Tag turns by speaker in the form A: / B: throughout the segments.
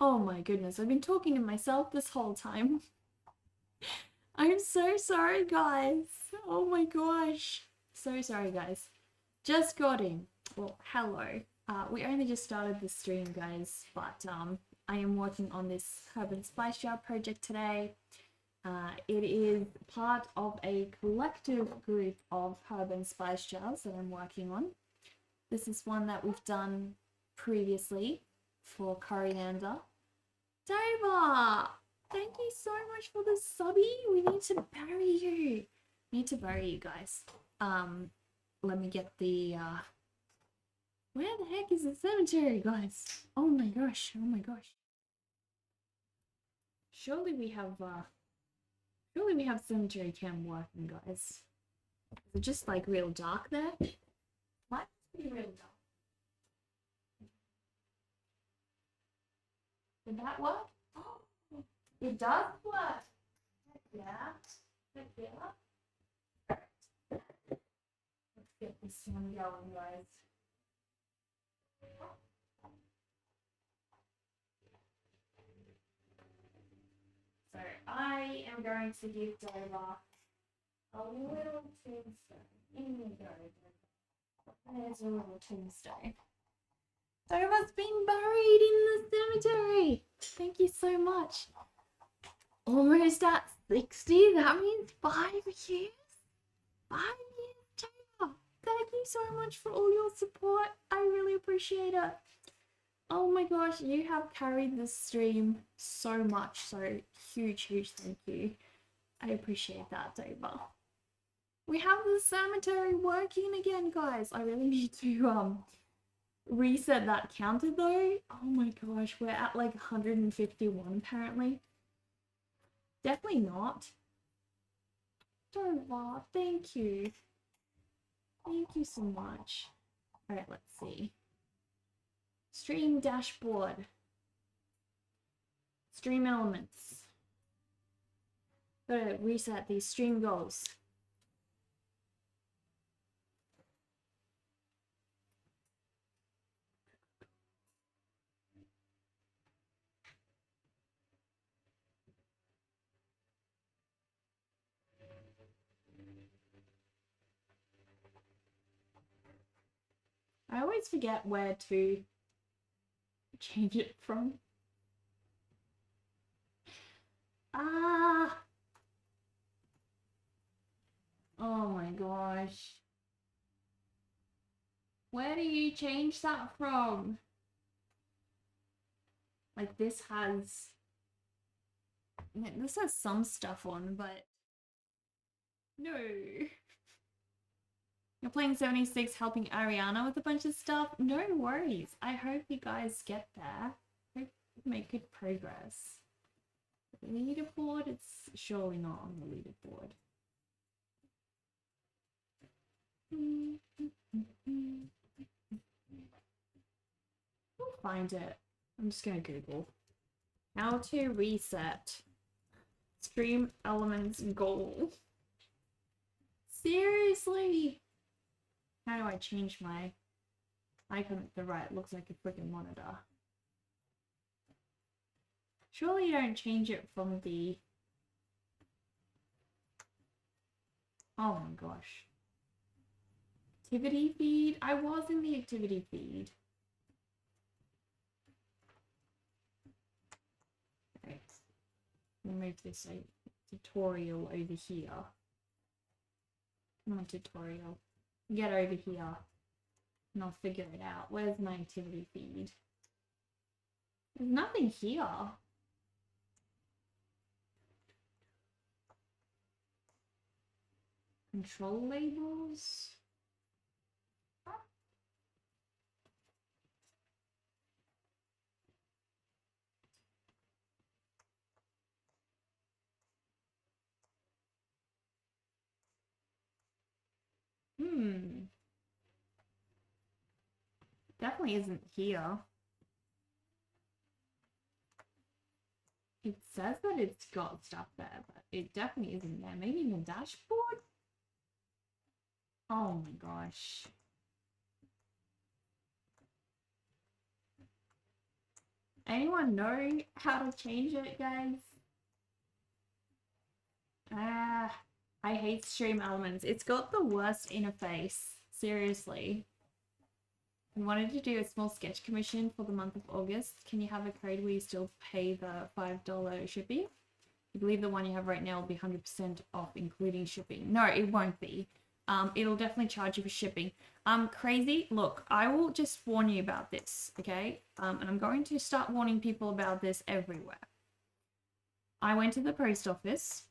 A: Oh my goodness, I've been talking to myself this whole time. I'm so sorry, guys. Oh my gosh. So sorry, guys. Just got in. Well, hello. We only just started the stream, guys, but I am working on this herb and spice jar project today. It is part of a collective group of herb and spice jars that I'm working on. This is one that we've done previously for coriander. Doba, thank you so much for the subby. We need to bury you. We need to bury you guys. Let me get the where the heck is the cemetery, guys? Oh my gosh, oh my gosh. Surely we have cemetery cam working, guys. Is it just like real dark there? Might be real dark. Did that work? Oh, it does work. Heck yeah. Heck yeah. Let's get this one going, guys. So I am going to give Dover a little tombstone. In you go, Dover. There's a little tombstone. Dover's been buried in the cemetery. Thank you so much. Almost at 60. That means 5 years. 5 years, Dover. Thank you so much for all your support. I really appreciate it. Oh my gosh, you have carried this stream so much. So huge thank you. I appreciate that, Dover. We have the cemetery working again, guys. I really need to reset that counter though. Oh my gosh, we're at like 151 apparently. Definitely not. Dover, thank you. Thank you so much. Alright, let's see. Stream dashboard. Stream elements. Gotta reset these stream goals. I always forget where to change it from. Ah! Oh my gosh. Where do you change that from? Like this has some stuff on, but no. You're playing 76 helping Ariana with a bunch of stuff? No worries. I hope you guys get there. Hope you make good progress. The leaderboard, it's surely not on the leaderboard. We'll find it. I'm just gonna Google how to reset stream elements goal. Seriously? How do I change my icon at the right? Looks like a freaking monitor. Surely you don't change it from the... Oh my gosh. Activity feed? I was in the activity feed. Right. Move this tutorial over here. Come on, tutorial. Get over here. And I'll figure it out. Where's my activity feed? There's nothing here. Control labels? Definitely isn't here. It says that it's got stuff there, but it definitely isn't there. Maybe in the dashboard? Oh my gosh. Anyone know how to change it, guys? Ah, I hate Stream Elements. It's got the worst interface. Seriously. I wanted to do a small sketch commission for the month of August. Can you have a code where you still pay the $5 shipping? I believe the one you have right now will be 100% off, including shipping. No, it won't be. It'll definitely charge you for shipping. Crazy. Look, I will just warn you about this, okay? And I'm going to start warning people about this everywhere. I went to the post office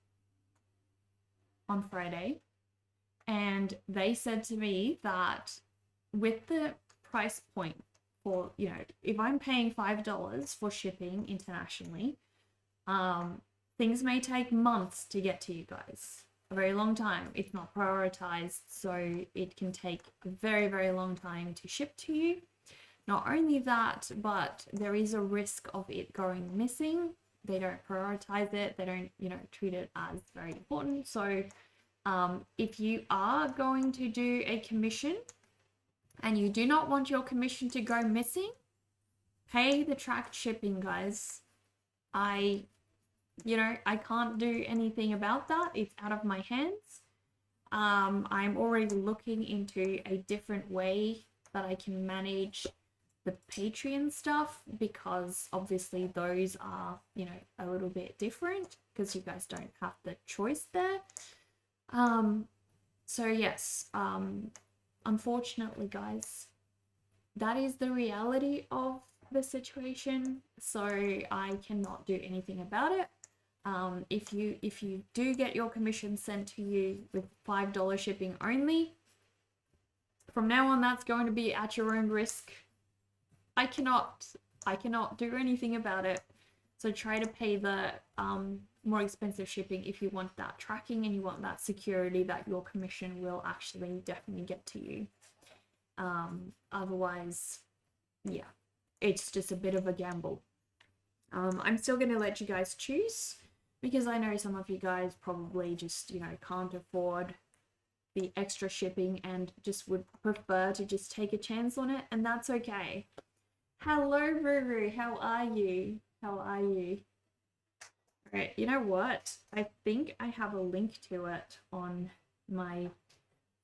A: on Friday, and they said to me that with the price point for, you know, if I'm paying $5 for shipping internationally, things may take months to get to you guys. A very long time. It's not prioritized, so it can take a very, very long time to ship to you. Not only that, but there is a risk of it going missing. They don't prioritize it. They don't, you know, treat it as very important. So if you are going to do a commission and you do not want your commission to go missing, pay the tracked shipping, guys. I can't do anything about that. It's out of my hands. I'm already looking into a different way that I can manage the Patreon stuff, because obviously those are, you know, a little bit different because you guys don't have the choice there. So yes, unfortunately, guys, that is the reality of the situation. So I cannot do anything about it. If you do get your commission sent to you with $5 shipping only, from now on that's going to be at your own risk. I cannot do anything about it. So try to pay the more expensive shipping if you want that tracking and you want that security that your commission will actually definitely get to you. Otherwise, yeah, it's just a bit of a gamble. I'm still going to let you guys choose, because I know some of you guys probably just, you know, can't afford the extra shipping and just would prefer to just take a chance on it, and that's okay. Hello, Ruru. How are you? How are you? All right, you know what? I think I have a link to it on my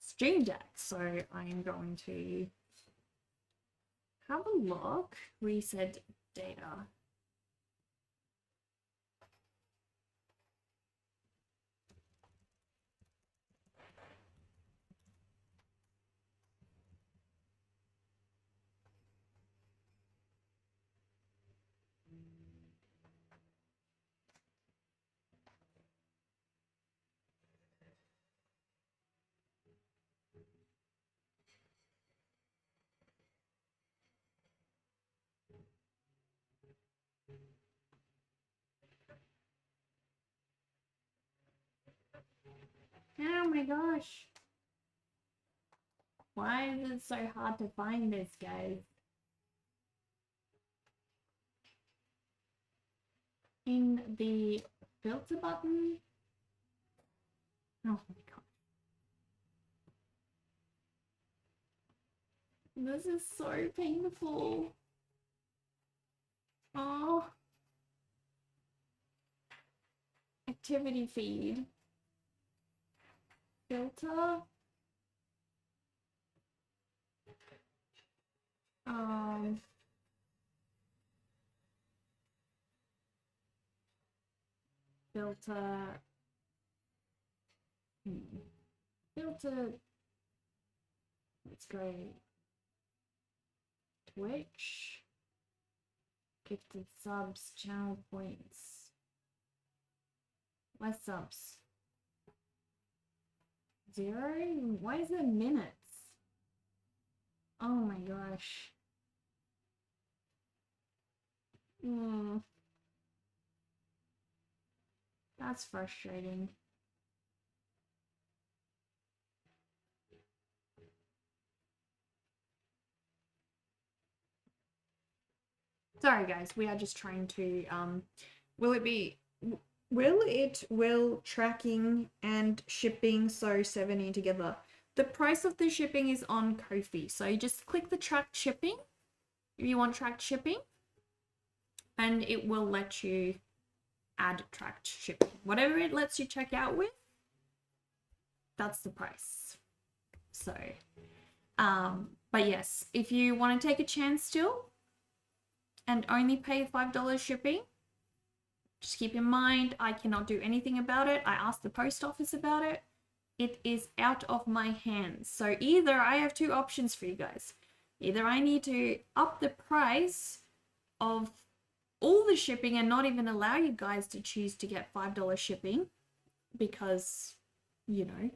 A: Stream Deck, so I am going to have a look. Reset data. Oh my gosh. Why is it so hard to find this, guys? In the filter button? Oh my god. This is so painful. Oh. Activity feed. Filter. Filter. Filter. Let's go. Twitch. Gifted subs, channel points. Less subs. 0? Why is it minutes? Oh my gosh. That's frustrating. Sorry guys, we are just trying to, will tracking and shipping, so 70 together. The price of the shipping is on Ko-fi, so you just click the tracked shipping if you want tracked shipping. and it will let you add tracked shipping. Whatever it lets you check out with, that's the price. So, but yes, if you want to take a chance still and only pay $5 shipping, just keep in mind, I cannot do anything about it. I asked the post office about it. It is out of my hands. So either I have two options for you guys. Either I need to up the price of all the shipping and not even allow you guys to choose to get $5 shipping because, you know,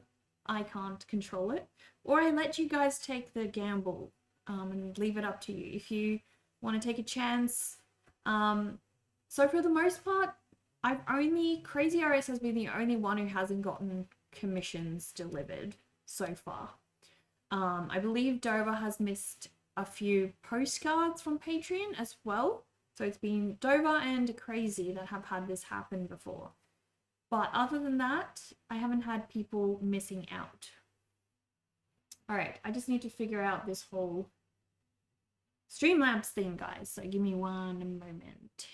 A: I can't control it. Or I let you guys take the gamble and leave it up to you. If you want to take a chance. So for the most part, Crazy RS has been the only one who hasn't gotten commissions delivered so far. I believe Dover has missed a few postcards from Patreon as well. So it's been Dover and Crazy that have had this happen before. But other than that, I haven't had people missing out. All right, I just need to figure out this whole Streamlabs thing, guys. So give me one moment.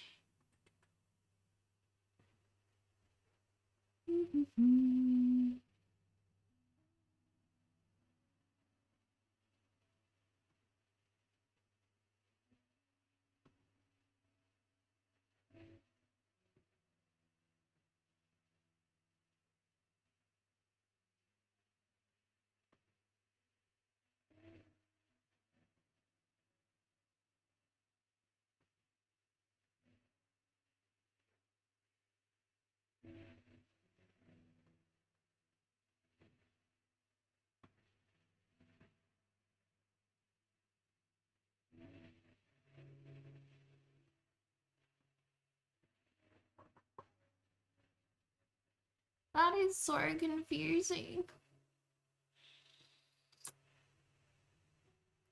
A: That is so confusing.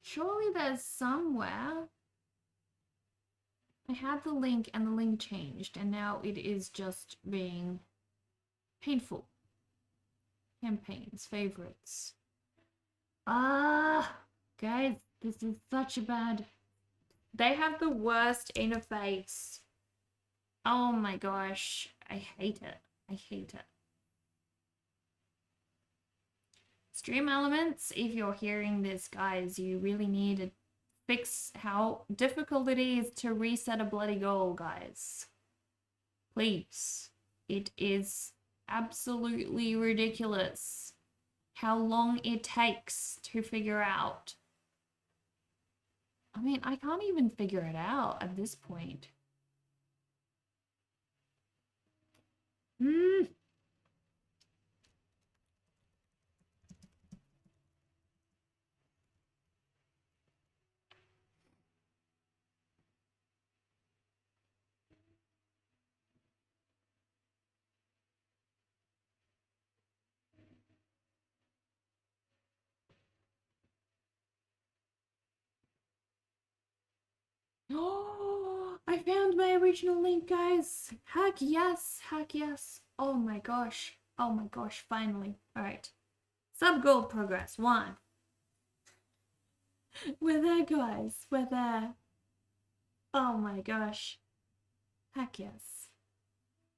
A: Surely there's somewhere. I had the link and the link changed and now it is just being painful. Campaigns, favorites. Guys, this is such a bad... They have the worst interface. Oh my gosh, I hate it. I hate it. Stream Elements, if you're hearing this, guys, you really need to fix how difficult it is to reset a bloody goal, guys. Please. It is absolutely ridiculous how long it takes to figure out. I mean, I can't even figure it out at this point. Oh, I found my original link, guys. Heck yes, heck yes. Oh my gosh, finally. All right, sub goal progress 1. We're there, guys, we're there. Oh my gosh, heck yes,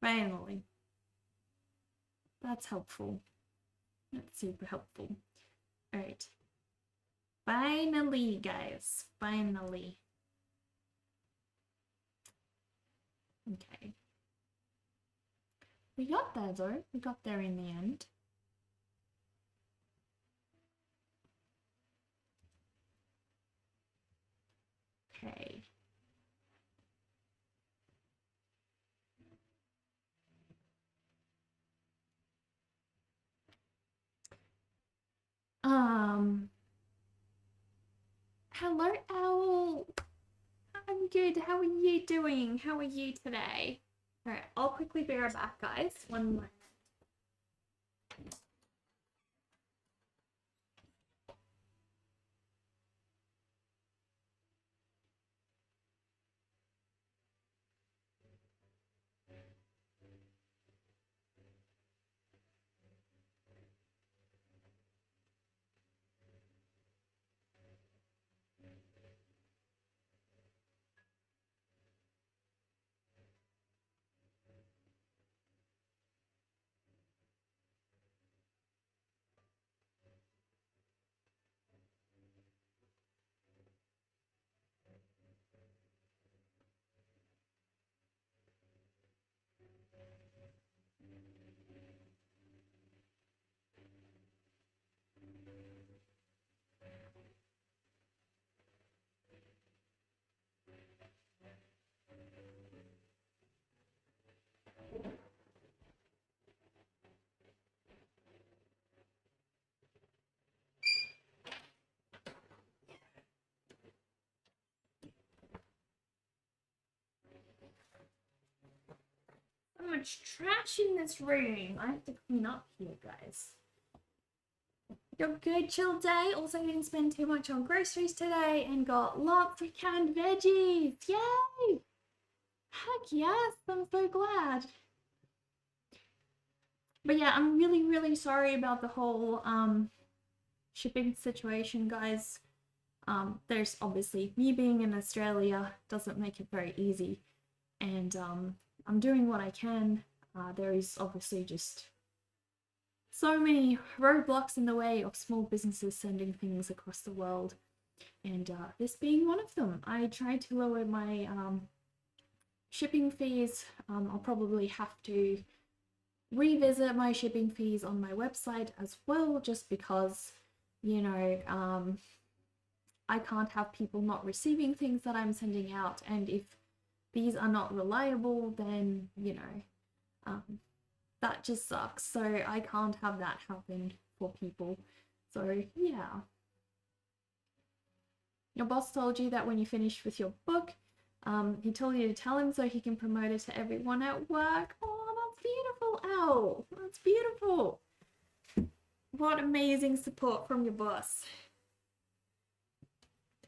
A: finally. That's helpful. That's super helpful. All right, finally, guys, finally. Okay. We got there though. We got there in the end. Okay. Hello, Owl. I'm good. How are you doing? How are you today? All right, I'll quickly be right back, guys. One moment. So much trash in this room. I have to clean up here, guys. Your good chill day. Also didn't spend too much on groceries today and got lots of canned veggies. Yay! Heck yes, I'm so glad. But yeah, I'm really, really sorry about the whole shipping situation, guys. There's obviously me being in Australia doesn't make it very easy, and I'm doing what I can. There is obviously just so many roadblocks in the way of small businesses sending things across the world, and this being one of them. I tried to lower my shipping fees. I'll probably have to revisit my shipping fees on my website as well, just because, you know, I can't have people not receiving things that I'm sending out, and if these are not reliable, then, you know, that just sucks. So I can't have that happen for people. So yeah. Your boss told you that when you finished with your book, he told you to tell him so he can promote it to everyone at work. Oh, that's beautiful, Al. That's beautiful. What amazing support from your boss.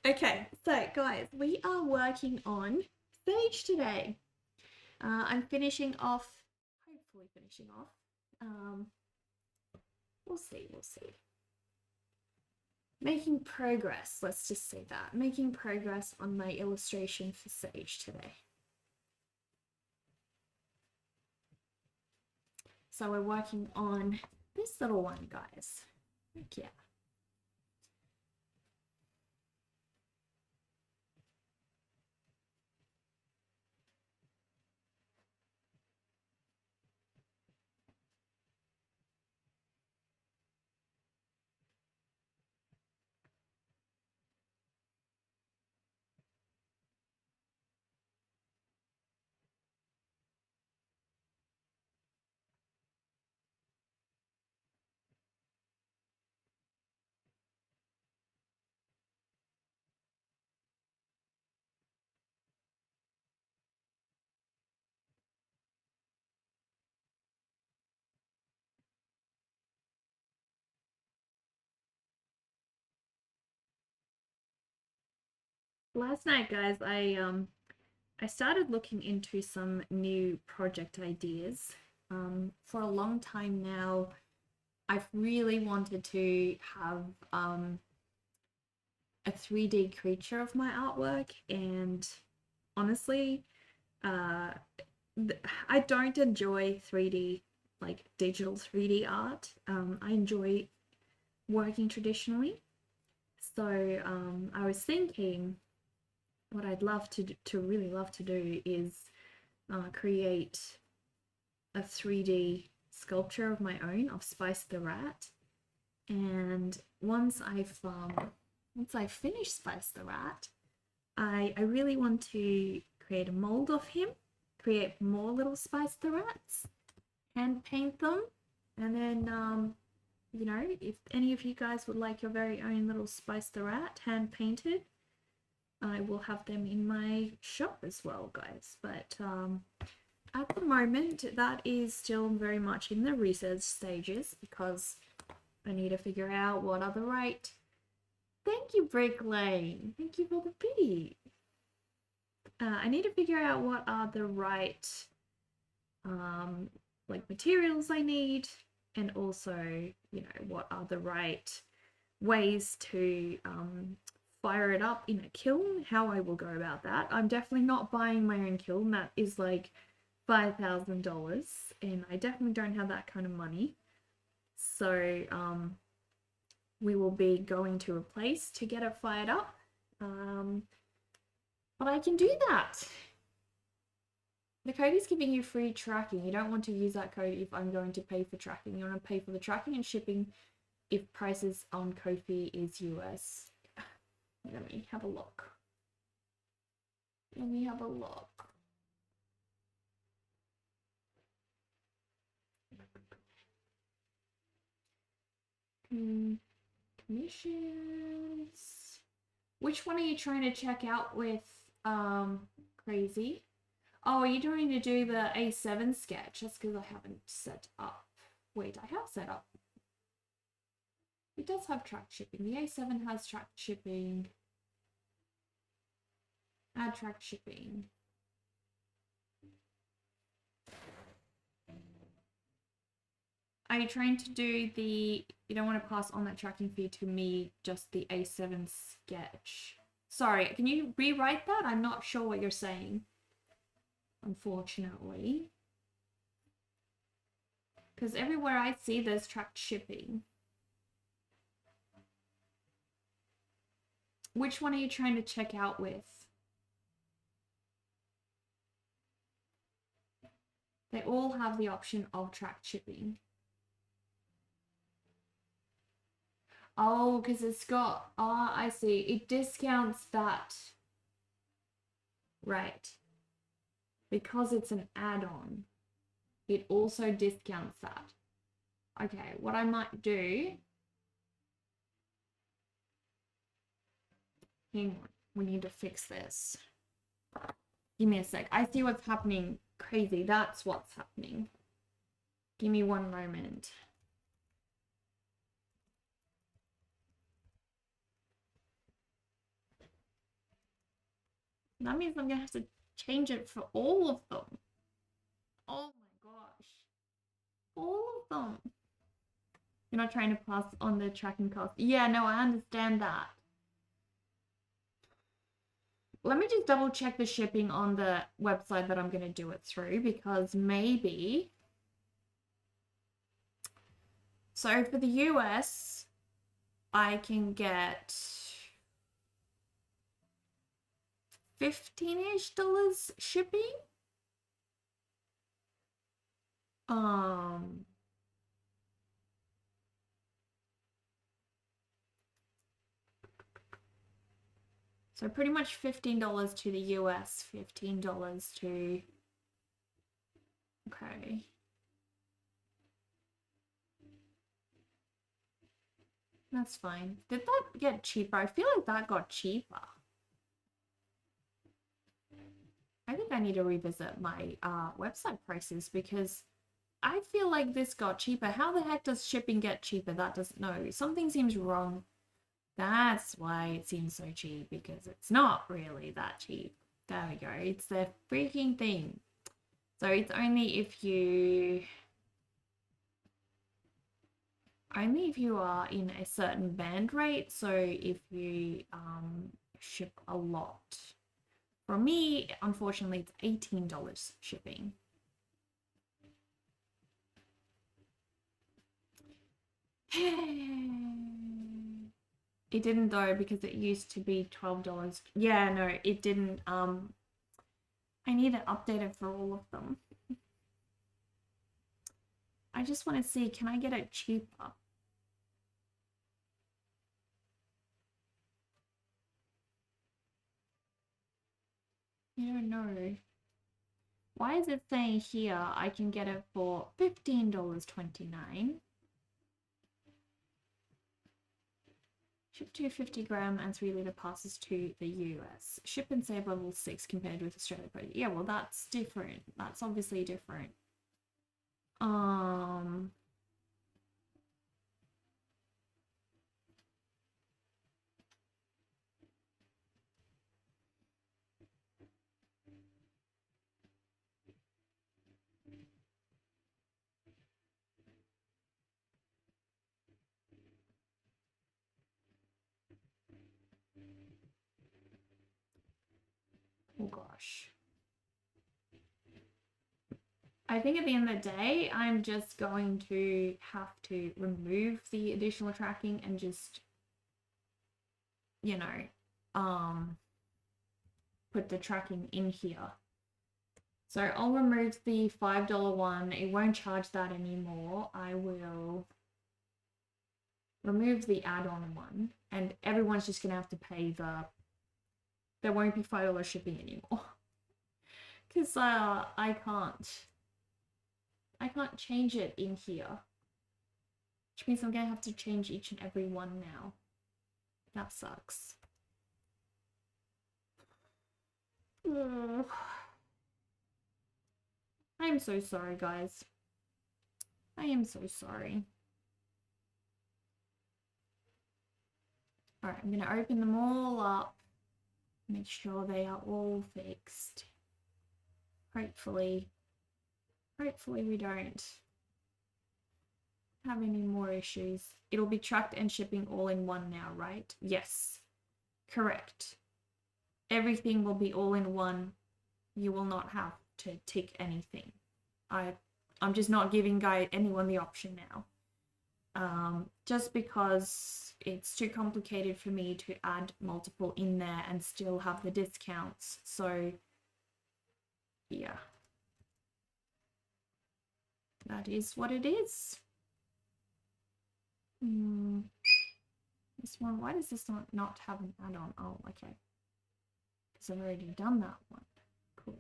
A: Okay, so guys, we are working on Sage today. I'm finishing off, hopefully finishing off. We'll see. Making progress, let's just say that. Making progress on my illustration for Sage today. So we're working on this little one, guys. Heck yeah. Last night, guys, I started looking into some new project ideas. For a long time now, I've really wanted to have a 3D creature of my artwork, and honestly, I don't enjoy 3D, like digital 3D art. I enjoy working traditionally. So I was thinking what I'd love to really love to do is create a 3D sculpture of my own of Spice the Rat. And once I've finished Spice the Rat, I really want to create a mold of him, create more little Spice the Rats, hand paint them, and then you know, if any of you guys would like your very own little Spice the Rat hand painted, I will have them in my shop as well, guys. But at the moment, that is still very much in the research stages because I need to figure out what are the right. Thank you, Brick Lane. Thank you for the biddy. I need to figure out what are the right like materials I need, and also, you know, what are the right ways to fire it up in a kiln, how I will go about that. I'm definitely not buying my own kiln. That is like $5,000, and I definitely don't have that kind of money. So we will be going to a place to get it fired up. But I can do that. The code is giving you free tracking. You don't want to use that code if I'm going to pay for tracking. You want to pay for the tracking and shipping if prices on Ko-fi is US. Let me have a look. Commissions. Which one are you trying to check out with Crazy? Oh, are you trying to do the A7 sketch? That's because I haven't set up. Wait, I have set up. It does have tracked shipping. The A7 has tracked shipping. Add tracked shipping. Are you trying to do the... You don't want to pass on that tracking fee to me, just the A7 sketch. Sorry, can you rewrite that? I'm not sure what you're saying. Unfortunately. Because everywhere I see there's tracked shipping. Which one are you trying to check out with? They all have the option of tracked shipping. Oh, because it's got... Ah, I see. It discounts that. Right. Because it's an add-on, it also discounts that. Okay, what I might do... Hang on. We need to fix this. Give me a sec. I see what's happening. Crazy. That's what's happening. Give me one moment. That means I'm gonna have to change it for all of them. Oh my gosh. All of them. You're not trying to pass on the tracking cost. Yeah, no, I understand that. Let me just double check the shipping on the website that I'm going to do it through, because maybe... So for the US, I can get $15-ish shipping. So pretty much $15 to the US, $15 to... Okay. That's fine. Did that get cheaper? I feel like that got cheaper. I think I need to revisit my website prices, because I feel like this got cheaper. How the heck does shipping get cheaper? That doesn't know. Something seems wrong. That's why it seems so cheap, because it's not really that cheap. There we go. It's the freaking thing. So it's only if you... Only if you are in a certain band rate. So if you ship a lot. For me, unfortunately, it's $18 shipping. It didn't though, because it used to be $12. Yeah, no, it didn't. I need to update it for all of them. I just want to see, can I get it cheaper? You don't know. Why is it saying here I can get it for $15.29? Ship 250-gram and 3-litre passes to the US. Ship and save level 6 compared with Australia. Yeah, well, that's different. That's obviously different. Oh gosh. I think at the end of the day, I'm just going to have to remove the additional tracking and just, you know, put the tracking in here. So I'll remove the $5 one. It won't charge that anymore. I will remove the add-on one, and everyone's just gonna have to pay the... There won't be $5 shipping anymore. Because I can't change it in here. Which means I'm gonna have to change each and every one now. That sucks. am so sorry, guys. I am so sorry. Alright, I'm going to open them all up. Make sure they are all fixed. Hopefully we don't have any more issues. It'll be tracked and shipping all in one now, right? Yes, correct. Everything will be all in one. You will not have to tick anything. I'm just not giving anyone the option now. Just because it's too complicated for me to add multiple in there and still have the discounts. So yeah, that is what it is. This one, why does this not have an add-on? Oh, okay. Because I've already done that one. Cool.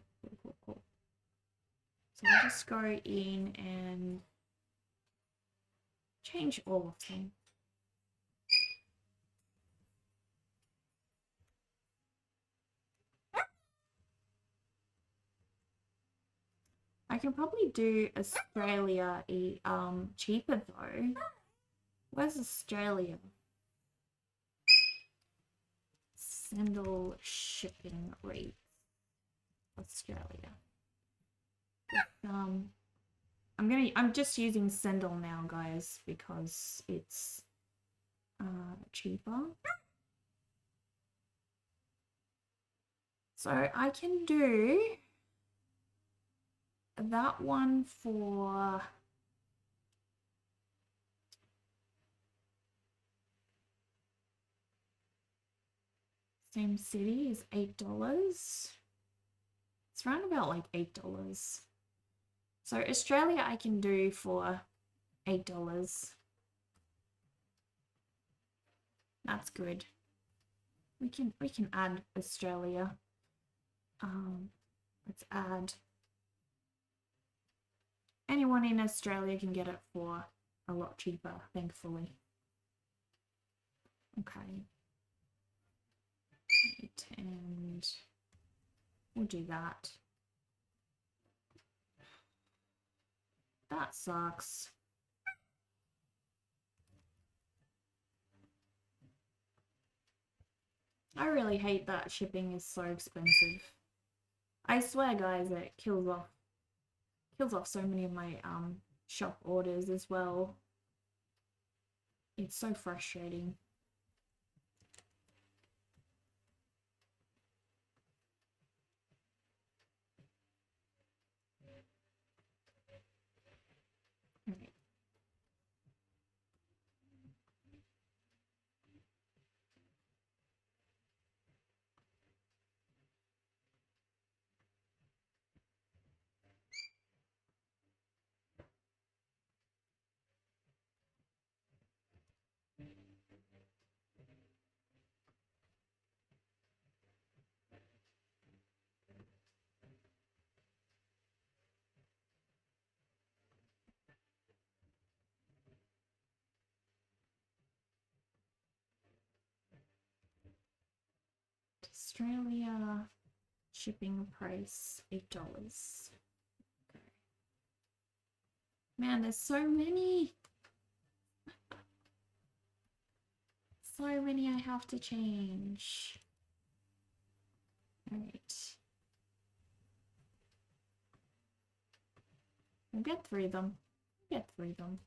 A: So I'll just go in and change all of them. I can probably do Australia cheaper though. Where's Australia? Sendle shipping rate. Australia. I'm just using Sendle now, guys, because it's cheaper. So I can do that one for same city is $8. It's around about like $8. So Australia I can do for $8. That's good. We can add Australia. Let's add. Anyone in Australia can get it for a lot cheaper, thankfully. Okay. And we'll do that. That sucks. I really hate that shipping is so expensive. I swear, guys, it kills off so many of my shop orders as well. It's so frustrating. Okay. Australia shipping price $8. Okay. Man, there's so many. So many I have to change. Alright. We'll get through them. Get through them.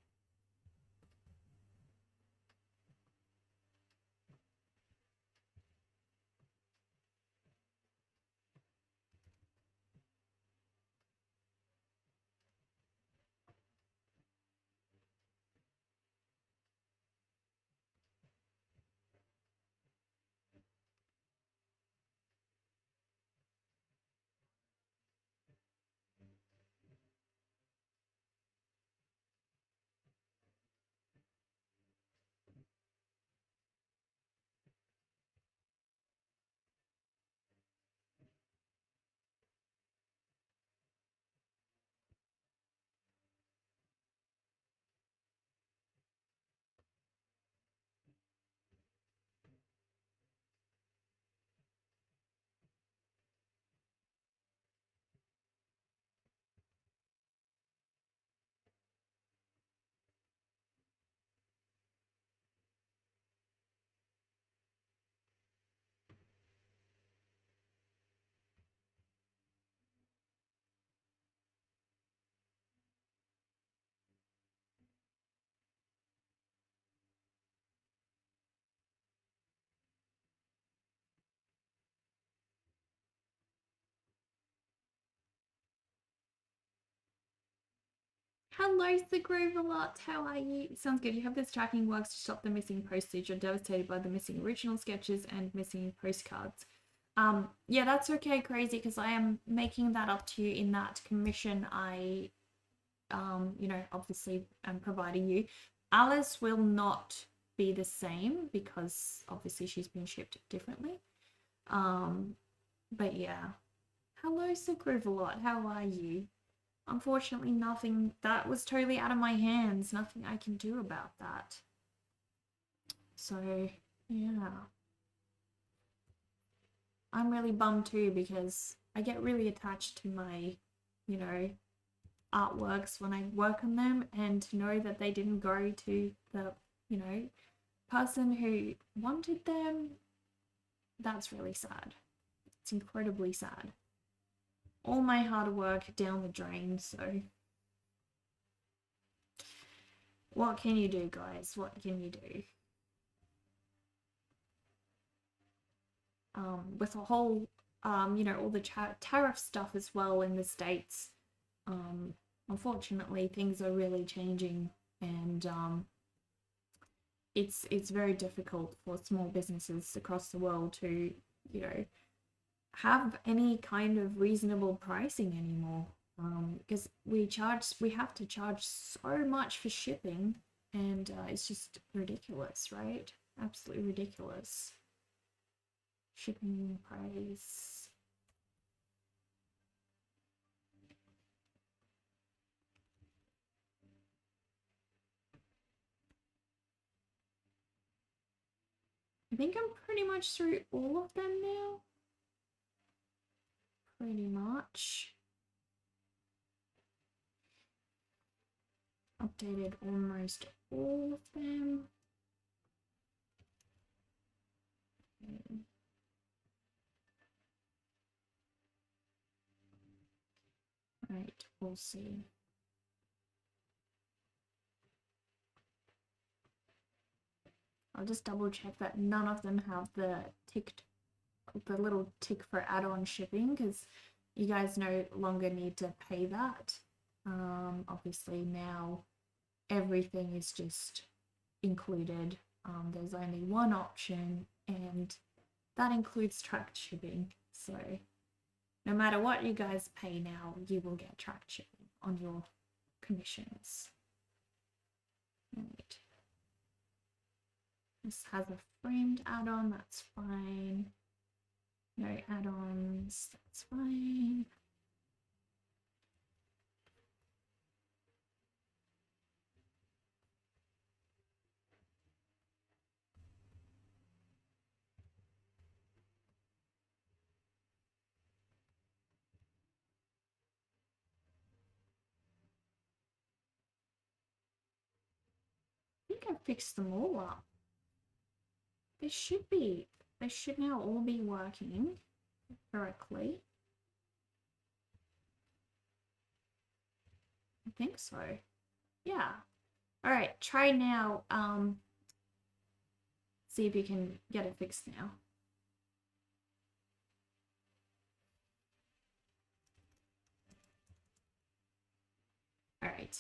B: Hello, the Groove a lot. How are you? Sounds good. You have this tracking works to stop the missing postage. You're devastated by the missing original sketches and missing postcards. Yeah, that's okay, crazy, because I am making that up to you in that commission I, obviously am providing you. Alice will not be the same because obviously she's been shipped differently. Um, but yeah. Hello, Sir Groove a lot. How are you? Unfortunately, nothing. That was totally out of my hands. Nothing I can do about that. So, yeah. I'm really bummed too because I get really attached to my, you know, artworks when I work on them, and to know that they didn't go to the, you know, person who wanted them, that's really sad. It's incredibly sad. All my hard work down the drain, so what can you do, guys? What can you do? With the whole, all the tariff stuff as well in the States. Um, Unfortunately, things are really changing, and it's very difficult for small businesses across the world to, you know, have any kind of reasonable pricing anymore. Because we have to charge so much for shipping, and it's just ridiculous, right? Absolutely ridiculous. Shipping price. I think I'm pretty much through all of them now. Pretty much. Updated almost all of them. Right, we'll see. I'll just double check that none of them have the little tick for add-on shipping, because you guys no longer need to pay that. Obviously now everything is just included. There's only one option, and that includes tracked shipping. So no matter what you guys pay now, you will get tracked shipping on your commissions. Right. This has a framed add-on, that's fine. No add-ons, that's fine. I think I fixed them all up. They should now all be working correctly. I think so. Yeah. All right, try now. See if you can get it fixed now. All right.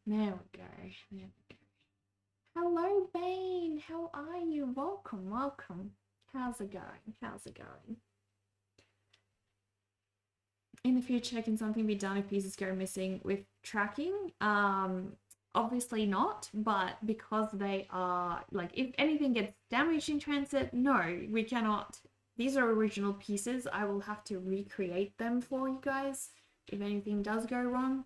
B: There we go. There we go. Hello, Bane. How are you? Welcome, welcome. How's it going? How's it going? In the future, can something be done if pieces go missing with tracking? Obviously not, but because they are, like, if anything gets damaged in transit, no, we cannot. These are original pieces. I will have to recreate them for you guys if anything does go wrong.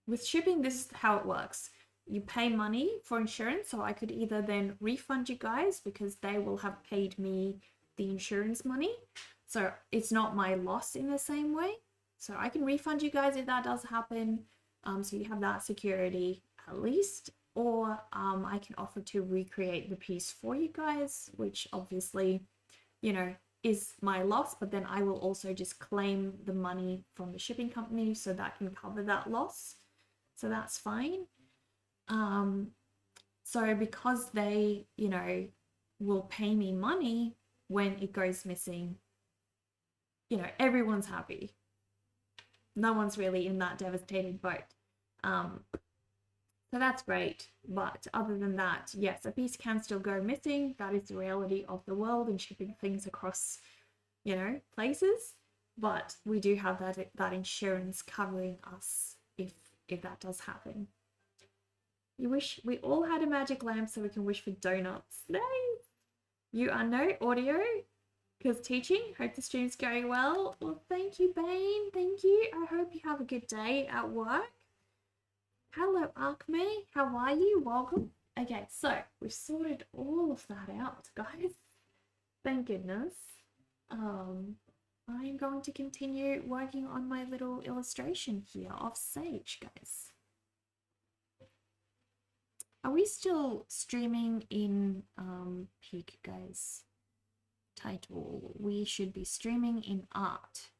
B: With shipping, this is how it works. You pay money for insurance, so I could either then refund you guys because they will have paid me the insurance money, so it's not my loss in the same way. So I can refund you guys if that does happen. So you have that security at least, or I can offer to recreate the piece for you guys, which obviously, is my loss, but then I will also just claim the money from the shipping company so that can cover that loss. So that's fine. So because they, will pay me money when it goes missing, everyone's happy. no one's really in that devastated boat. So that's great. But other than that, yes, a piece can still go missing. That is the reality of the world and shipping things across, places. But we do have that insurance covering us if that does happen. You wish we all had a magic lamp so we can wish for donuts. Nice. You are no audio because teaching. Hope the stream's going well. Well, thank you, Bane. Thank you. I hope you have a good day at work. Hello, Arkme. How are you? Welcome. Okay, so we've sorted all of that out, guys. Thank goodness. I'm going to continue working on my little illustration here of Sage, guys. Are we still streaming in Peak, guys? Title, we should be streaming in art.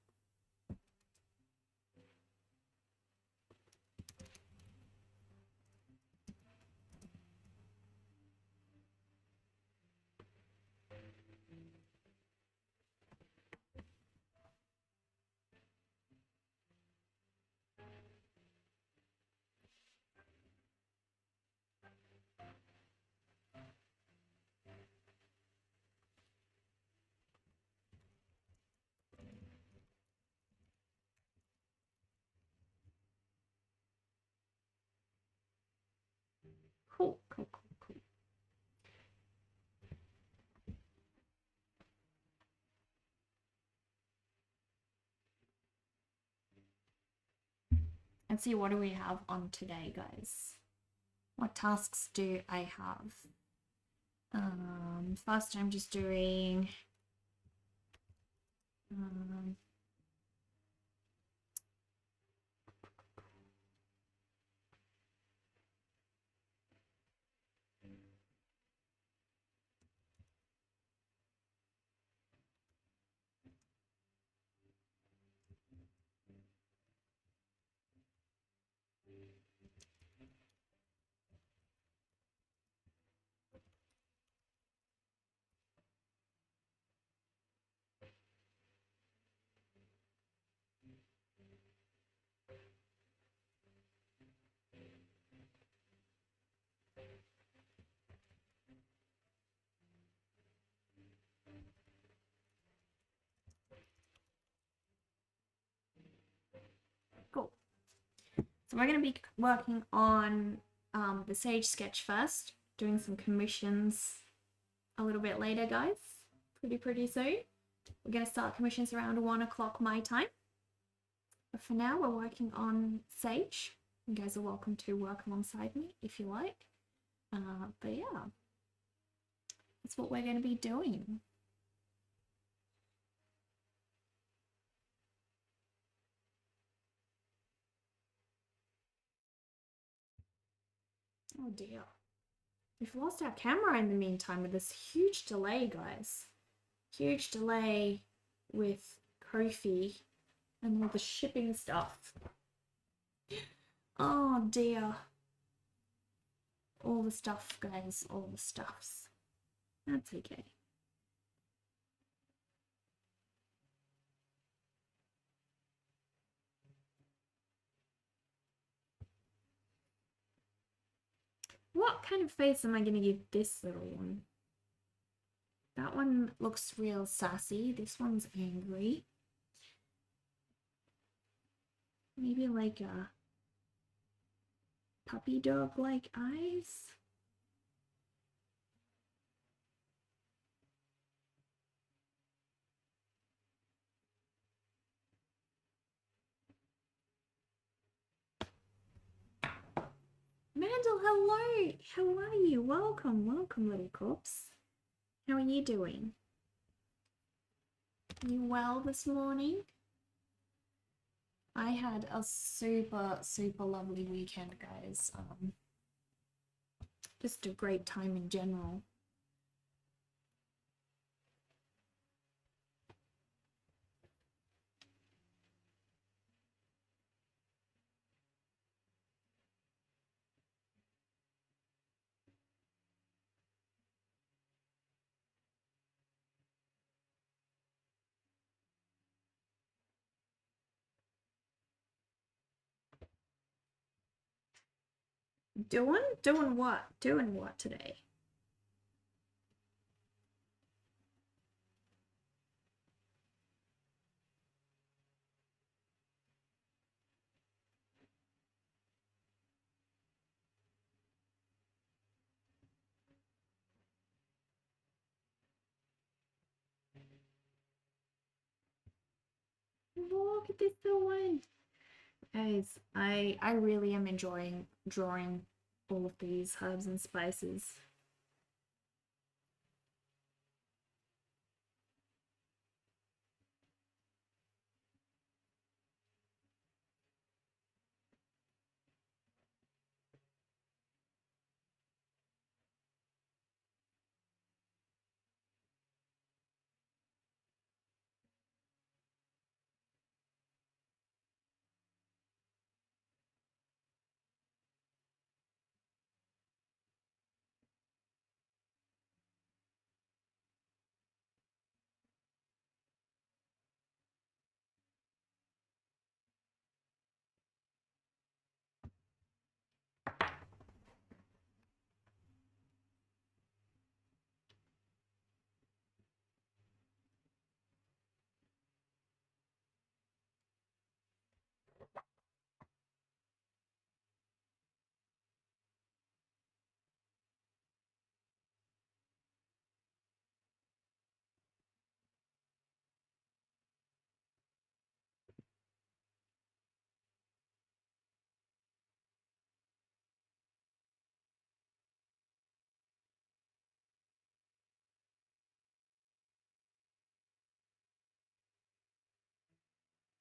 B: Cool. And see, what do we have on today, guys? What tasks do I have? First I'm just doing cool. So we're going to be working on the Sage sketch first, doing some commissions a little bit later, guys. Pretty soon. We're going to start commissions around 1 o'clock my time. But for now, we're working on Sage. You guys are welcome to work alongside me if you like. But yeah, that's what we're going to be doing. Oh dear. We've lost our camera in the meantime with this huge delay, guys. Huge delay with Ko-fi and all the shipping stuff. Oh dear. All the stuff, guys. All the stuffs. That's okay. What kind of face am I going to give this little one? That one looks real sassy. This one's angry. Maybe like a puppy dog-like eyes. Mandel, hello! How are you? Welcome, little corpse. How are you doing? Are you well this morning? I had a super lovely weekend, guys. Just a great time in general. Doing what? Doing what today? Look at this little one. Guys, I really am enjoying drawing all of these herbs and spices.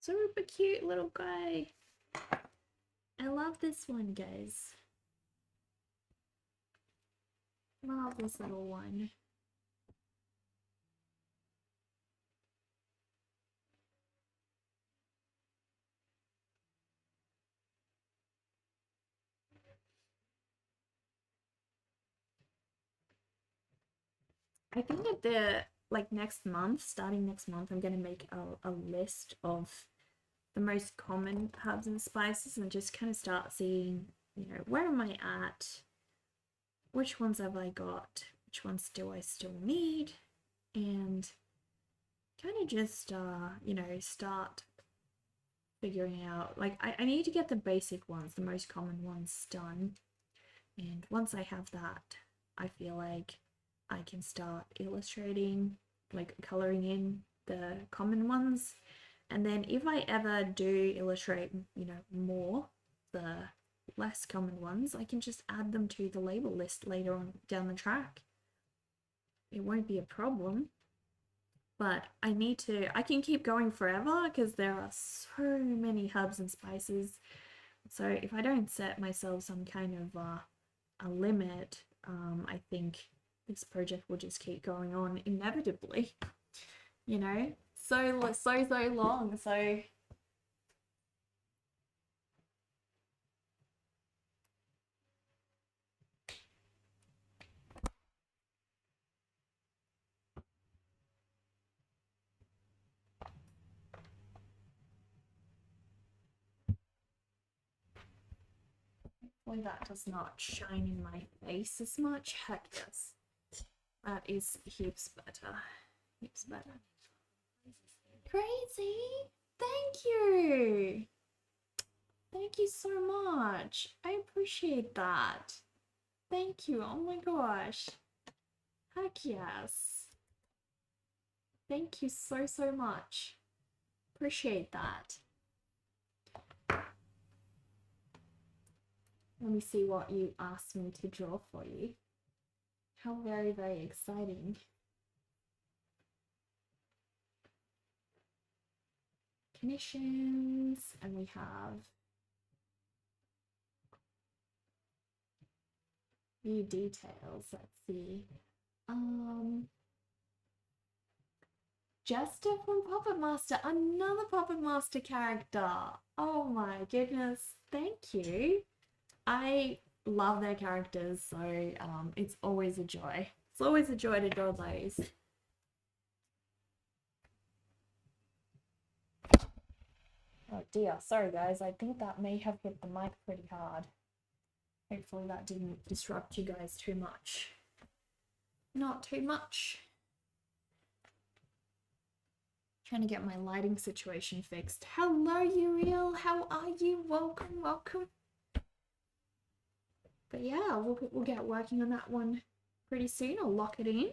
B: Super cute little guy. I love this one, guys. Love this little one. I think that next month, starting next month, I'm gonna make a list of the most common herbs and spices and just kind of start seeing, where am I at? Which ones have I got? Which ones do I still need? And kind of just start figuring out, like, I need to get the basic ones, the most common ones done. And once I have that, I feel like I can start illustrating, like coloring in the common ones. And then if I ever do illustrate, more the less common ones, I can just add them to the label list later on down the track. It won't be a problem. But I can keep going forever because there are so many herbs and spices. So if I don't set myself some kind of a limit, I think this project will just keep going on inevitably. So long. So hopefully that does not shine in my face as much. Heck yes. That is heaps better. Heaps better. Crazy! Thank you! Thank you so much. I appreciate that. Thank you. Oh my gosh. Heck yes. Thank you so much. Appreciate that. Let me see what you asked me to draw for you. How very exciting. Commissions, and we have view details. Let's see. Jester from Puppet Master, another Puppet Master character. Oh my goodness, thank you. I love their characters, so it's always a joy. It's always a joy to draw those. Oh dear, sorry guys, I think that may have hit the mic pretty hard. Hopefully that didn't disrupt you guys too much. Not too much. Trying to get my lighting situation fixed. Hello, Uriel. How are you? Welcome, welcome. But yeah, we'll get working on that one pretty soon. I'll lock it in.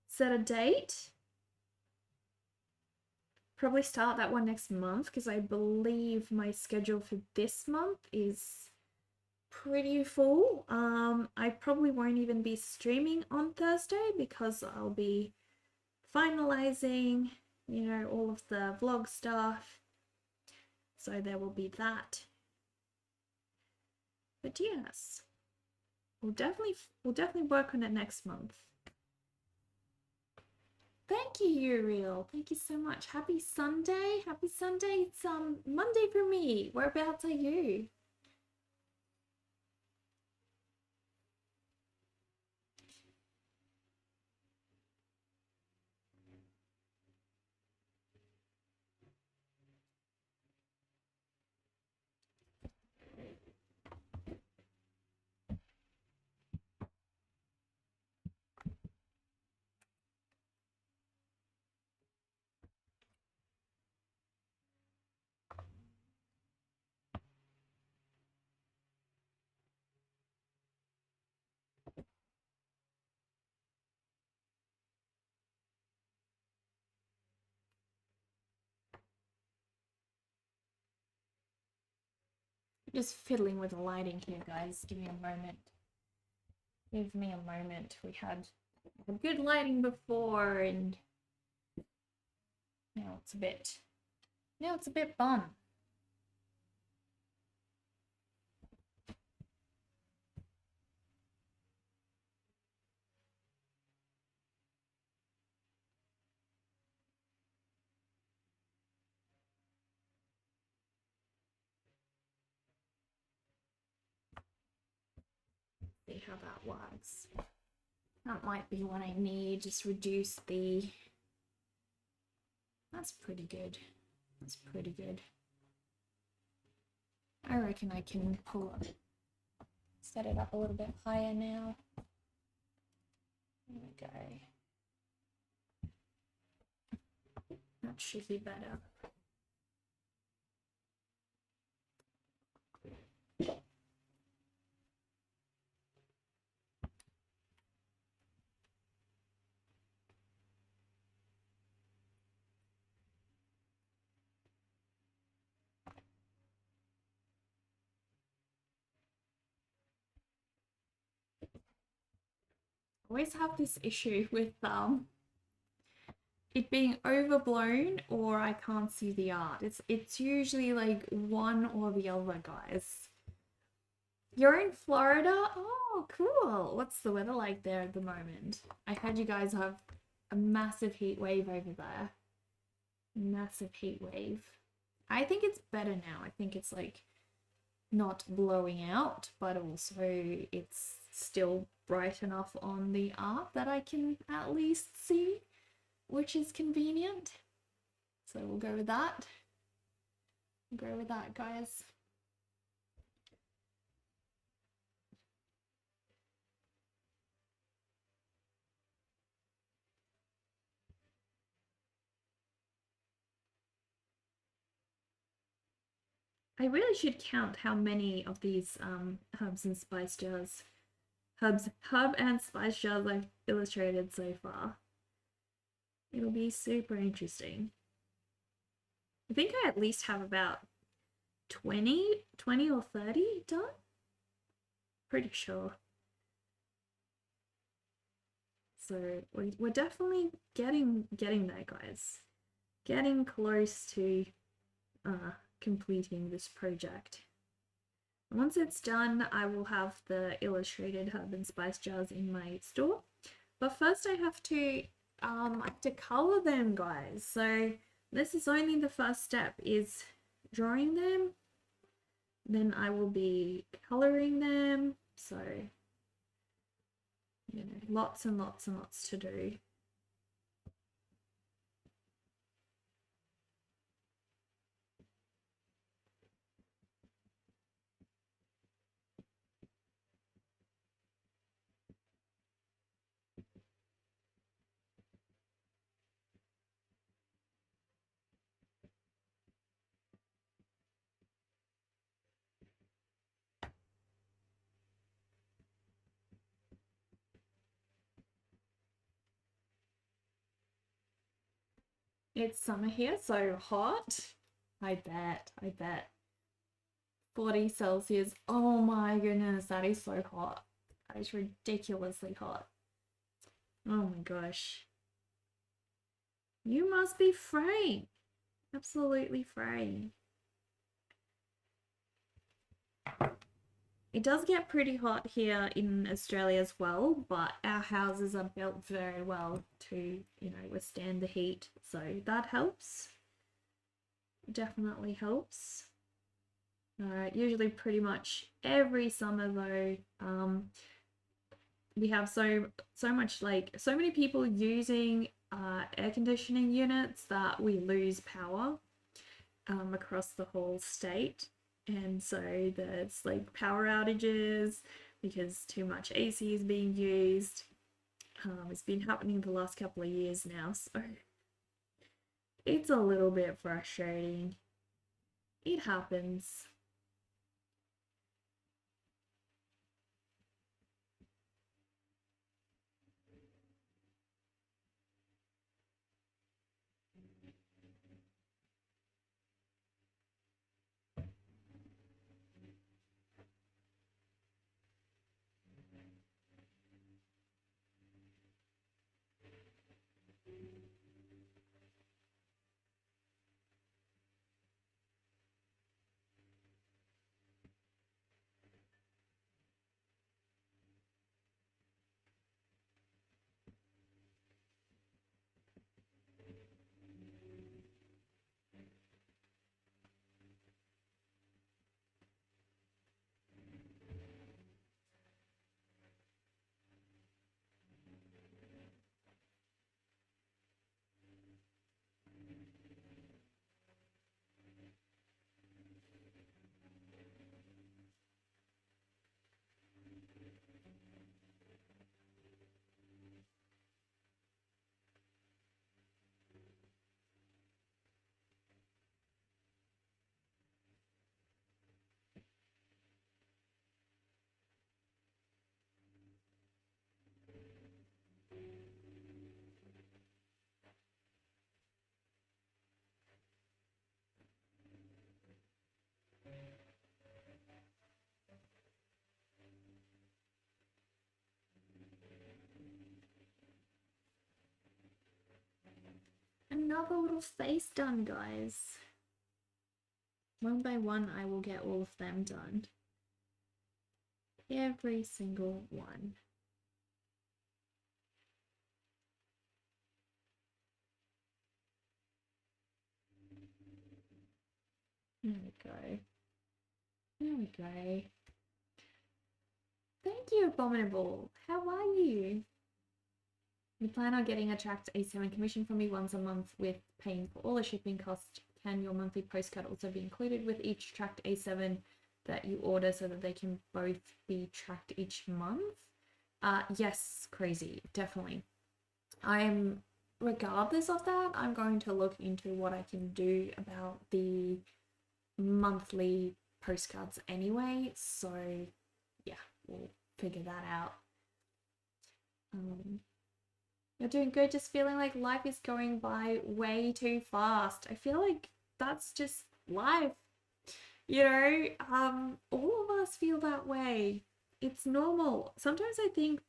B: Set a date. Probably start that one next month because I believe my schedule for this month is pretty full. I probably won't even be streaming on Thursday because I'll be finalizing, you know, all of the vlog stuff. So there will be that. But yes, we'll definitely work on it next month. Thank you, Uriel. Thank you so much. Happy Sunday. Happy Sunday. It's Monday for me. Whereabouts are you? Just fiddling with the lighting here, guys. Give me a moment. Give me a moment. We had good lighting before, and now it's a bit bum. See how that works. That might be what I need. Just reduce the. That's pretty good. That's pretty good. I reckon I can pull up, set it up a little bit higher now. There we go. That should be better. Always have this issue with it being overblown or I can't see the art. It's usually like one or the other, guys. You're in Florida? Oh, cool. What's the weather like there at the moment? I heard you guys have a massive heat wave over there. Massive heat wave. I think it's better now. I think it's like not blowing out, but also it's still bright enough on the art that I can at least see, which is convenient. So we'll go with that. We'll go with that, guys. I really should count how many of these herbs and spice jars, herb and spice jars I've illustrated so far. It'll be super interesting. I think I at least have about 20 or 30 done. Pretty sure. So we're definitely getting there, guys. Getting close to completing this project. Once it's done, I will have the illustrated herb and spice jars in my store. But first I have to color them, guys. So this is only the first step, is drawing them. Then I will be coloring them. So, you know, lots and lots and lots to do. It's summer here, so hot. I bet. 40 Celsius. Oh my goodness, that is so hot. That is ridiculously hot. Oh my gosh. You must be fraying. Absolutely fraying. It does get pretty hot here in Australia as well, but our houses are built very well to, withstand the heat. So that helps. Definitely helps. Usually pretty much every summer though, we have so many people using air conditioning units that we lose power across the whole state. And so there's like power outages because too much AC is being used. It's been happening the last couple of years now, so it's a little bit frustrating. It happens. Another little face done, guys. One by one, I will get all of them done. Every single one. There we go. There we go. Thank you, Abominable. How are you? You plan on getting a tracked A7 commission from me once a month with paying for all the shipping costs. Can your monthly postcard also be included with each tracked A7 that you order so that they can both be tracked each month? Yes, crazy, definitely. Regardless of that, I'm going to look into what I can do about the monthly postcards anyway. So yeah, we'll figure that out. You're doing good, just feeling like life is going by way too fast. I feel like that's just life. All of us feel that way. It's normal. Sometimes I think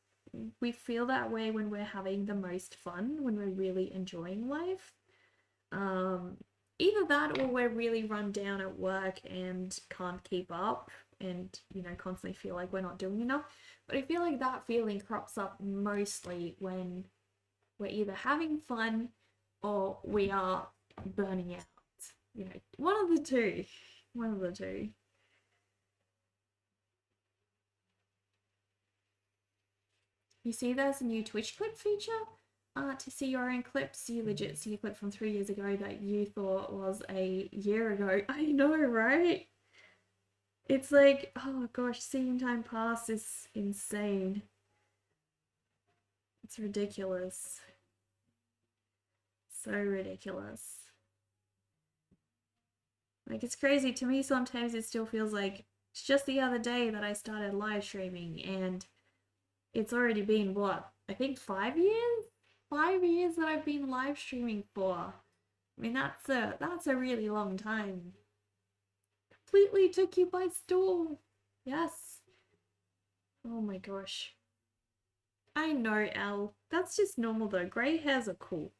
B: we feel that way when we're having the most fun, when we're really enjoying life. Either that or we're really run down at work and can't keep up and, constantly feel like we're not doing enough. But I feel like that feeling crops up mostly when we're either having fun or we are burning out. One of the two. One of the two. You see there's a new Twitch clip feature? To see your own clips. You legit see a clip from 3 years ago that you thought was a year ago. I know, right? It's like, oh gosh, seeing time pass is insane. It's ridiculous. So ridiculous. Like, it's crazy. To me, sometimes it still feels like it's just the other day that I started live streaming, and it's already been, what, I think 5 years? 5 years that I've been live streaming for. I mean, that's a really long time. Completely took you by storm. Yes. Oh my gosh. I know, Elle. That's just normal though. Grey hairs are cool.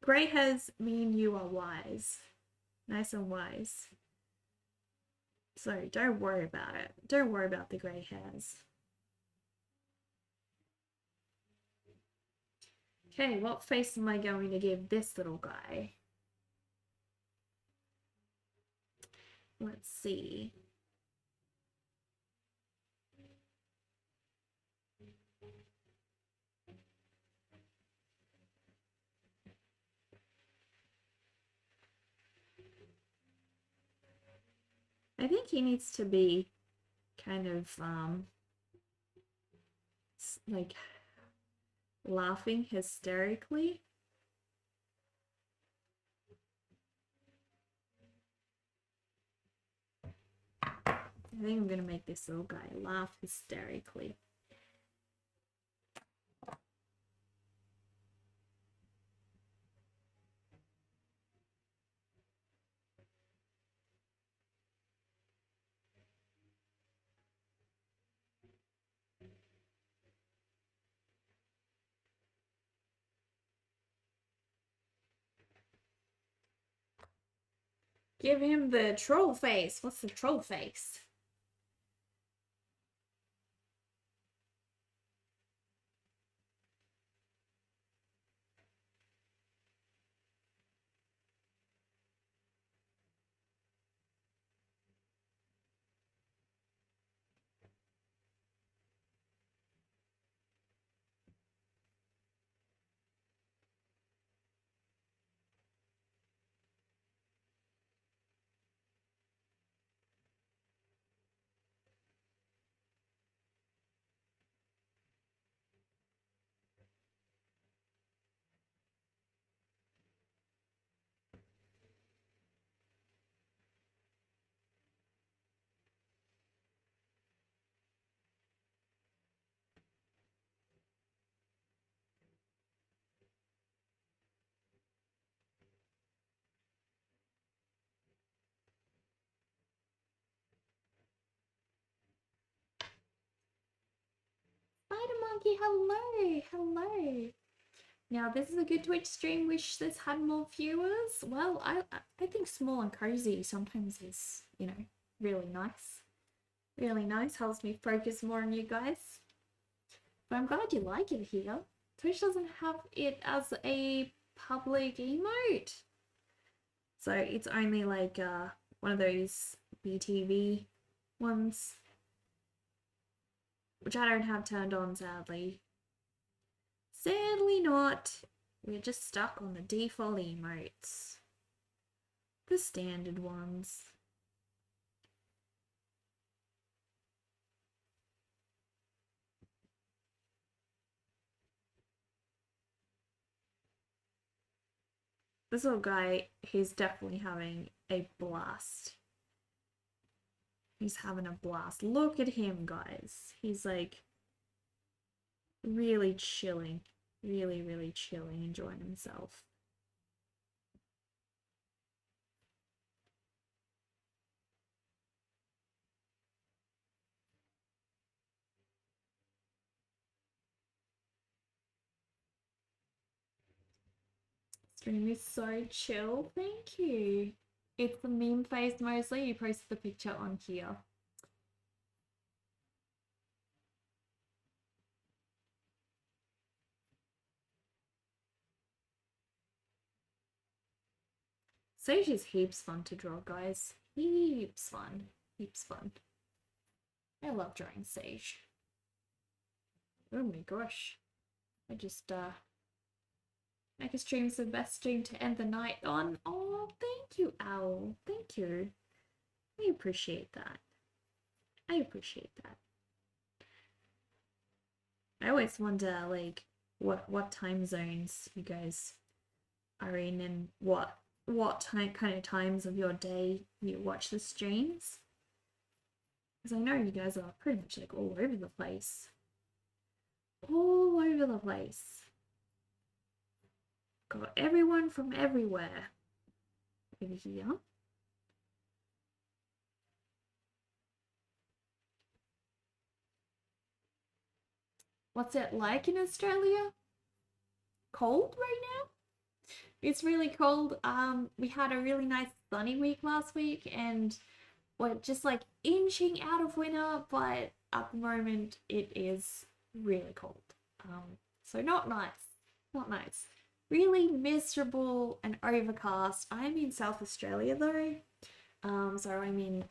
B: Grey hairs mean you are wise. Nice and wise. So don't worry about it. Don't worry about the grey hairs. Okay, what face am I going to give this little guy? Let's see. I think he needs to be kind of like laughing hysterically. I think I'm gonna make this little guy laugh hysterically. Give him the troll face. What's the troll face? Spider Monkey, hello, hello. Now this is a good Twitch stream. Wish this had more viewers. Well, I think small and cozy sometimes is, you know, really nice. Really nice. Helps me focus more on you guys. But I'm glad you like it here. Twitch doesn't have it as a public emote. So it's only like one of those BTV ones, which I don't have turned on, sadly. Sadly not. We're just stuck on the default emotes. The standard ones. This little guy, he's definitely having a blast. He's having a blast. Look at him, guys. He's like really chilling. Really, really chilling, enjoying himself. Stream is so chill. Thank you. It's the meme face mostly. You posted the picture on here. Sage is heaps fun to draw, guys. Heaps fun. Heaps fun. I love drawing Sage. Oh my gosh. I just make a stream's the best stream to end the night on. Oh, thank you, Owl. Thank you. I appreciate that. I appreciate that. I always wonder like what time zones you guys are in and what kind of times of your day you watch the streams. Because I know you guys are pretty much like all over the place. All over the place. Got everyone from everywhere over here. What's it like in Australia? Cold right now? It's really cold. We had a really nice sunny week last week, and we're just like inching out of winter, but at the moment it is really cold. So not nice. Not nice. Really miserable and overcast. I'm in South Australia though. So I'm in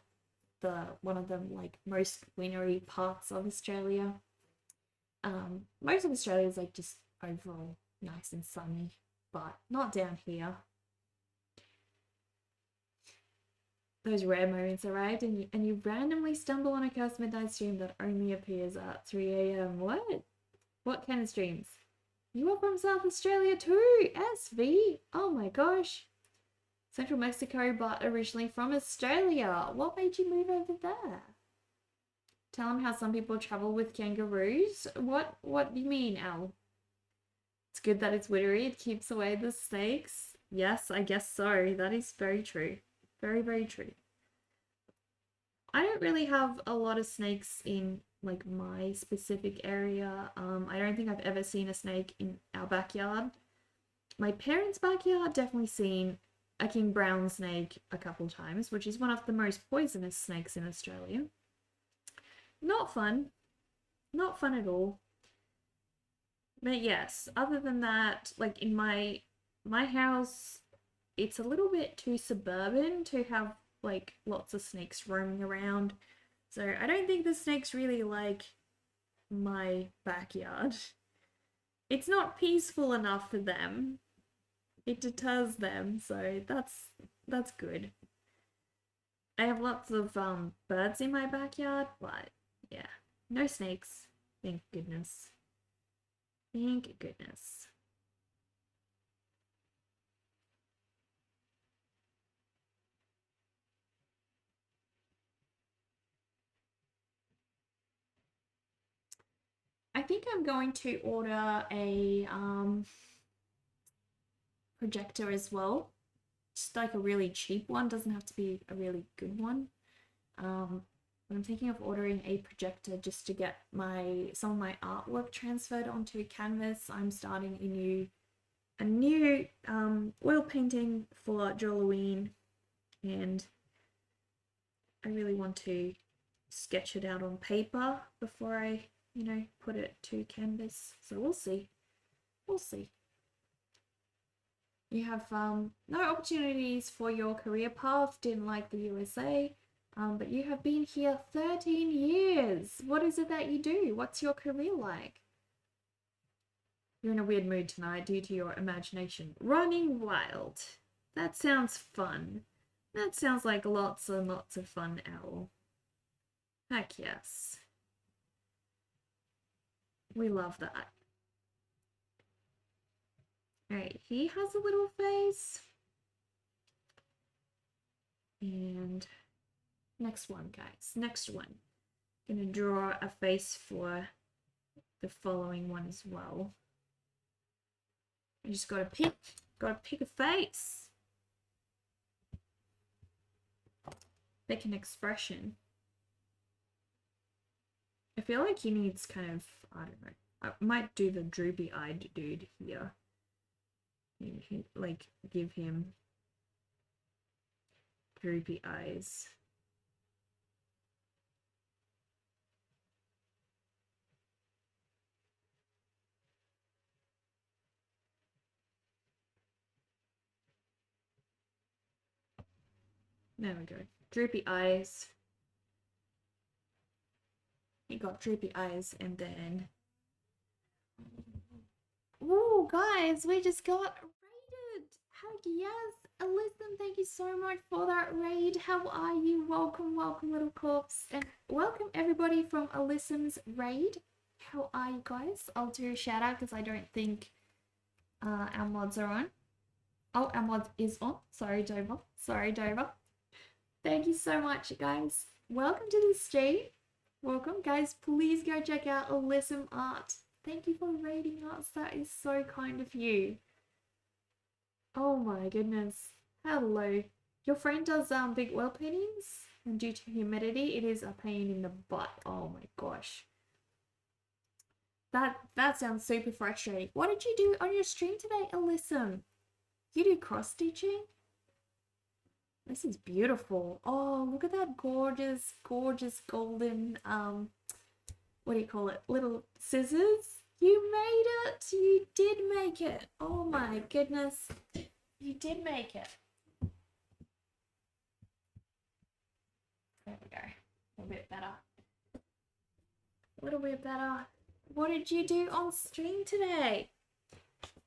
B: the one of the like most wintry parts of Australia. Most of Australia is like just overall nice and sunny, but not down here. Those rare moments arrived, and you randomly stumble on a cursed midnight stream that only appears at 3 a.m. What? What kind of streams? You are from South Australia too, SV. Oh my gosh. Central Mexico, but originally from Australia. What made you move over there? Tell them how some people travel with kangaroos. What do you mean, Al? It's good that it's wintry. It keeps away the snakes. Yes, I guess so. That is very true. Very, very true. I don't really have a lot of snakes in like my specific area. I don't think I've ever seen a snake in our backyard. My parents' backyard, definitely seen a king brown snake a couple times, which is one of the most poisonous snakes in Australia. Not fun. Not fun at all. But yes, other than that, like in my house, it's a little bit too suburban to have like lots of snakes roaming around. So I don't think the snakes really like my backyard. It's not peaceful enough for them. It deters them, so that's good. I have lots of birds in my backyard, but yeah, no snakes. Thank goodness. Thank goodness. I think I'm going to order a projector as well. Just like a really cheap one, doesn't have to be a really good one. But I'm thinking of ordering a projector just to get some of my artwork transferred onto a canvas. I'm starting a new oil painting for Joloween, and I really want to sketch it out on paper before I, put it to canvas. So we'll see. We'll see. You have no opportunities for your career path, didn't like the USA, but you have been here 13 years. What is it that you do? What's your career like? You're in a weird mood tonight due to your imagination running wild. That sounds fun. That sounds like lots and lots of fun, Owl. Heck yes. We love that. Alright, he has a little face. And next one, guys. Next one. Gonna draw a face for the following one as well. I just gotta pick a face. Pick an expression. I feel like he needs kind of, I don't know. I might do the droopy-eyed dude here. Like, give him droopy eyes. There we go. Droopy eyes. He got droopy eyes, and then... Ooh, guys, we just got raided! Heck yes! Alyssum, thank you so much for that raid. How are you? Welcome, welcome, little corpse. And welcome everybody from Alyssum's raid. How are you guys? I'll do a shout out because I don't think our mods are on. Oh, our mod is on. Sorry, Dover. Sorry, Dover. Thank you so much, guys. Welcome to the stream. Welcome, guys. Please go check out Alyssum Art. Thank you for raiding us. That is so kind of you. Oh my goodness. Hello. Your friend does big oil paintings, and due to humidity, it is a pain in the butt. Oh my gosh. That sounds super frustrating. What did you do on your stream today, Alyssa? You do cross stitching? This is beautiful. Oh, look at that gorgeous, gorgeous golden what do you call it? Little scissors. You made it. You did make it. Oh my goodness. You did make it. There we go. A little bit better. A little bit better. What did you do on stream today?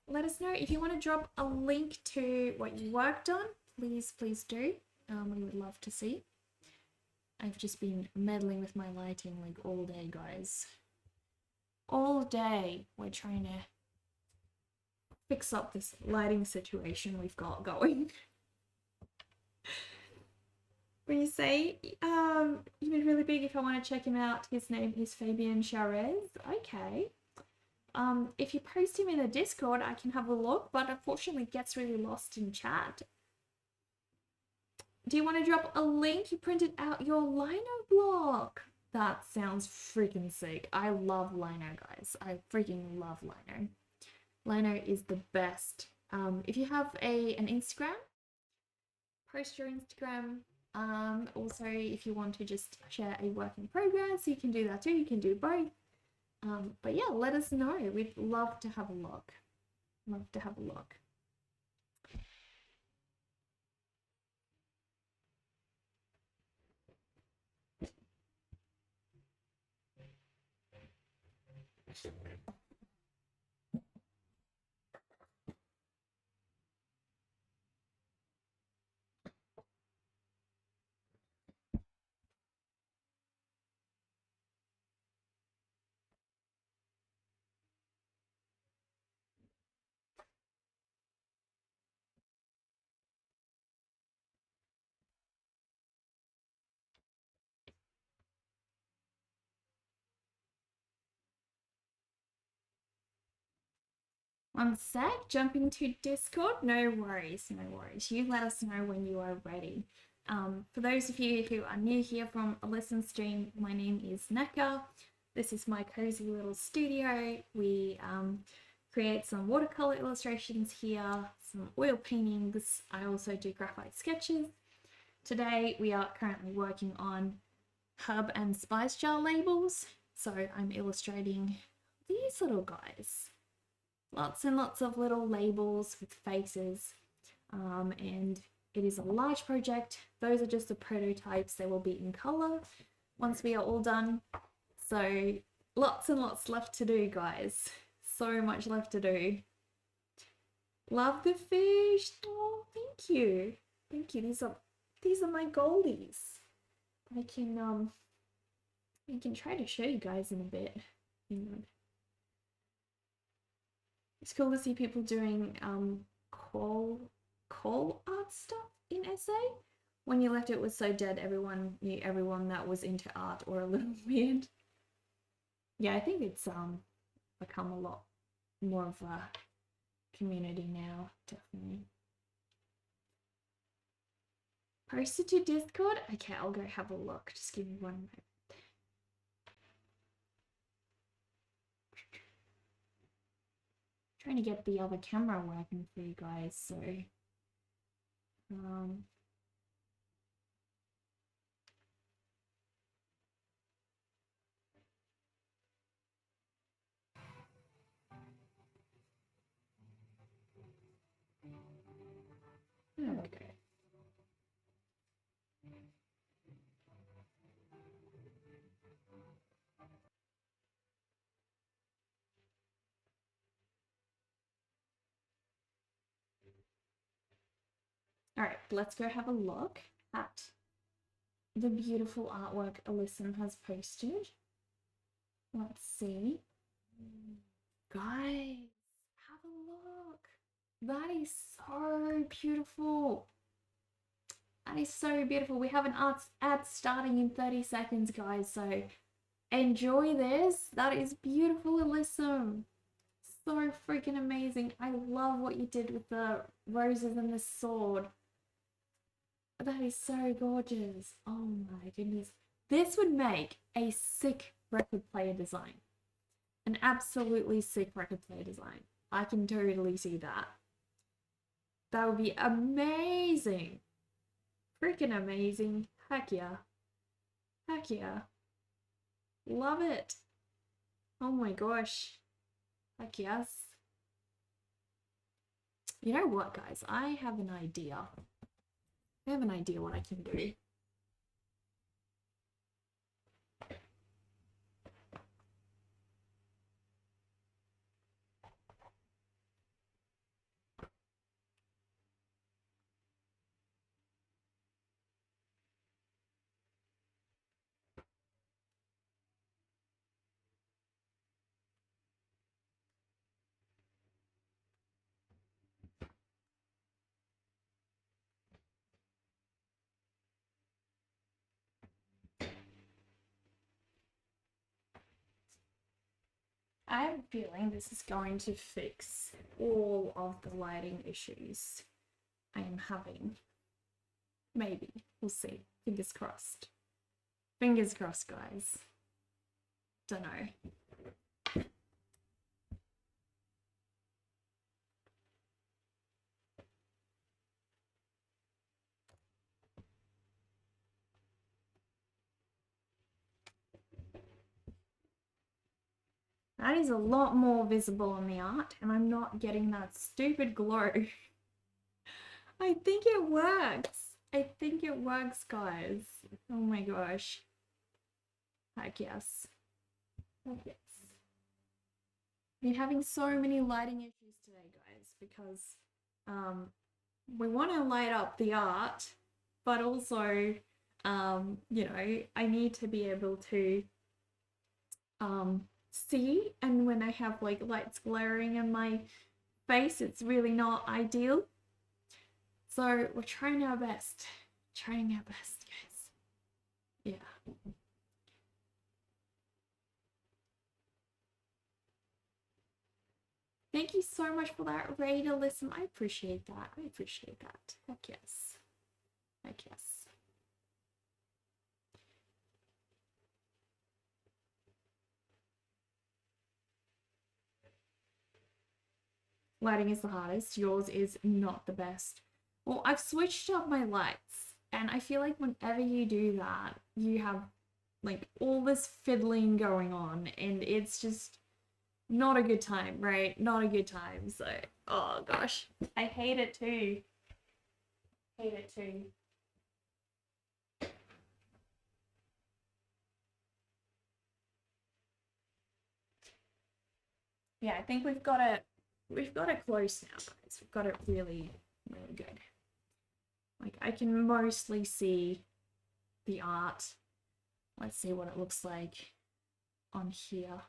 B: Let us know. If you want to drop a link to what you worked on, please do. We would love to see. I've just been meddling with my lighting like all day, guys. All day we're trying to fix up this lighting situation we've got going. When you say you've been really big, if I want to check him out, his name is Fabian Charez. Okay. If you post him in the Discord, I can have a look, but unfortunately it gets really lost in chat. Do you want to drop a link? You printed out your lino block. That sounds freaking sick. I love lino, guys. I freaking love lino. Lino is the best. If you have an Instagram, post your Instagram. Also, if you want to just share a work in progress, you can do that too. You can do both. But yeah, let us know. We'd love to have a look. Love to have a look. One sec, jumping to Discord. No worries, no worries. You let us know when you are ready. For those of you who are new here from a listen stream, my name is Neka. This is my cozy little studio. We create some watercolor illustrations here, some oil paintings. I also do graphite sketches. Today we are currently working on herb and spice jar labels. So I'm illustrating these little guys. Lots and lots of little labels with faces, and it is a large project. Those are just the prototypes. They will be in color once we are all done. So lots and lots left to do, guys. So much left to do. Love the fish. Oh, thank you. Thank you. These are my goldies. I can try to show you guys in a bit. It's cool to see people doing call art stuff in SA. When you left it was so dead, everyone knew everyone that was into art or a little weird. Yeah, I think it's become a lot more of a community now, definitely. Post it to Discord? Okay, I'll go have a look. Just give me 1 moment. Trying to get the other camera working for you guys, so okay. All right, let's go have a look at the beautiful artwork Alyssa has posted. Let's see. Guys, have a look. That is so beautiful. That is so beautiful. We have an ad starting in 30 seconds, guys, so enjoy this. That is beautiful, Alyssa. so freaking amazing. I love what you did with the roses and the sword. That is so gorgeous. Oh my goodness. This would make a sick record player design. An absolutely sick record player design. I can totally see that. That would be amazing. Freaking amazing. Heck yeah. Heck yeah. Love it. Oh my gosh. Heck yes. You know what, guys? I have an idea. I have an idea what I can do. I have a feeling this is going to fix all of the lighting issues I am having. Maybe. We'll see. Fingers crossed. Fingers crossed, guys. Don't know. That is a lot more visible on the art, and I'm not getting that stupid glow. I think it works. I think it works, guys. Oh my gosh. Heck yes. Heck yes. Been having so many lighting issues today, guys, because we want to light up the art, but also you know, I need to be able to see, and when I have like lights glaring in my face, it's really not ideal. So we're trying our best. Trying our best, guys. Yeah. Thank you so much for that, Ray, to listen. I appreciate that. I appreciate that. Heck yes. Heck yes. Lighting is the hardest. Yours is not the best. Well, I've switched up my lights, and I feel like whenever you do that, you have like all this fiddling going on, and it's just not a good time, right? Not a good time. So, oh gosh, I hate it too. Hate it too. Yeah, I think we've got it close now, guys. We've got it really, really good. Like, I can mostly see the art. Let's see what it looks like on here.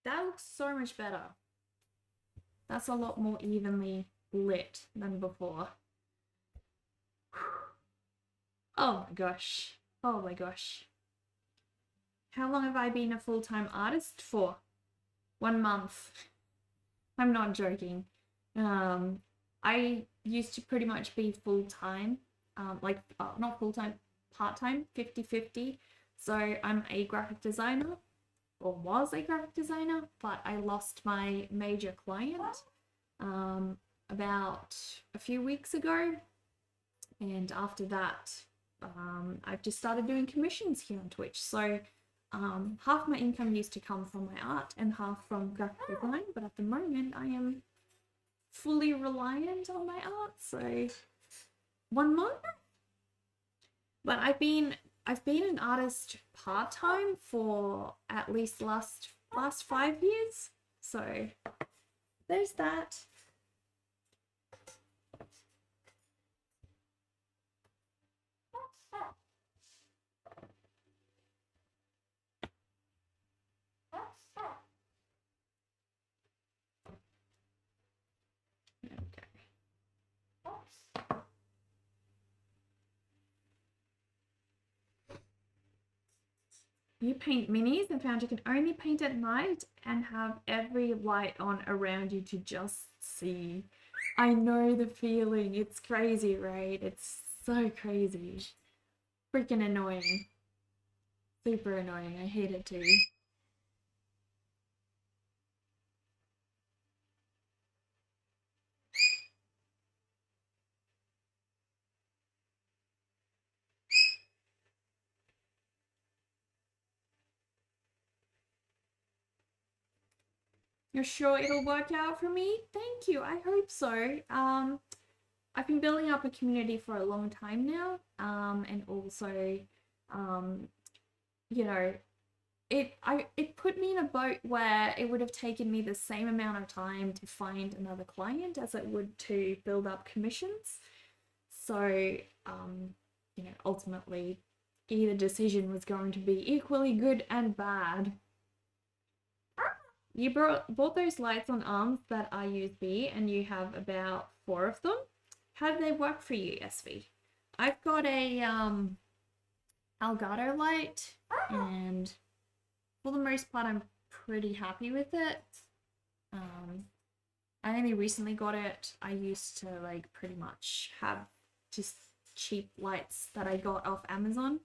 B: That looks so much better. That's a lot more evenly lit than before. Oh my gosh. Oh my gosh. How long have I been a full-time artist for? 1 month. I'm not joking. I used to pretty much be full-time, like not full-time, part-time, 50-50. So I'm a graphic designer, or was a graphic designer, but I lost my major client about a few weeks ago. And after that, I've just started doing commissions here on Twitch. So half my income used to come from my art and half from graphic design, but at the moment I am fully reliant on my art. So 1 month. But I've been an artist part-time for at least last 5 years. So there's that. You paint minis and found you can only paint at night and have every light on around you to just see. I know the feeling. It's crazy, right? It's so crazy. Freaking annoying. Super annoying. I hate it too. You're sure it'll work out for me? Thank you. I hope so. I've been building up a community for a long time now. And also, um, you know, it put me in a boat where it would have taken me the same amount of time to find another client as it would to build up commissions. So, ultimately, either decision was going to be equally good and bad. You bought those lights on arms that are USB, and you have about 4 of them. How do they work for you, SV? I've got a Elgato light, and for the most part, I'm pretty happy with it. I only recently got it. I used to like pretty much have just cheap lights that I got off Amazon.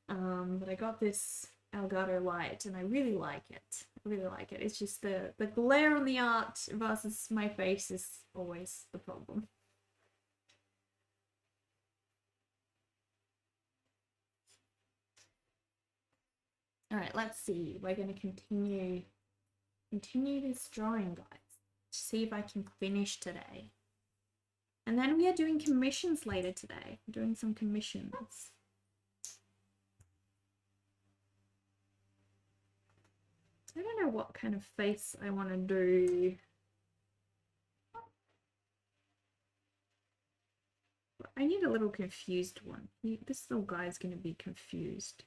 B: But I got this Elgato light and I really like it. I really like it. It's just the glare on the art versus my face is always the problem. All right, let's see. We're going to continue this drawing, guys. See if I can finish today. And then we are doing commissions later today. I'm doing some commissions. I don't know what kind of face I want to do. I need a little confused one. This little guy's going to be confused.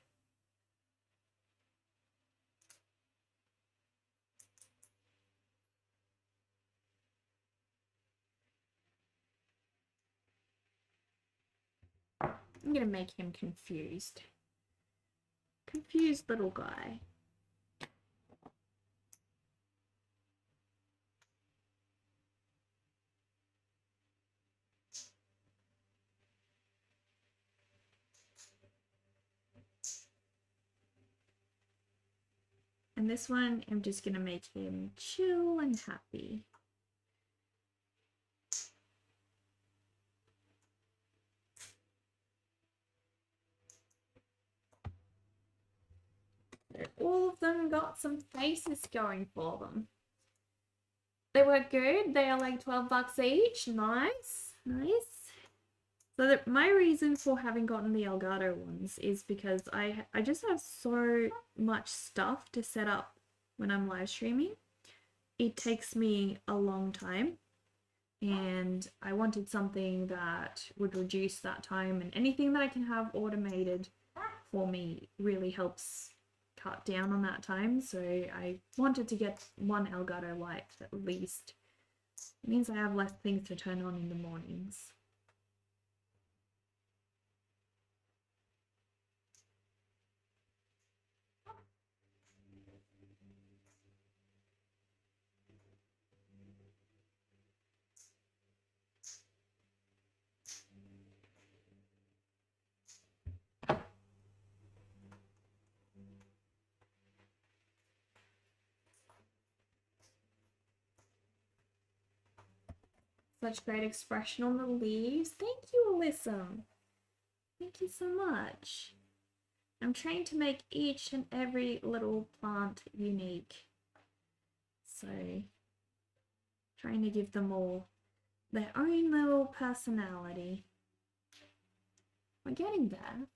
B: I'm going to make him confused. Confused little guy. And this one, I'm just going to make him chill and happy. All of them got some faces going for them. They were good. They are like 12 bucks each. Nice. Nice. So my reason for having gotten the Elgato ones is because I just have so much stuff to set up when I'm live streaming. It takes me a long time, and I wanted something that would reduce that time, and anything that I can have automated for me really helps cut down on that time. So I wanted to get one Elgato light at least. It means I have less things to turn on in the mornings. Such great expression on the leaves. Thank you, Alyssa. Thank you so much. I'm trying to make each and every little plant unique. So, trying to give them all their own little personality. We're getting there.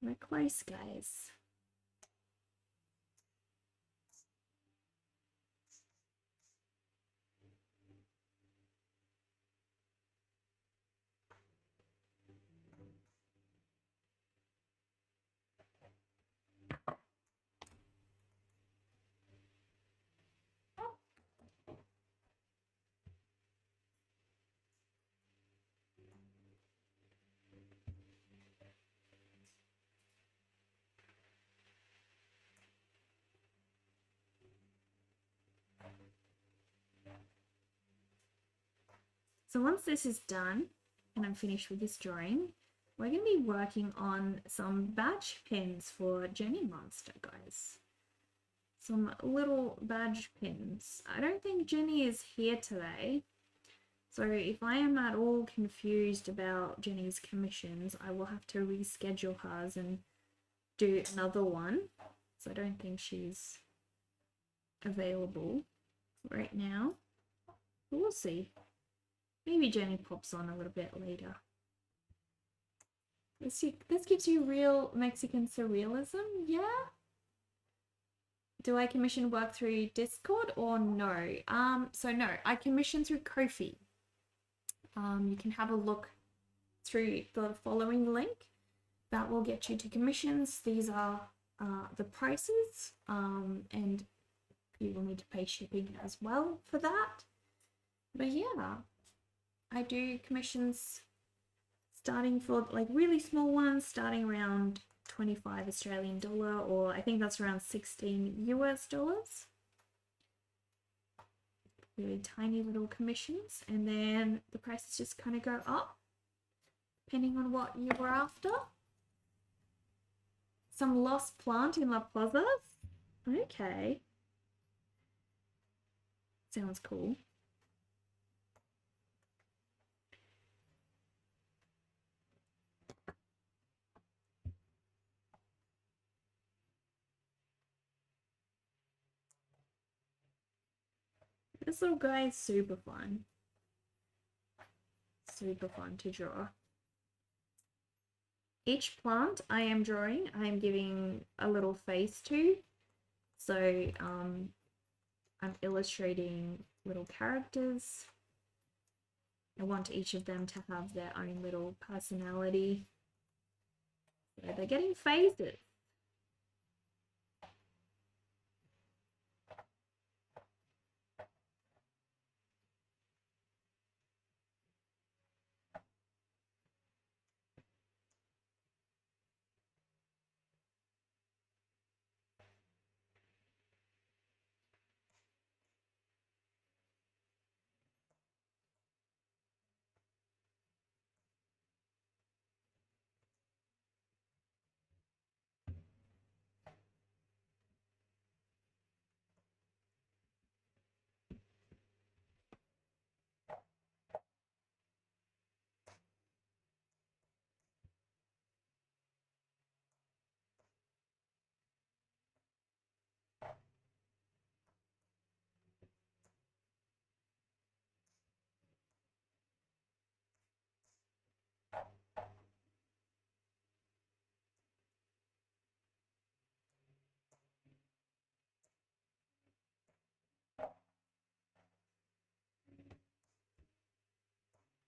B: We're close, guys. So once this is done and I'm finished with this drawing, we're going to be working on some badge pins for Jenny Monster, guys. Some little badge pins. I don't think Jenny is here today. So if I am at all confused about Jenny's commissions, I will have to reschedule hers and do another one. So I don't think she's available right now. But we'll see. Maybe Jenny pops on a little bit later. This gives you real Mexican surrealism, yeah? Do I commission work through Discord or no? So no, I commission through Ko-fi. You can have a look through the following link. That will get you to commissions. These are the prices, and you will need to pay shipping as well for that. But yeah, I do commissions starting for like really small ones, starting around 25 Australian dollar, or I think that's around 16 US dollars. Really tiny little commissions, and then the prices just kind of go up depending on what you were after. Some lost plant in La Plaza. Okay. Sounds cool. This little guy is super fun. Super fun to draw. Each plant I am drawing, I am giving a little face to. So I'm illustrating little characters. I want each of them to have their own little personality. So they're getting faces.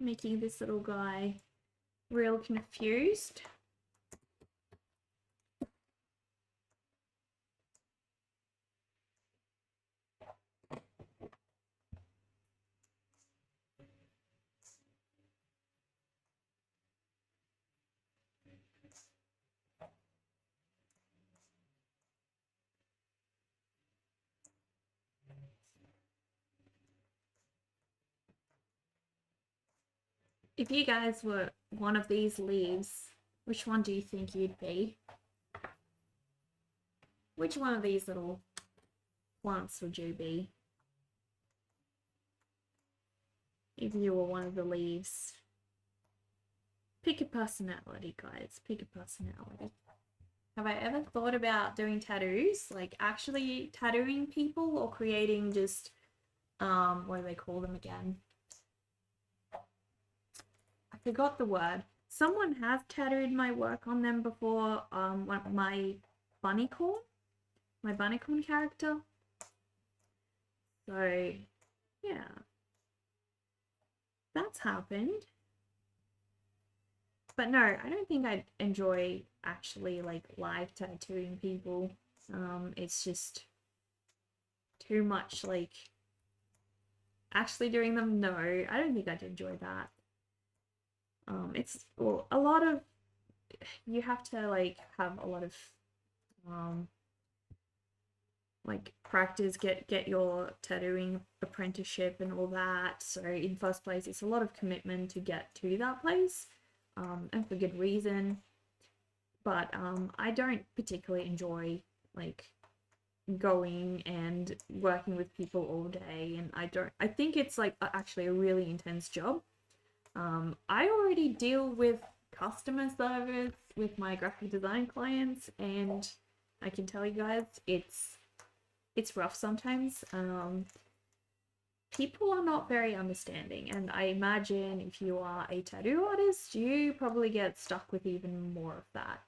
B: Making this little guy real confused. If you guys were one of these leaves, which one do you think you'd be? Which one of these little plants would you be? If you were one of the leaves. Pick a personality, guys. Pick a personality. Have I ever thought about doing tattoos? Like actually tattooing people, or creating just, what do they call them again? I forgot the word. Someone has tattooed my work on them before, my Bunnycorn? My Bunnycorn character. So, yeah. That's happened. But no, I don't think I'd enjoy actually like live tattooing people. It's just too much like actually doing them. No, I don't think I'd enjoy that. It's well, a lot of, you have to like have a lot of like practice, get your tattooing apprenticeship and all that. So in first place, it's a lot of commitment to get to that place, and for good reason. But I don't particularly enjoy like going and working with people all day, and I think it's like actually a really intense job. I already deal with customer service with my graphic design clients, and I can tell you guys it's rough sometimes. People are not very understanding, and I imagine if you are a tattoo artist, you probably get stuck with even more of that.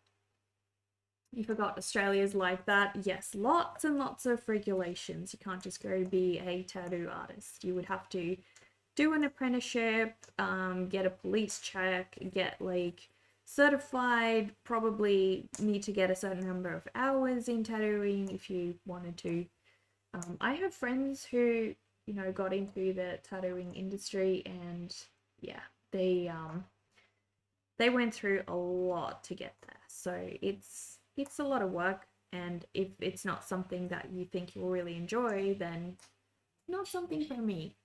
B: You forgot Australia's like that. Yes, lots and lots of regulations. You can't just go be a tattoo artist. You would have to do an apprenticeship, get a police check, get like certified, probably need to get a certain number of hours in tattooing if you wanted to. I have friends who, you know, got into the tattooing industry, and yeah, they went through a lot to get there. So it's a lot of work, and if it's not something that you think you'll really enjoy, then not something for me.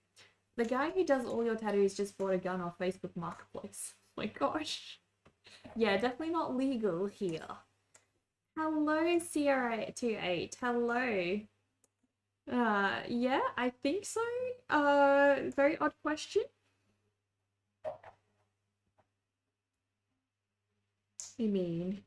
B: The guy who does all your tattoos just bought a gun off Facebook Marketplace. Oh my gosh. Yeah, definitely not legal here. Hello, Sierra28. Hello. Yeah, I think so. Very odd question. I mean,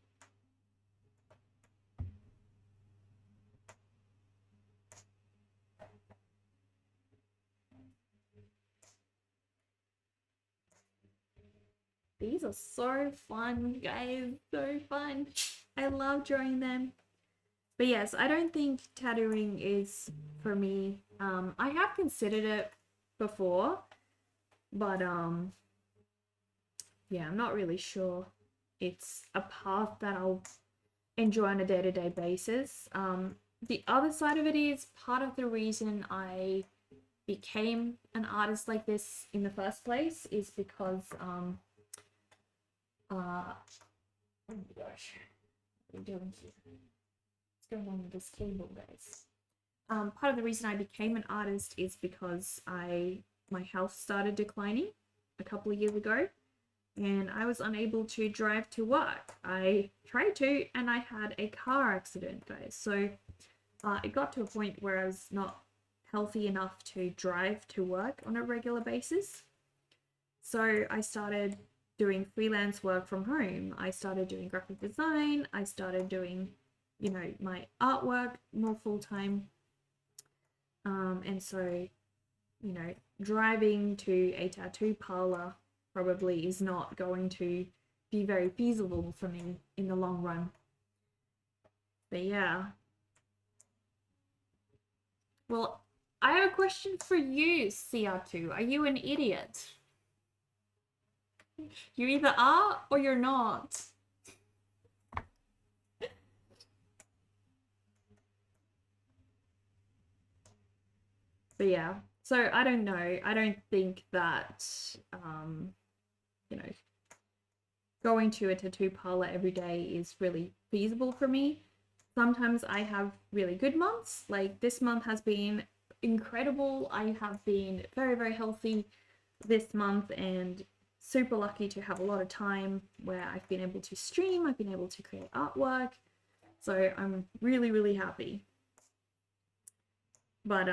B: these are so fun, guys. So fun. I love drawing them. But yes, I don't think tattooing is for me. I have considered it before, but yeah, I'm not really sure it's a path that I'll enjoy on a day-to-day basis. The other side of it is part of the reason I became an artist like this in the first place is because oh my gosh, what are you doing here? What's going on with this cable, guys? Part of the reason I became an artist is because my health started declining a couple of years ago, and I was unable to drive to work. I tried to, and I had a car accident, guys. So it got to a point where I was not healthy enough to drive to work on a regular basis. So I started doing freelance work from home. I started doing graphic design. I started doing, you know, my artwork more full time. And so, you know, driving to a tattoo parlor probably is not going to be very feasible for me in the long run. But yeah. Well, I have a question for you, CR2. Are you an idiot? You either are or you're not. But yeah, so I don't know. I don't think that, you know, going to a tattoo parlor every day is really feasible for me. Sometimes I have really good months. Like this month has been incredible. I have been very, very healthy this month and super lucky to have a lot of time where I've been able to stream, I've been able to create artwork. So I'm really, really happy. But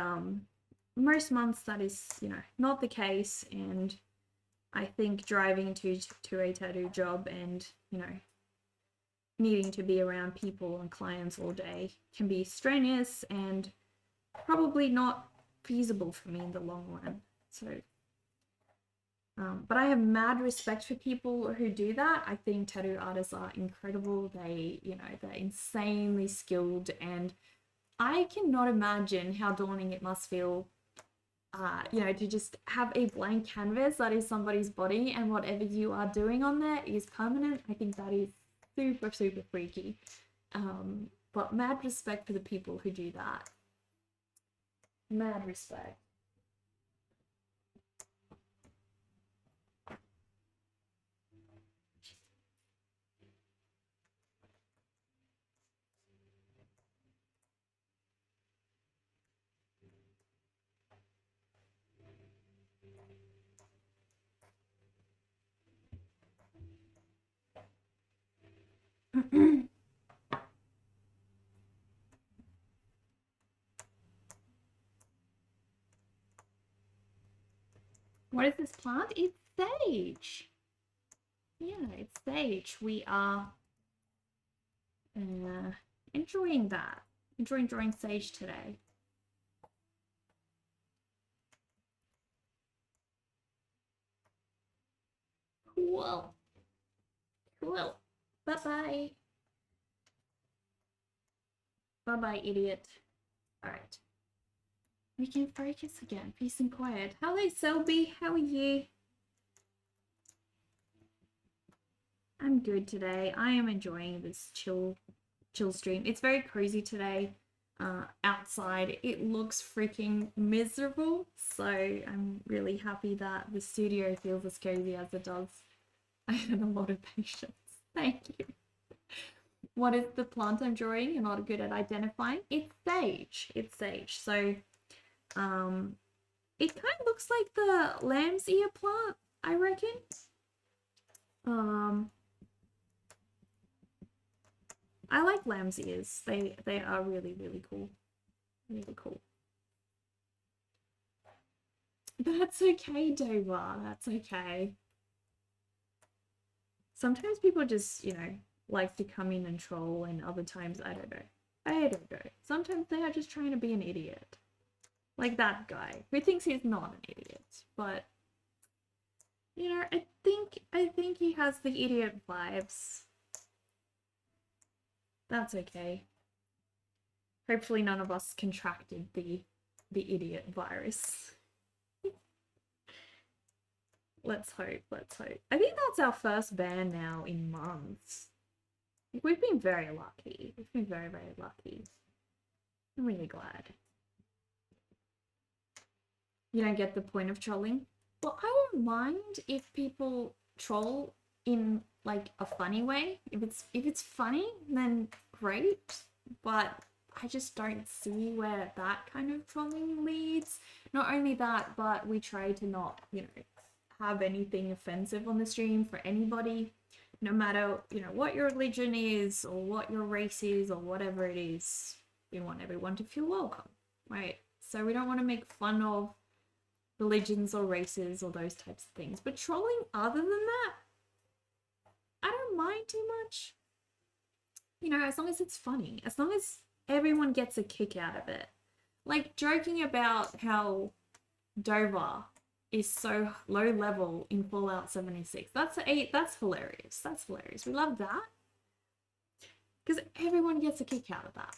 B: most months that is, you know, not the case, and I think driving to a tattoo job and, you know, needing to be around people and clients all day can be strenuous and probably not feasible for me in the long run. So but I have mad respect for people who do that. I think tattoo artists are incredible. They, you know, they're insanely skilled, and I cannot imagine how daunting it must feel, you know, to just have a blank canvas that is somebody's body and whatever you are doing on there is permanent. I think that is super, super freaky. But mad respect for the people who do that. Mad respect. What is this plant? It's sage. Yeah, it's sage. We are enjoying that. Enjoying drawing sage today. Cool. Cool. Bye-bye. Bye-bye, idiot. Alright. We can focus again. Peace and quiet. Hello, Selby. How are you? I'm good today. I am enjoying this chill stream. It's very cozy today. Outside it looks freaking miserable, so I'm really happy that the studio feels as cozy as it does. I have a lot of patience. Thank you. What is the plant I'm drawing? You're not good at identifying. It's sage. It's sage. So it kind of looks like the lamb's ear plant, I reckon. I like lamb's ears. They are really, really cool. Really cool. That's okay, Dover. That's okay. Sometimes people just, you know, like to come in and troll, and other times, I don't know. I don't know. Sometimes they are just trying to be an idiot. Like that guy who thinks he's not an idiot. But, you know, I think he has the idiot vibes. That's okay. Hopefully none of us contracted the idiot virus. Let's hope, let's hope. I think that's our first ban now in months. We've been very lucky. We've been very, very lucky. I'm really glad. You don't get the point of trolling? Well, I don't mind if people troll in like a funny way. If it's funny, then great. But I just don't see where that kind of trolling leads. Not only that, but we try to not, you know, have anything offensive on the stream for anybody, no matter, you know, what your religion is or what your race is or whatever it is. We want everyone to feel welcome, right? So we don't want to make fun of religions or races or those types of things. But trolling other than that, I don't mind too much. You know, as long as it's funny, as long as everyone gets a kick out of it. Like joking about how Dover is so low level in Fallout 76. That's hilarious. That's hilarious. We love that. Because everyone gets a kick out of that.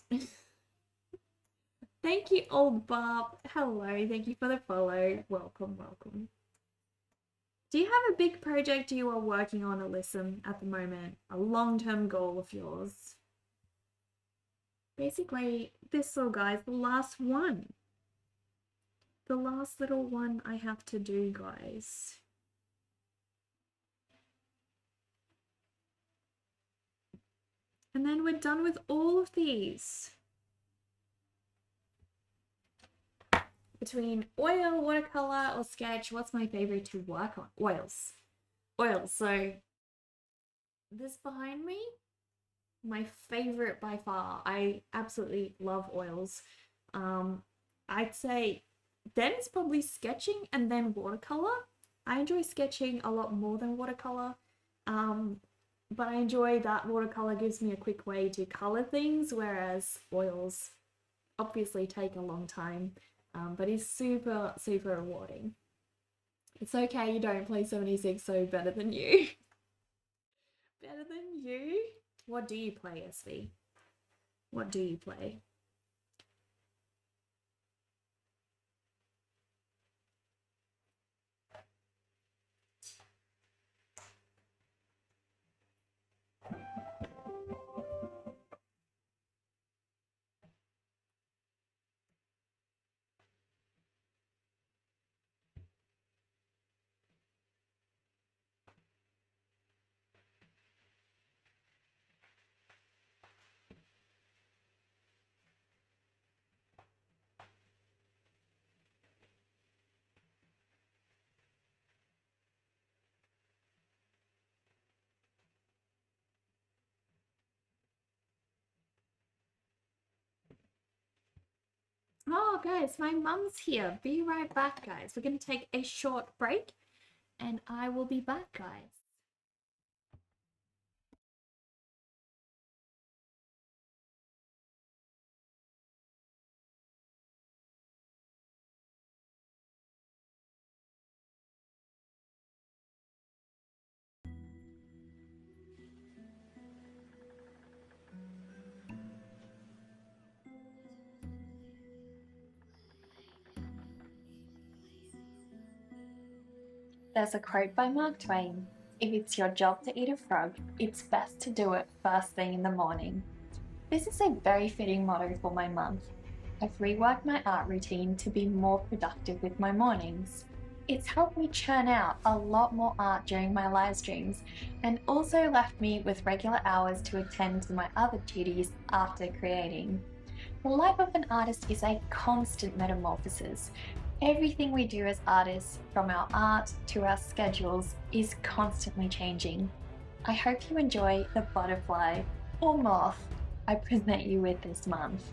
B: Thank you, old Bob. Hello, thank you for the follow. Welcome, welcome. Do you have a big project you are working on, Alyssum, at the moment? A long-term goal of yours? Basically, this little guy's the last one. The last little one I have to do, guys. And then we're done with all of these. Between oil, watercolor, or sketch, what's my favorite to work on? Oils. Oils. So this behind me, my favorite by far. I absolutely love oils. I'd say then it's probably sketching and then watercolor. I enjoy sketching a lot more than watercolor. But I enjoy that watercolor gives me a quick way to color things, whereas oils obviously take a long time, but is super, super rewarding. It's okay, you don't play 76, so better than you. Better than you? What do you play, SV? What do you play? Oh, guys, my mum's here. Be right back, guys. We're going to take a short break and I will be back, guys.
C: There's a quote by Mark Twain: "If it's your job to eat a frog, it's best to do it first thing in the morning." This is a very fitting motto for my month. I've reworked my art routine to be more productive with my mornings. It's helped me churn out a lot more art during my live streams and also left me with regular hours to attend to my other duties after creating. The life of an artist is a constant metamorphosis. Everything we do as artists, from our art to our schedules, is constantly changing. I hope you enjoy the butterfly, or moth, I present you with this month.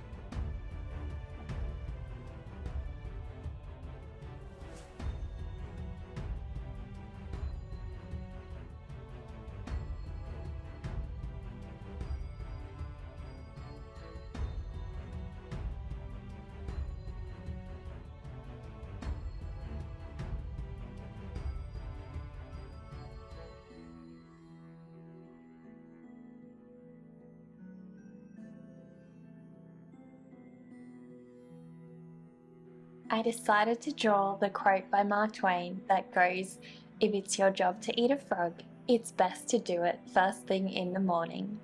C: I decided to draw the quote by Mark Twain that goes, "If it's your job to eat a frog, it's best to do it first thing in the morning."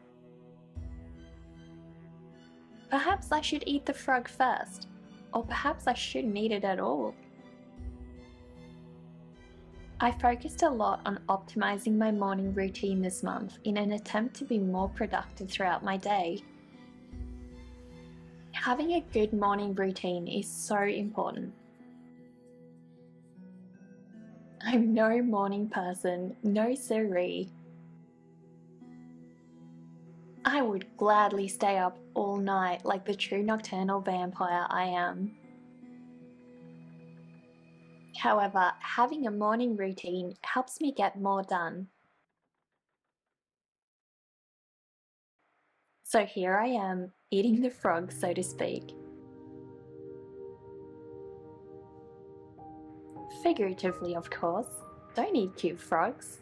C: Perhaps I should eat the frog first, or perhaps I shouldn't eat it at all. I focused a lot on optimizing my morning routine this month in an attempt to be more productive throughout my day. Having a good morning routine is so important. I'm no morning person, no siree. I would gladly stay up all night like the true nocturnal vampire I am. However, having a morning routine helps me get more done. So here I am, eating the frog, so to speak. Figuratively, of course. Don't eat cute frogs.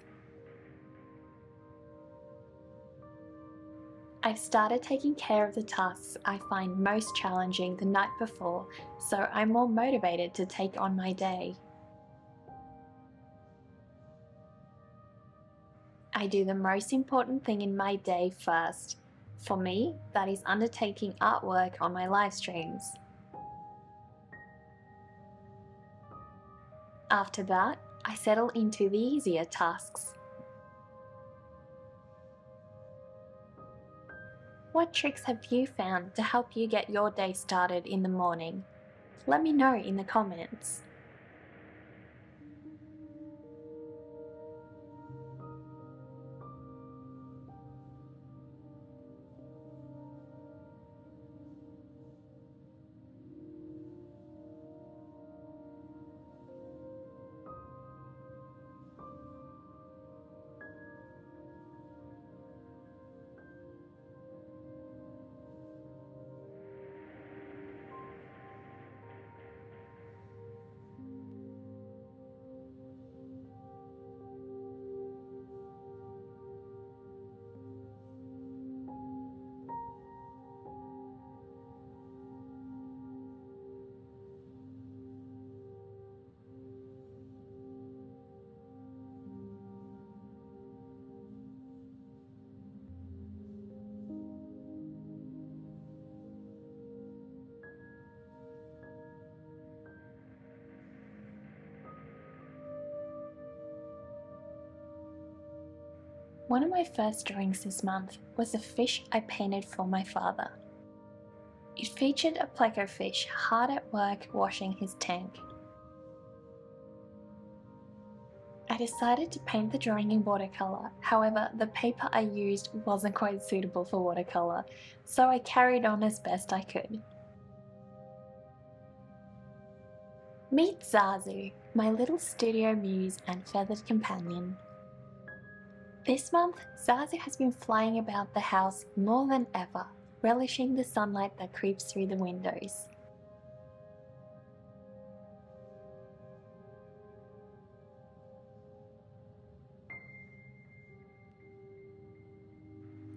C: I've started taking care of the tasks I find most challenging the night before, so I'm more motivated to take on my day. I do the most important thing in my day first. For me, that is undertaking artwork on my live streams. After that, I settle into the easier tasks. What tricks have you found to help you get your day started in the morning? Let me know in the comments. One of my first drawings this month was a fish I painted for my father. It featured a pleco fish hard at work washing his tank. I decided to paint the drawing in watercolour, however the paper I used wasn't quite suitable for watercolour, so I carried on as best I could. Meet Zazu, my little studio muse and feathered companion. This month, Zazu has been flying about the house more than ever, relishing the sunlight that creeps through the windows.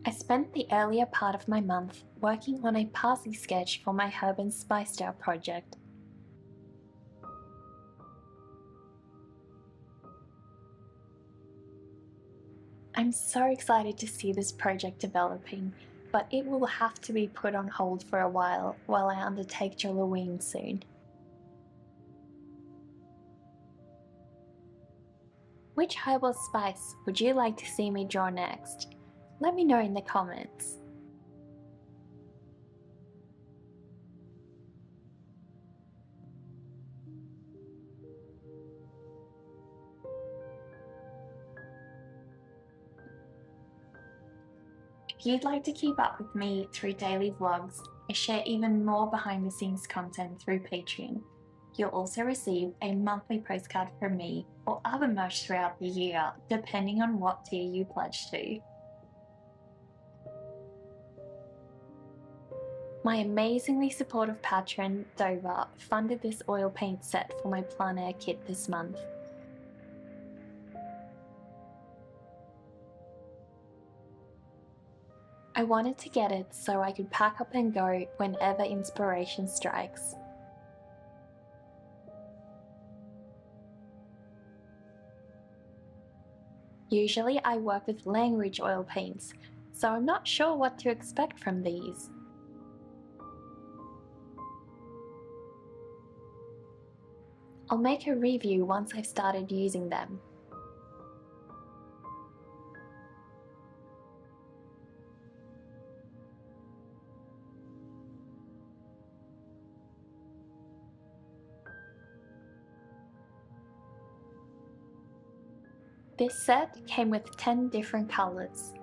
C: I spent the earlier part of my month working on a parsley sketch for my herb and spice jar project. I'm so excited to see this project developing, but it will have to be put on hold for a while I undertake Joloween soon. Which herb or spice would you like to see me draw next? Let me know in the comments. If you'd like to keep up with me through daily vlogs, I share even more behind the scenes content through Patreon. You'll also receive a monthly postcard from me or other merch throughout the year, depending on what tier you pledge to. My amazingly supportive patron, Dover, funded this oil paint set for my plein air kit this month. I wanted to get it so I could pack up and go whenever inspiration strikes. Usually I work with Langridge oil paints, so I'm not sure what to expect from these. I'll make a review once I've started using them. This set came with 10 different colours.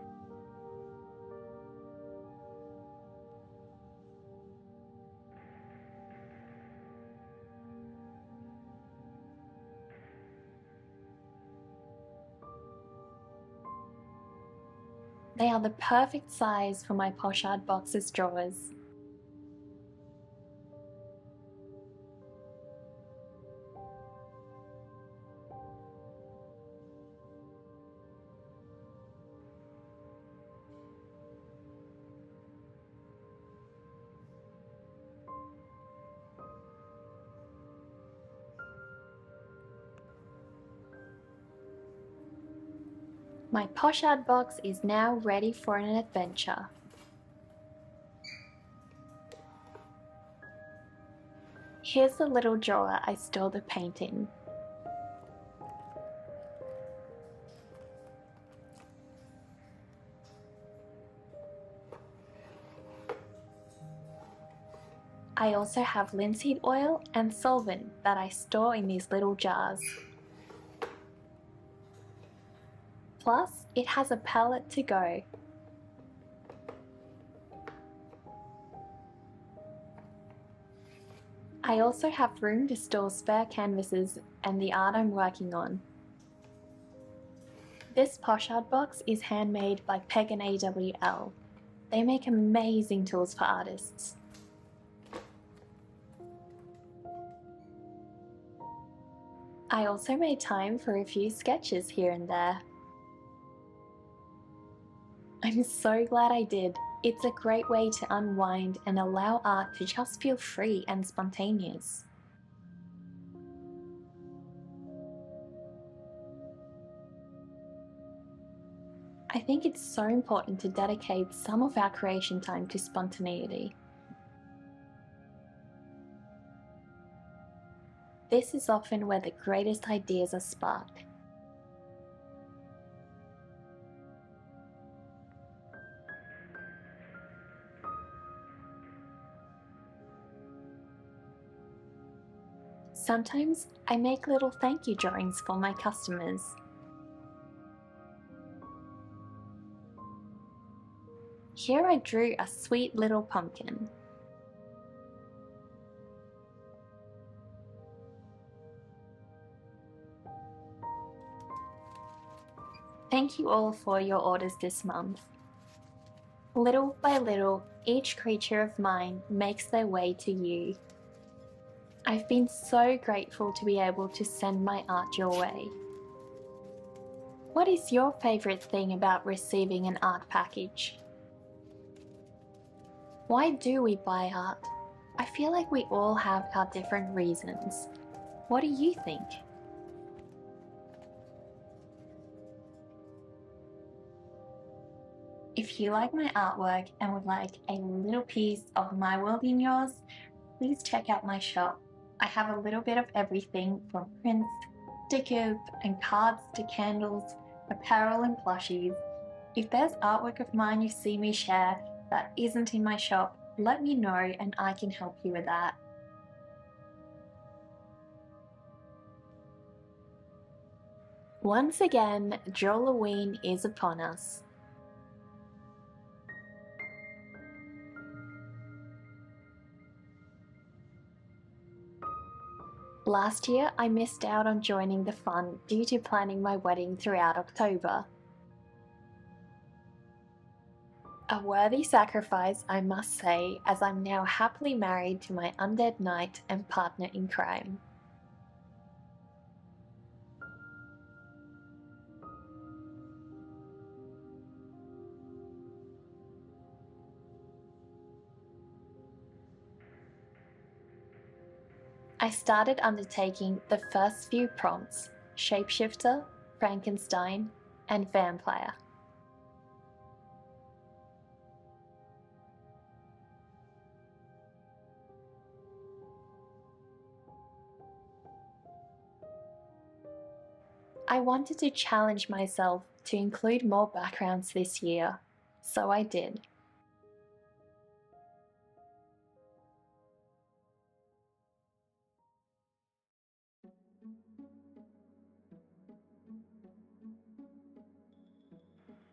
C: They are the perfect size for my Pochard Boxes drawers. My Pochard box is now ready for an adventure. Here's the little drawer I store the paint in. I also have linseed oil and solvent that I store in these little jars. Plus, it has a palette to go. I also have room to store spare canvases and the art I'm working on. This Pochard box is handmade by Peg and AWL. They make amazing tools for artists. I also made time for a few sketches here and there. I'm so glad I did. It's a great way to unwind and allow art to just feel free and spontaneous. I think it's so important to dedicate some of our creation time to spontaneity. This is often where the greatest ideas are sparked. Sometimes I make little thank you drawings for my customers. Here I drew a sweet little pumpkin. Thank you all for your orders this month. Little by little, each creature of mine makes their way to you. I've been so grateful to be able to send my art your way. What is your favourite thing about receiving an art package? Why do we buy art? I feel like we all have our different reasons. What do you think? If you like my artwork and would like a little piece of my world in yours, please check out my shop. I have a little bit of everything from prints, stickers and cards to candles, apparel and plushies. If there's artwork of mine you see me share that isn't in my shop, let me know and I can help you with that. Once again, Joloween is upon us. Last year, I missed out on joining the fun due to planning my wedding throughout October. A worthy sacrifice, I must say, as I'm now happily married to my undead knight and partner in crime. I started undertaking the first few prompts: shapeshifter, Frankenstein, and vampire. I wanted to challenge myself to include more backgrounds this year, so I did.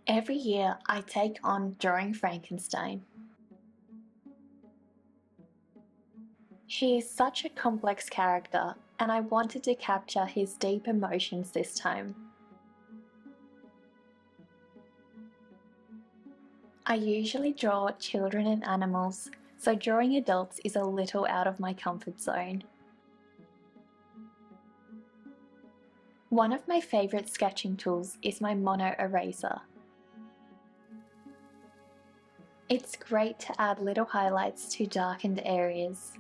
C: Every year I take on drawing Frankenstein. He is such a complex character, and I wanted to capture his deep emotions this time. I usually draw children and animals, so drawing adults is a little out of my comfort zone. One of my favourite sketching tools is my mono eraser. It's great to add little highlights to darkened areas.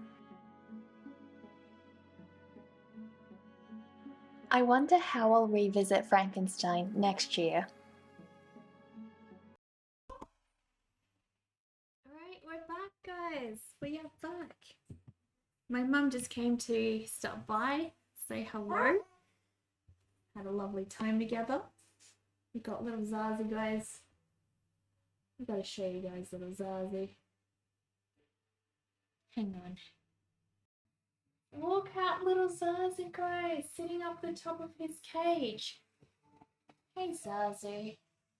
C: I wonder how I'll revisit Frankenstein next year.
B: Alright, we're back, guys. We are back. My mum just came to stop by, say hello. Had a lovely time together. We got little Zazie, guys. I've got to show you guys little Zazie. Hang on. Look at little Zazie, guys, sitting up the top of his cage. Hey, Zazie.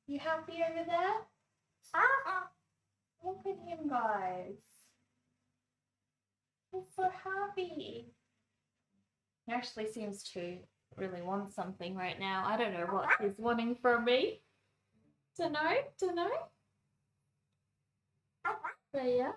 B: You happy over there? Look at him, guys. He's so happy. He actually seems to really want something right now. I don't know what he's wanting from me. Dunno. But yeah.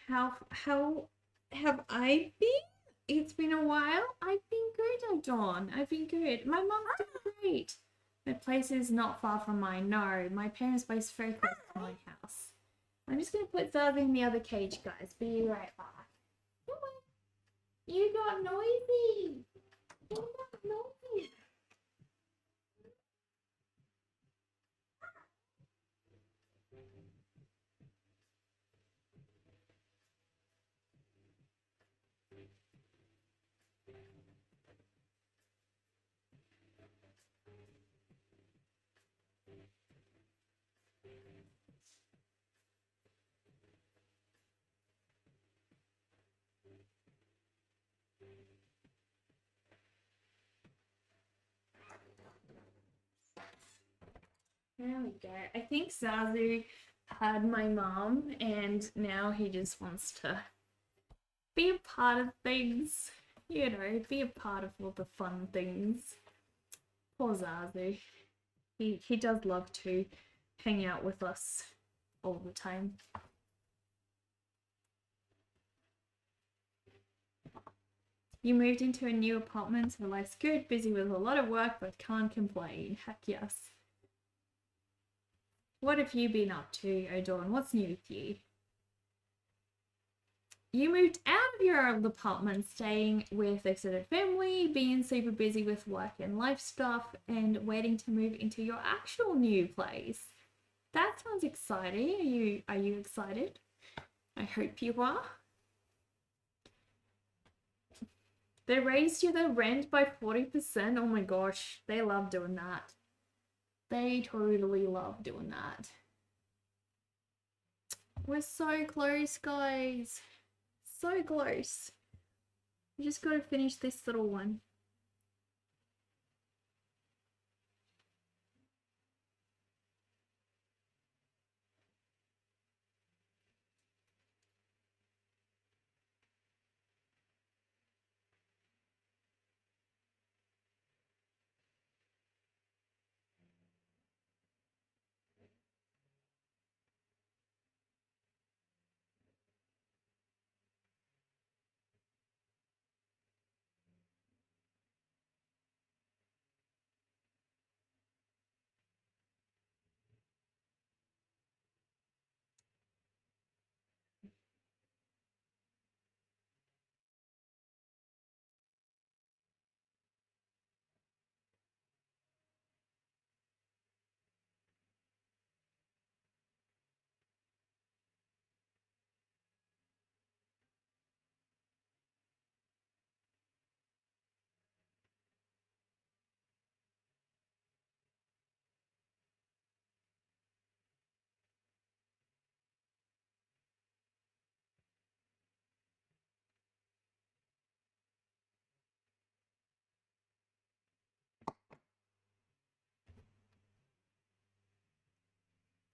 B: How have I been? It's been a while. I've been good, Dawn. I've been good. My mom's doing great. My place is not far from mine. No, my parents' place is very close to my house. I'm just gonna put Zazie in the other cage, guys. Be right back. Come on. You got noisy. You got noisy. There we go. I think Zazu had my mom, and now he just wants to be a part of things. You know, be a part of all the fun things. Poor Zazu. He does love to hang out with us all the time. You moved into a new apartment, so life's good, busy with a lot of work, but can't complain. Heck yes. What have you been up to, O'Dawn? What's new with you? You moved out of your old apartment, staying with extended family, being super busy with work and life stuff, and waiting to move into your actual new place. That sounds exciting. Are you excited? I hope you are. They raised you the rent by 40%. Oh my gosh, they love doing that. They totally love doing that. We're so close, guys. So close. We just gotta finish this little one.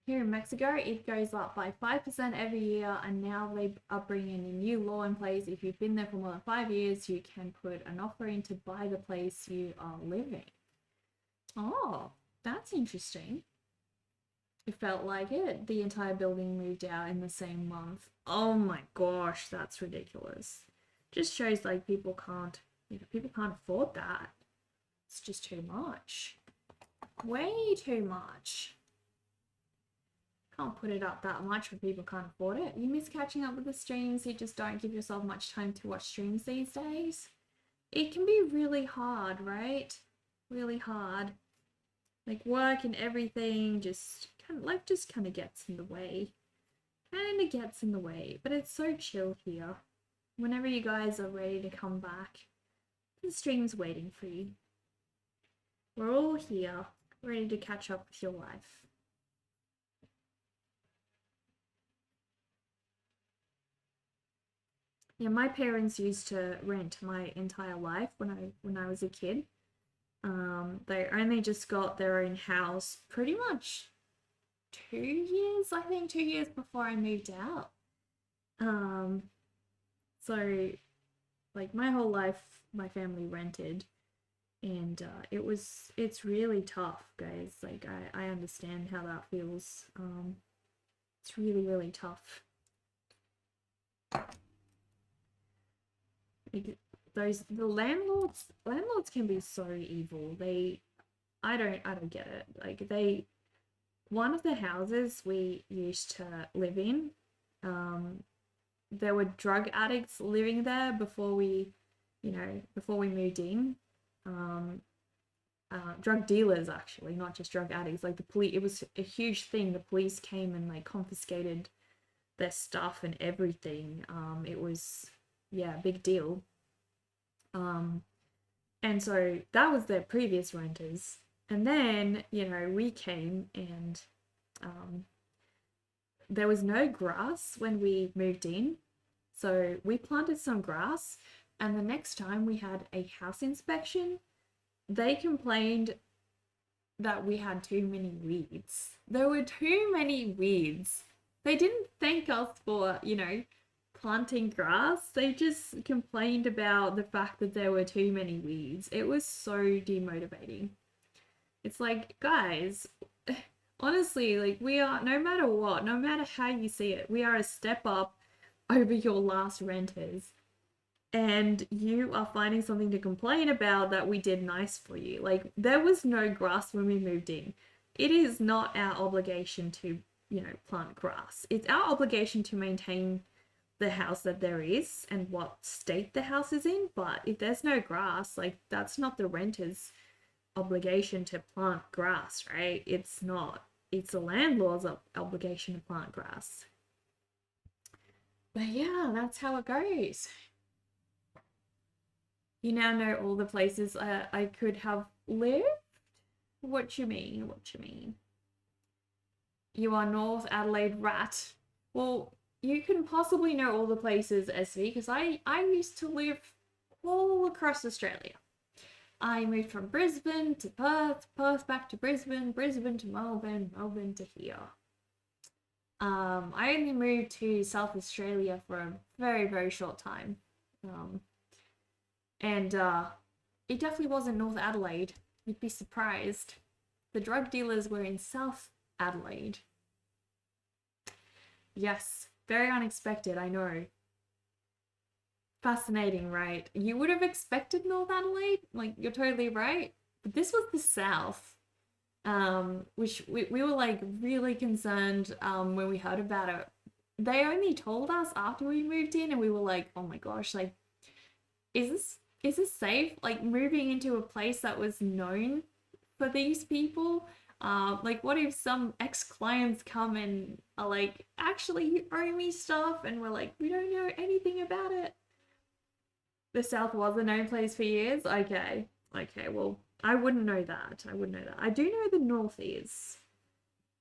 B: Here in Mexico, it goes up by 5% every year, and now they are bringing a new law in place. If you've been there for more than 5 years, you can put an offer in to buy the place you are living. Oh, that's interesting. It felt like it. The entire building moved out in the same month. Oh my gosh, that's ridiculous. Just shows like people can't afford that. It's just too much. Way too much. Can't put it up that much when people can't afford it. You miss catching up with the streams. You just don't give yourself much time to watch streams these days. It can be really hard, right? Really hard. Like work and everything life just kind of gets in the way. But it's so chill here. Whenever you guys are ready to come back, the stream's waiting for you. We're all here, ready to catch up with your life. Yeah, my parents used to rent my entire life when I was a kid. They only just got their own house pretty much 2 years, I think 2 years before I moved out. So like my whole life, my family rented, and it's really tough, guys. Like I understand how that feels. It's really, really tough. Like the landlords can be so evil. I don't get it. Like one of the houses we used to live in, there were drug addicts living there before we moved in. Drug dealers, actually, not just drug addicts. Like the police, it was a huge thing. The police came and like confiscated their stuff and everything. It was, yeah, big deal. And so that was their previous renters. And then, we came, and there was no grass when we moved in. So we planted some grass, and the next time we had a house inspection, they complained that we had too many weeds. There were too many weeds. They didn't thank us for, planting grass. They just complained about the fact that there were too many weeds. It was so demotivating. It's like, guys, honestly, like, we are, no matter what, no matter how you see it, we are a step up over your last renters. And you are finding something to complain about that we did nice for you. Like, there was no grass when we moved in. It is not our obligation to, plant grass. It's our obligation to maintain the house that there is and what state the house is in. But if there's no grass, like, that's not the renter's obligation to plant grass, right? It's not. It's the landlord's obligation to plant grass. But yeah, that's how it goes. You now know all the places I could have lived? What you mean? What you mean? You are North Adelaide rat. Well, you can possibly know all the places, SV, because I used to live all across Australia. I moved from Brisbane to Perth, Perth back to Brisbane, Brisbane to Melbourne, Melbourne to here. I only moved to South Australia for a very, very short time. And it definitely wasn't North Adelaide. You'd be surprised. The drug dealers were in South Adelaide. Yes, very unexpected, I know. Fascinating, right? You would have expected North Adelaide, like, you're totally right. But this was the South, which we were, like, really concerned when we heard about it. They only told us after we moved in, and we were like, oh my gosh, like, is this safe? Like, moving into a place that was known for these people? Like, what if some ex-clients come and are like, actually, you owe me stuff, and we're like, we don't know anything about it. The South was a known place for years? Okay, well, I wouldn't know that. I do know the North is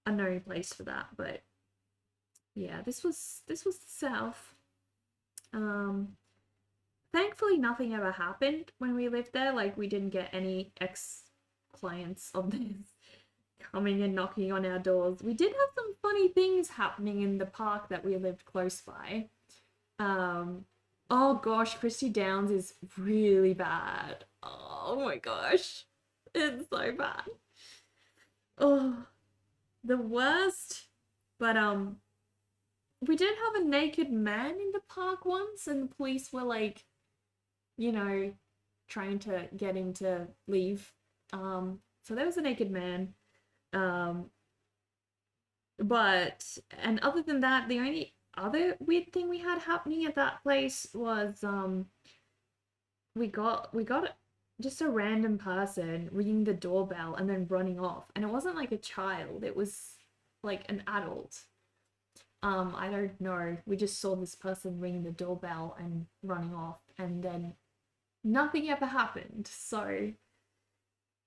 B: a known place for that, but yeah, this was the South. Thankfully, nothing ever happened when we lived there. Like, we didn't get any ex-clients of this coming and knocking on our doors. We did have some funny things happening in the park that we lived close by. Oh gosh, Christy Downs is really bad. Oh my gosh. It's so bad. Oh, the worst. But, we did have a naked man in the park once, and the police were like, trying to get him to leave. So there was a naked man. But, and other than that, the only other weird thing we had happening at that place was, we got just a random person ringing the doorbell and then running off. And it wasn't like a child, it was like an adult. I don't know. We just saw this person ringing the doorbell and running off, and then nothing ever happened. So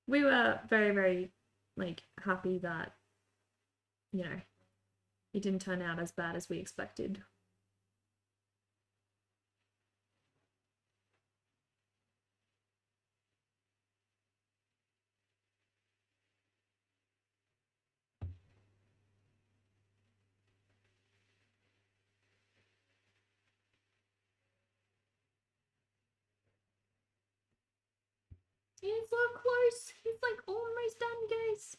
B: we were very, very, like, happy that, it didn't turn out as bad as we expected. He's so close. He's like almost done, guys.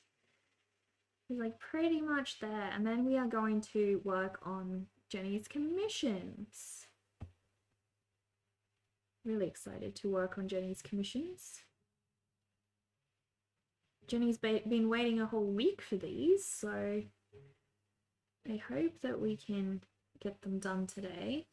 B: He's like pretty much there. And then we are going to work on Jenny's commissions. Really excited to work on Jenny's commissions. Jenny's been waiting a whole week for these, so I hope that we can get them done today.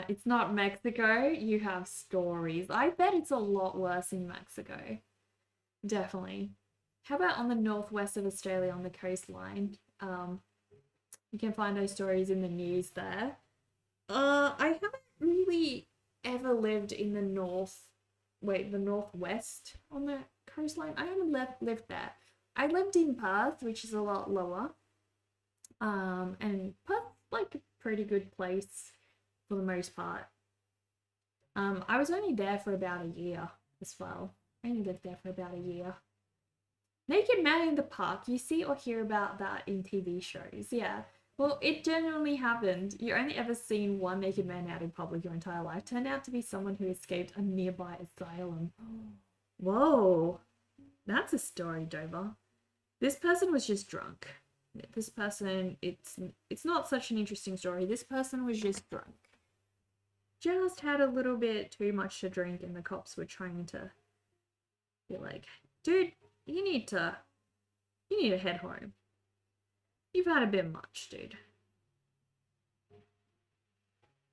B: It's not Mexico. You have stories. I bet it's a lot worse in Mexico. Definitely. How about on the northwest of Australia on the coastline? You can find those stories in the news there. I haven't really ever lived in the northwest on the coastline. I haven't lived there. I lived in Perth, which is a lot lower. And Perth's like a pretty good place for the most part. I was only there for about a year as well. I only lived there for about a year. Naked man in the park. You see or hear about that in TV shows. Yeah. Well, it genuinely happened. You only ever seen one naked man out in public your entire life. Turned out to be someone who escaped a nearby asylum. Whoa. That's a story, Dover. This person was just drunk. This person, it's not such an interesting story. This person was just drunk. Just had a little bit too much to drink, and the cops were trying to be like, dude, you need to head home. You've had a bit much, dude.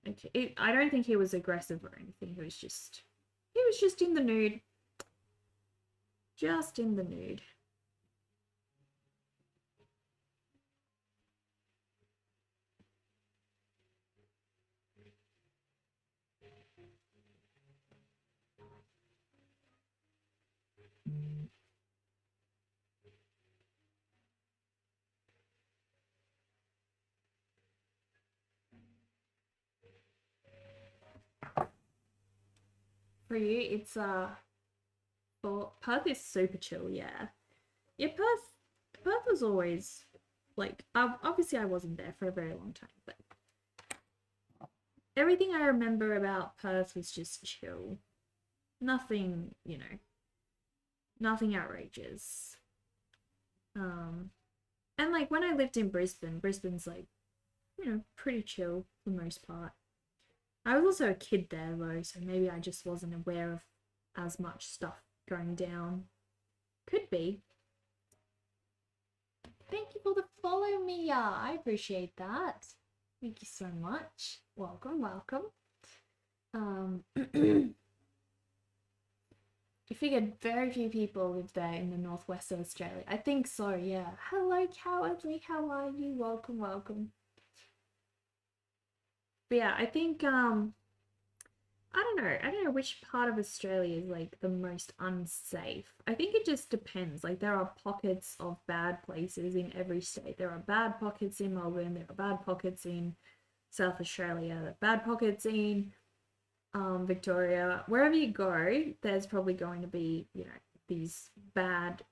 B: Okay, I don't think he was aggressive or anything. He was just in the nude. Just in the nude. For you, it's for Perth is super chill, yeah. Yeah, Perth was always like obviously I wasn't there for a very long time, but everything I remember about Perth was just chill. Nothing, nothing outrageous. And like when I lived in Brisbane's like, pretty chill for the most part. I was also a kid there though, so maybe I just wasn't aware of as much stuff going down. Could be. Thank you for the follow, Mia. I appreciate that. Thank you so much. Welcome, welcome. I figured very few people live there in the northwest of Australia. I think so, yeah. Hello, Cowardly. How are you? Welcome, welcome. But yeah, I think I don't know which part of Australia is like the most unsafe. I think it just depends. Like there are pockets of bad places in every state. There are bad pockets in Melbourne, there are bad pockets in South Australia, there are bad pockets in Victoria. Wherever you go, there's probably going to be, these bad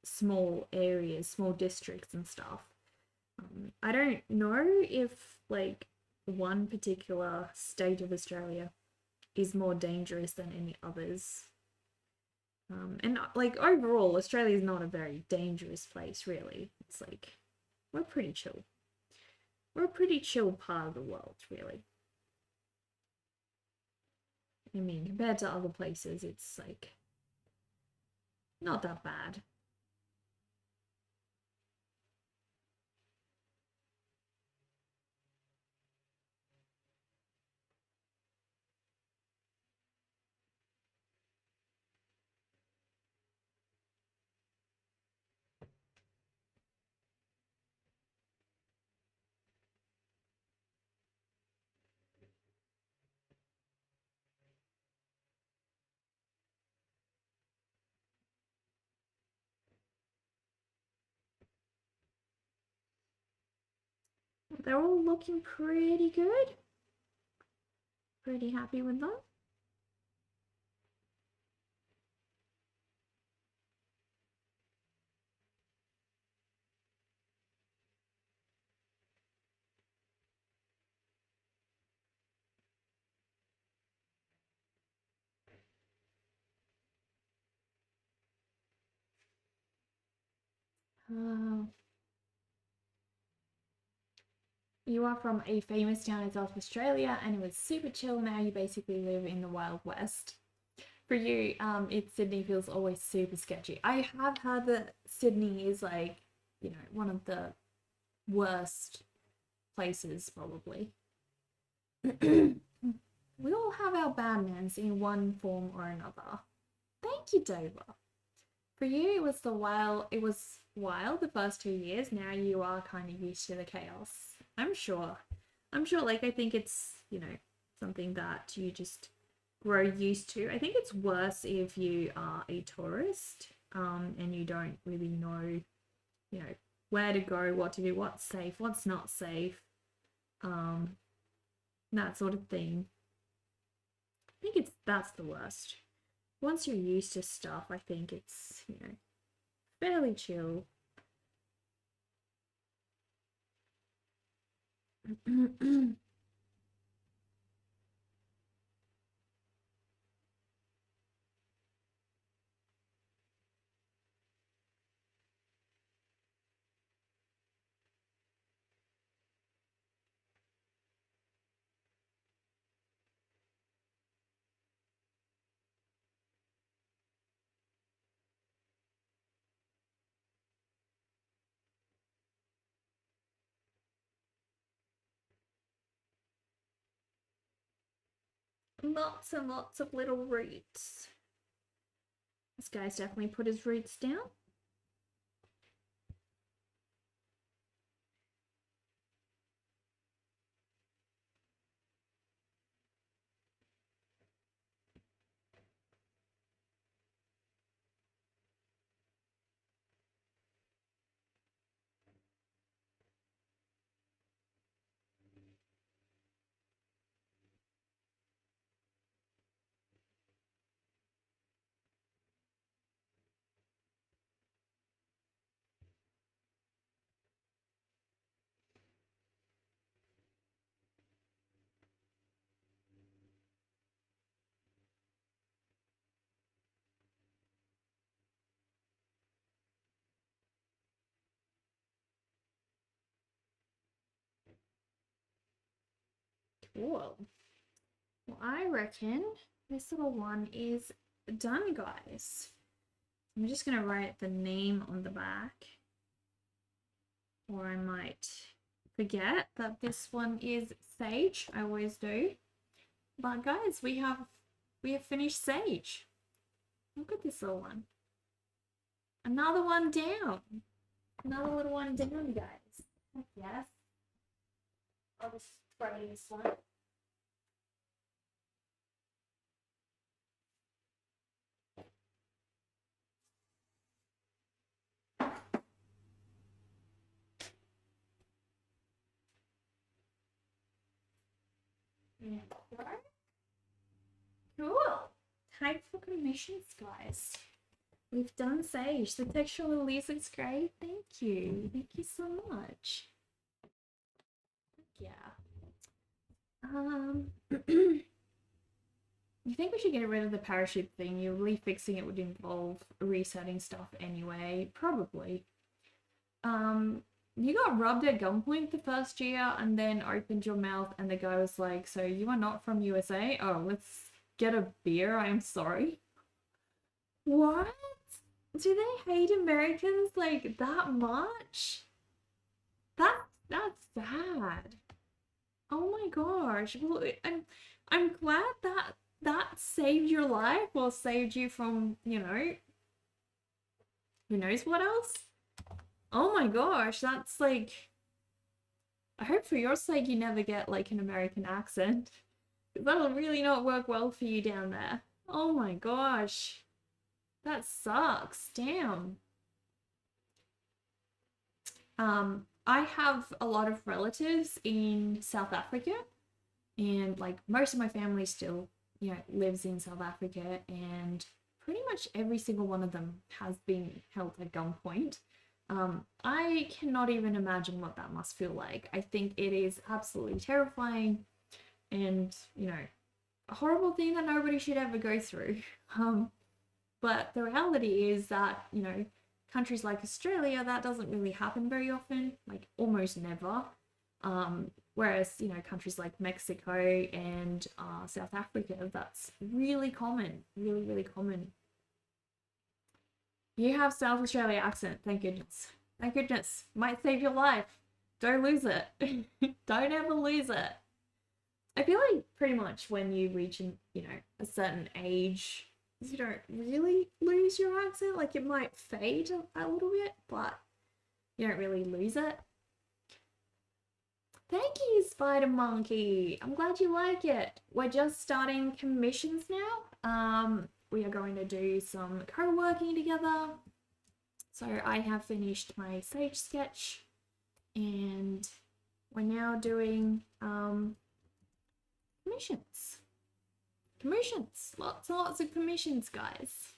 B: small areas, small districts and stuff. I don't know if like one particular state of Australia is more dangerous than any others. And like overall, Australia is not a very dangerous place, really. It's like we're pretty chill. We're a pretty chill part of the world, really. I mean, compared to other places, it's like not that bad. They're all looking pretty good. Pretty happy with them. You are from a famous town in South Australia and it was super chill. Now you basically live in the Wild West. For you, Sydney feels always super sketchy. I have heard that Sydney is like, one of the worst places probably. We all have our badmans in one form or another. Thank you, Dover. For you, it was wild the first 2 years. Now you are kind of used to the chaos. I'm sure, like, I think it's, something that you just grow used to. I think it's worse if you are a tourist, and you don't really know, where to go, what to do, what's safe, what's not safe, that sort of thing. I think that's the worst. Once you're used to stuff, I think it's, you know, fairly chill. Lots and lots of little roots. This guy's definitely put his roots down. Cool. Well, I reckon this little one is done, guys. I'm just going to write the name on the back, or I might forget that this one is Sage. I always do. But guys, we have finished Sage. Look at this little one. Another one down. Another little one down, guys. Yes. I'll just throw this one. Cool. Time for commissions, guys. We've done Sage. The textural release looks great. Thank you. Thank you so much. Yeah. You think we should get rid of the parachute thing? You're refixing it would involve resetting stuff anyway. Probably. You got robbed at gunpoint the first year and then opened your mouth and the guy was like, so you are not from USA? Oh, let's get a beer. I am sorry. What? Do they hate Americans like that much? That's sad. Oh my gosh. Well, I'm glad that saved your life or saved you from, you know, who knows what else? Oh my gosh, that's like, I hope for your sake you never get like an American accent. That'll really not work well for you down there. Oh my gosh. That sucks. Damn. I have a lot of relatives in South Africa, and like most of my family still, you know, lives in South Africa, and pretty much every single one of them has been held at gunpoint. I cannot even imagine what that must feel like. I think it is absolutely terrifying and, you know, a horrible thing that nobody should ever go through. But the reality is that, you know, countries like Australia, that doesn't really happen very often, like almost never. Whereas, you know, countries like Mexico and South Africa, that's really common, really, really common. You have South Australia accent, thank goodness. Thank goodness. Might save your life. Don't lose it. Don't ever lose it. I feel like pretty much when you reach, you know, a certain age, you don't really lose your accent. Like, it might fade a little bit, but you don't really lose it. Thank you, Spider Monkey. I'm glad you like it. We're just starting commissions now. We are going to do some co-working together. So I have finished my Sage sketch, and we're now doing commissions. Commissions. Lots and lots of commissions, guys.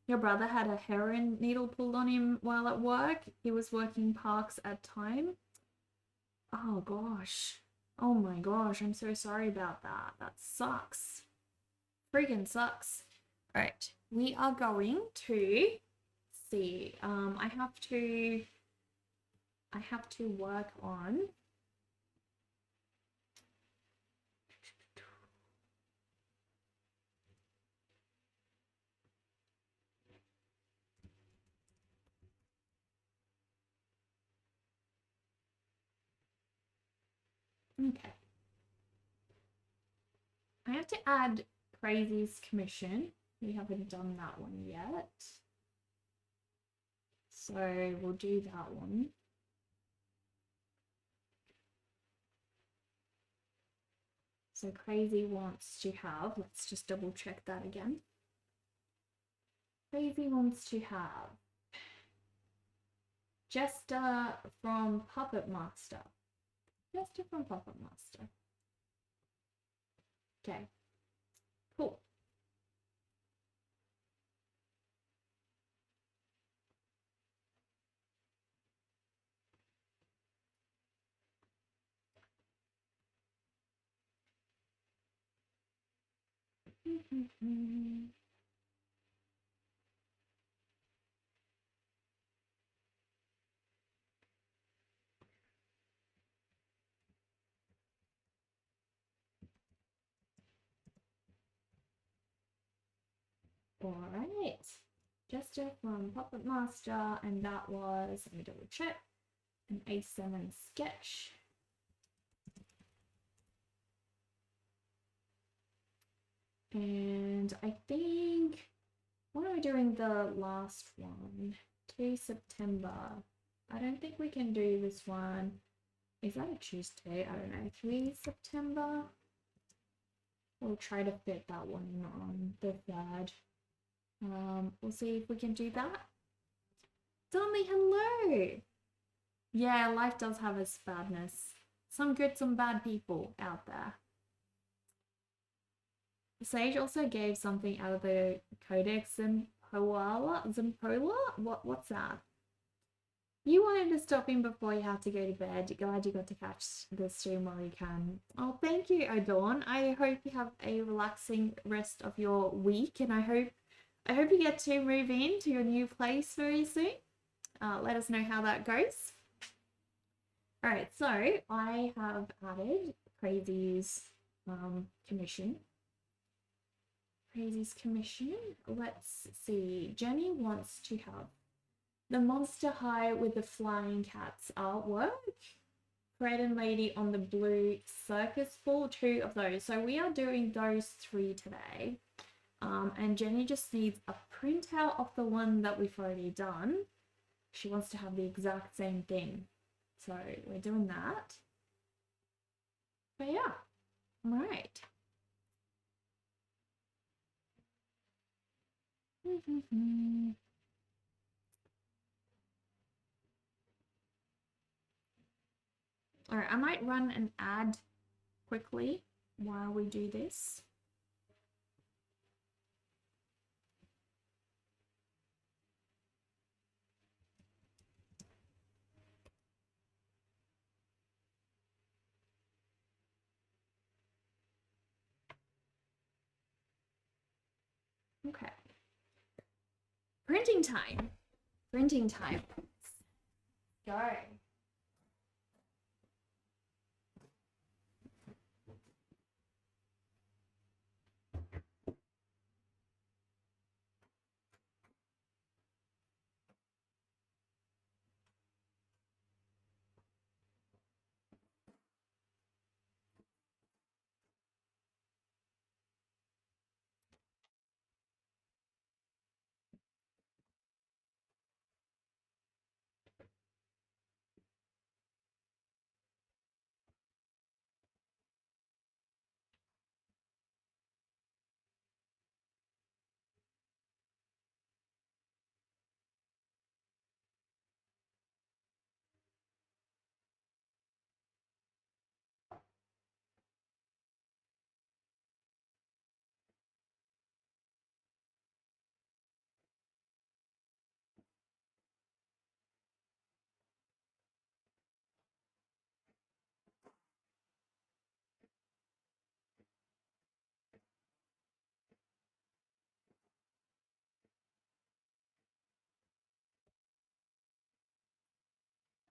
B: Your brother had a heroin needle pulled on him while at work. He was working parks at time. Oh gosh. Oh my gosh, I'm so sorry about that. That sucks. Friggin' sucks. Alright, we are going to see. I have to work on okay. I have to add Crazy's commission. We haven't done that one yet. So we'll do that one. So Crazy wants to have, let's just double check that again. Crazy wants to have Jester from Puppet Master. Jester from Puppet Master. Okay, cool. All right, Jester from Puppet Master, and that was, let me double check, an A7 sketch. And I think, what are we doing the last one? 2 September. I don't think we can do this one. Is that a Tuesday? I don't know. 3 September? We'll try to fit that one on the 3rd. We'll see if we can do that. Donnelly, hello! Yeah, life does have its badness. Some good, some bad people out there. Sage also gave something out of the Codex Zampola? What's that? You wanted to stop in before you had to go to bed. Glad you got to catch the stream while you can. Oh, thank you, O'Dawn. I hope you have a relaxing rest of your week, and I hope you get to move in to your new place very soon. Let us know how that goes. All right, so I have added Crazy's commission. Crazy's commission. Let's see. Jenny wants to have the Monster High with the Flying Cats artwork. Fred and Lady on the blue circus ball, 2 of those. So we are doing those 3 today. And Jenny just needs a printout of the one that we've already done. She wants to have the exact same thing. So we're doing that. But yeah, all right. All right, I might run an ad quickly while we do this. Okay. Printing time. Printing time. Go.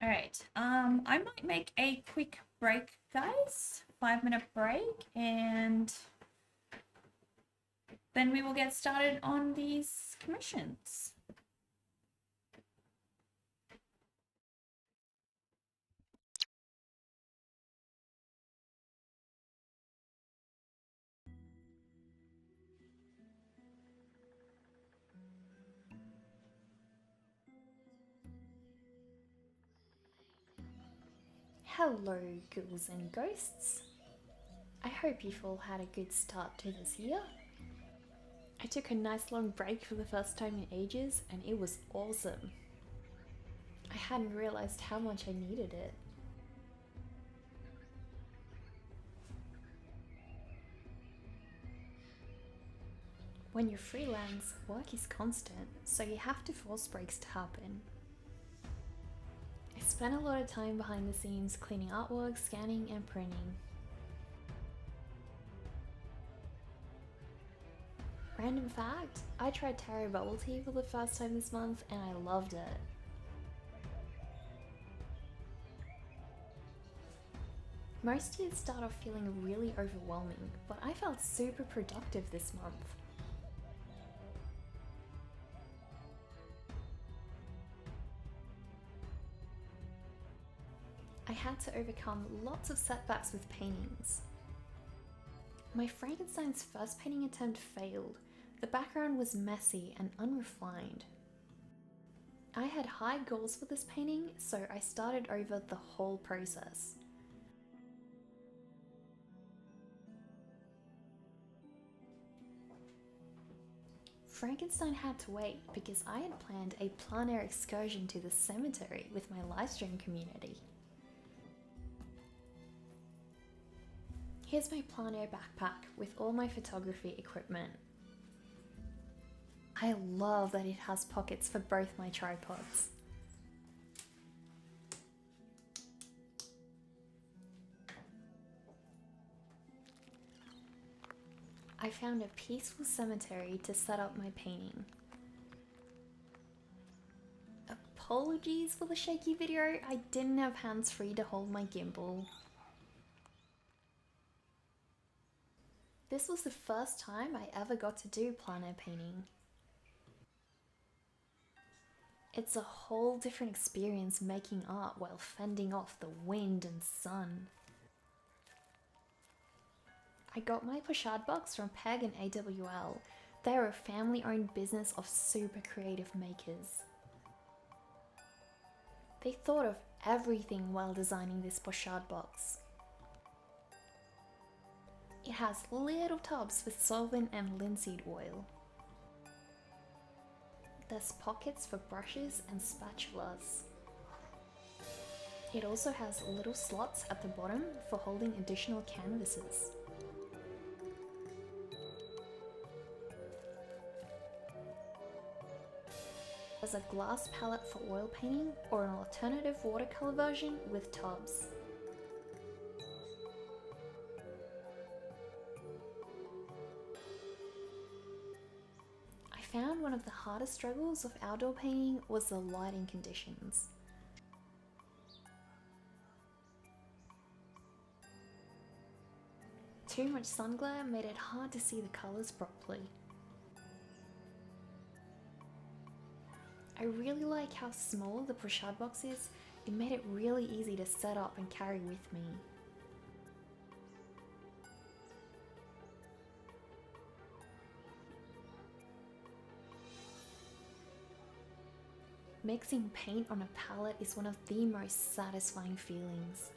B: Alright, I might make a quick break, guys. 5-minute break, and then we will get started on these commissions.
D: Hello, ghouls and ghosts. I hope you've all had a good start to this year. I took a nice long break for the first time in ages and it was awesome. I hadn't realised how much I needed it. When you're freelance, work is constant, so you have to force breaks to happen. I spent a lot of time behind the scenes cleaning artwork, scanning and printing. Random fact, I tried Taro bubble tea for the first time this month and I loved it. Most years start off feeling really overwhelming, but I felt super productive this month. I had to overcome lots of setbacks with paintings. My Frankenstein's first painting attempt failed. The background was messy and unrefined. I had high goals for this painting, so I started over the whole process. Frankenstein had to wait because I had planned a plein air excursion to the cemetery with my livestream community. Here's my plein air backpack with all my photography equipment. I love that it has pockets for both my tripods. I found a peaceful cemetery to set up my painting. Apologies for the shaky video, I didn't have hands free to hold my gimbal. This was the first time I ever got to do plein air painting. It's a whole different experience making art while fending off the wind and sun. I got my pochade box from Peg and AWL. They are a family-owned business of super creative makers. They thought of everything while designing this pochade box. It has little tubs with solvent and linseed oil. There's pockets for brushes and spatulas. It also has little slots at the bottom for holding additional canvases. There's a glass palette for oil painting or an alternative watercolor version with tubs. I found one of the hardest struggles of outdoor painting was the lighting conditions. Too much sun glare made it hard to see the colours properly. I really like how small the pochade box is. It made it really easy to set up and carry with me. Mixing paint on a palette is one of the most satisfying feelings.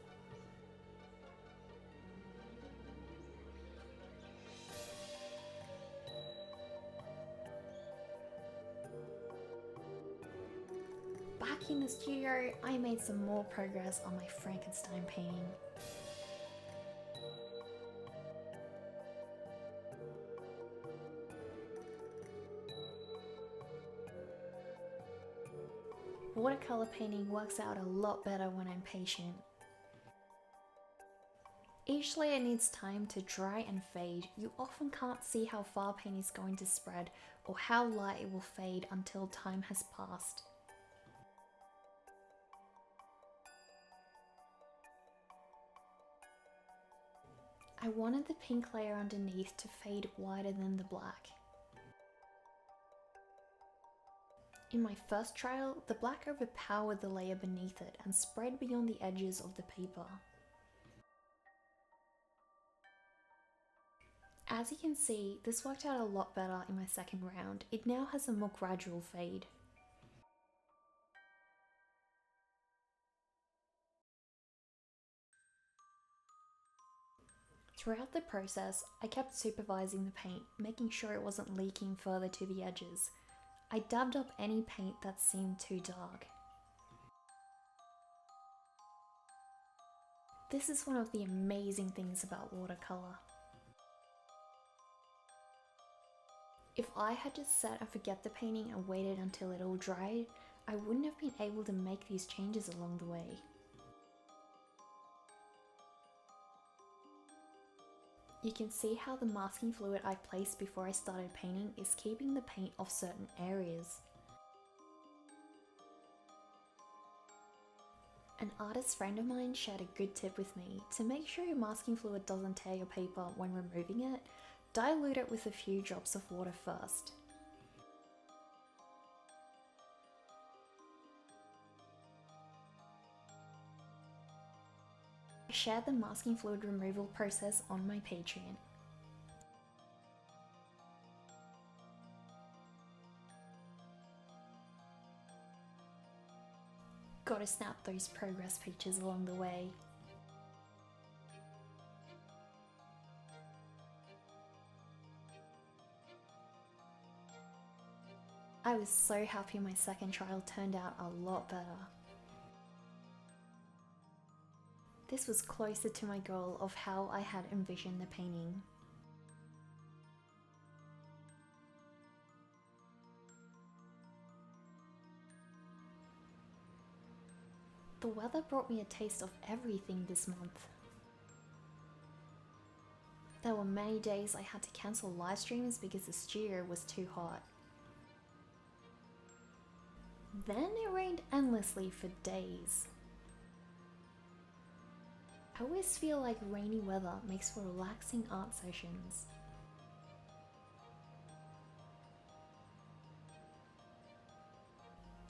D: Back in the studio, I made some more progress on my Frankenstein painting. Watercolor painting works out a lot better when I'm patient. Each layer needs time to dry and fade. You often can't see how far paint is going to spread or how light it will fade until time has passed. I wanted the pink layer underneath to fade wider than the black. In my first trial, the black overpowered the layer beneath it and spread beyond the edges of the paper. As you can see, this worked out a lot better in my second round. It now has a more gradual fade. Throughout the process, I kept supervising the paint, making sure it wasn't leaking further to the edges. I dabbed up any paint that seemed too dark. This is one of the amazing things about watercolour. If I had just set and forget the painting and waited until it all dried, I wouldn't have been able to make these changes along the way. You can see how the masking fluid I placed before I started painting is keeping the paint off certain areas. An artist friend of mine shared a good tip with me. To make sure your masking fluid doesn't tear your paper when removing it, dilute it with a few drops of water first. I shared the masking fluid removal process on my Patreon. Gotta snap those progress pictures along the way. I was so happy my second trial turned out a lot better. This was closer to my goal of how I had envisioned the painting. The weather brought me a taste of everything this month. There were many days I had to cancel live streams because the studio was too hot. Then it rained endlessly for days. I always feel like rainy weather makes for relaxing art sessions.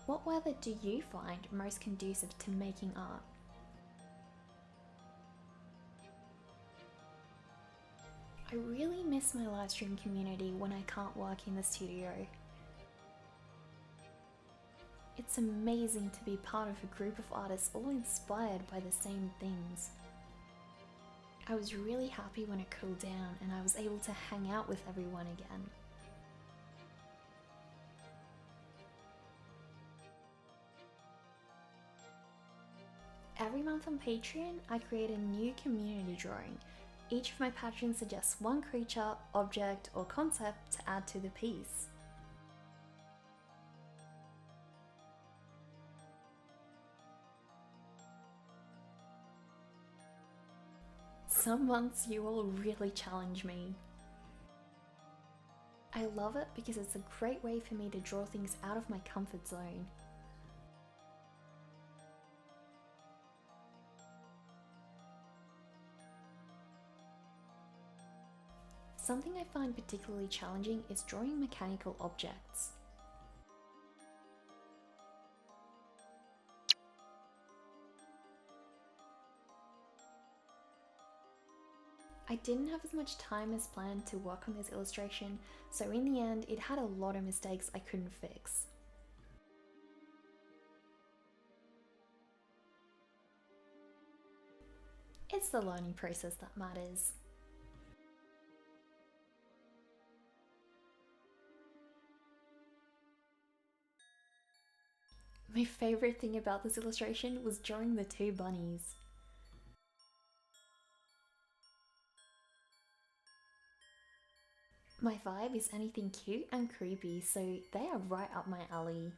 D: What weather do you find most conducive to making art? I really miss my livestream community when I can't work in the studio. It's amazing to be part of a group of artists all inspired by the same things. I was really happy when it cooled down and I was able to hang out with everyone again. Every month on Patreon, I create a new community drawing. Each of my patrons suggests one creature, object, or concept to add to the piece. Some months you all really challenge me. I love it because it's a great way for me to draw things out of my comfort zone. Something I find particularly challenging is drawing mechanical objects. I didn't have as much time as planned to work on this illustration, so in the end it had a lot of mistakes I couldn't fix. It's the learning process that matters. My favourite thing about this illustration was drawing the two bunnies. My vibe is anything cute and creepy, so they are right up my alley.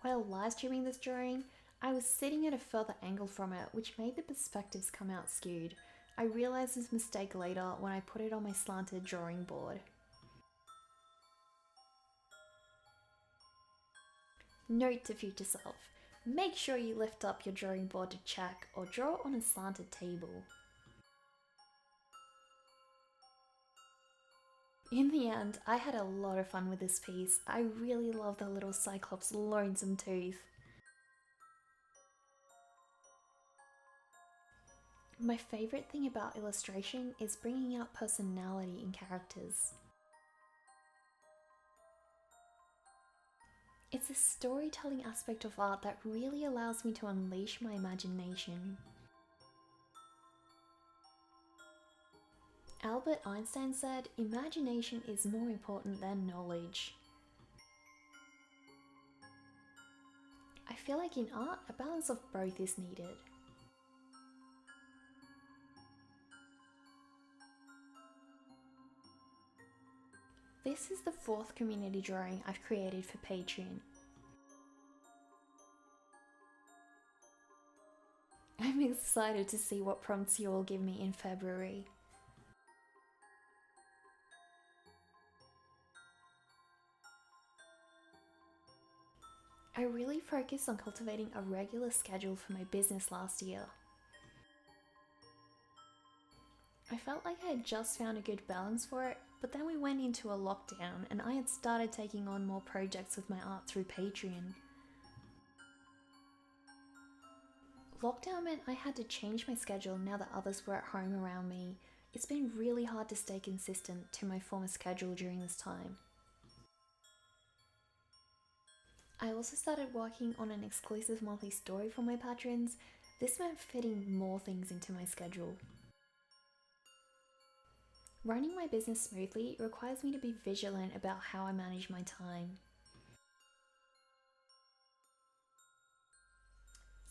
D: While live streaming this drawing, I was sitting at a further angle from it, which made the perspectives come out skewed. I realised this mistake later when I put it on my slanted drawing board. Note to future self: Make sure you lift up your drawing board to check or draw on a slanted table. In the end, I had a lot of fun with this piece. I really love the little Cyclops' lonesome tooth. My favourite thing about illustration is bringing out personality in characters. It's a storytelling aspect of art that really allows me to unleash my imagination. Albert Einstein said, "Imagination is more important than knowledge." I feel like in art, a balance of both is needed. This is the 4th community drawing I've created for Patreon. I'm excited to see what prompts you all give me in February. I really focused on cultivating a regular schedule for my business last year. I felt like I had just found a good balance for it, but then we went into a lockdown and I had started taking on more projects with my art through Patreon. Lockdown meant I had to change my schedule now that others were at home around me. It's been really hard to stay consistent to my former schedule during this time. I also started working on an exclusive monthly story for my patrons. This meant fitting more things into my schedule. Running my business smoothly requires me to be vigilant about how I manage my time.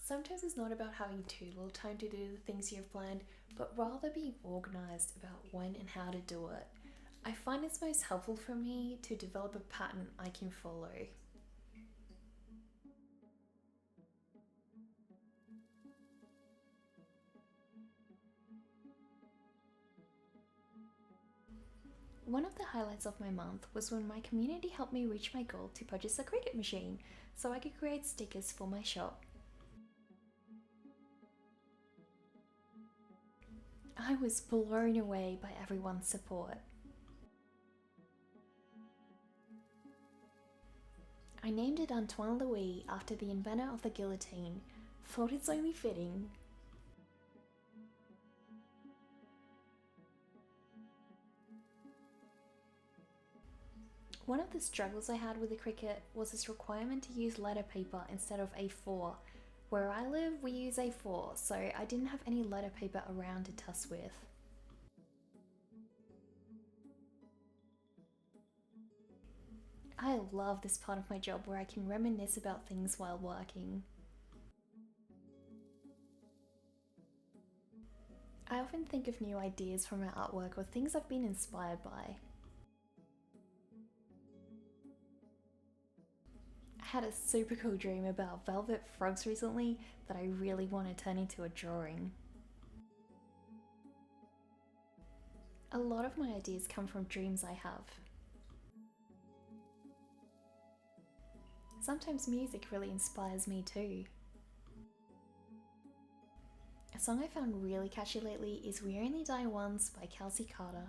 D: Sometimes it's not about having too little time to do the things you've planned, but rather being organised about when and how to do it. I find it's most helpful for me to develop a pattern I can follow. One of the highlights of my month was when my community helped me reach my goal to purchase a Cricut machine so I could create stickers for my shop. I was blown away by everyone's support. I named it Antoine Louis after the inventor of the guillotine. Thought it's only fitting. One of the struggles I had with the Cricut was its requirement to use letter paper instead of A4. Where I live, we use A4, so I didn't have any letter paper around to test with. I love this part of my job where I can reminisce about things while working. I often think of new ideas from my artwork or things I've been inspired by. I had a super cool dream about velvet frogs recently that I really want to turn into a drawing. A lot of my ideas come from dreams I have. Sometimes music really inspires me too. A song I found really catchy lately is We Only Die Once by Kelsey Carter.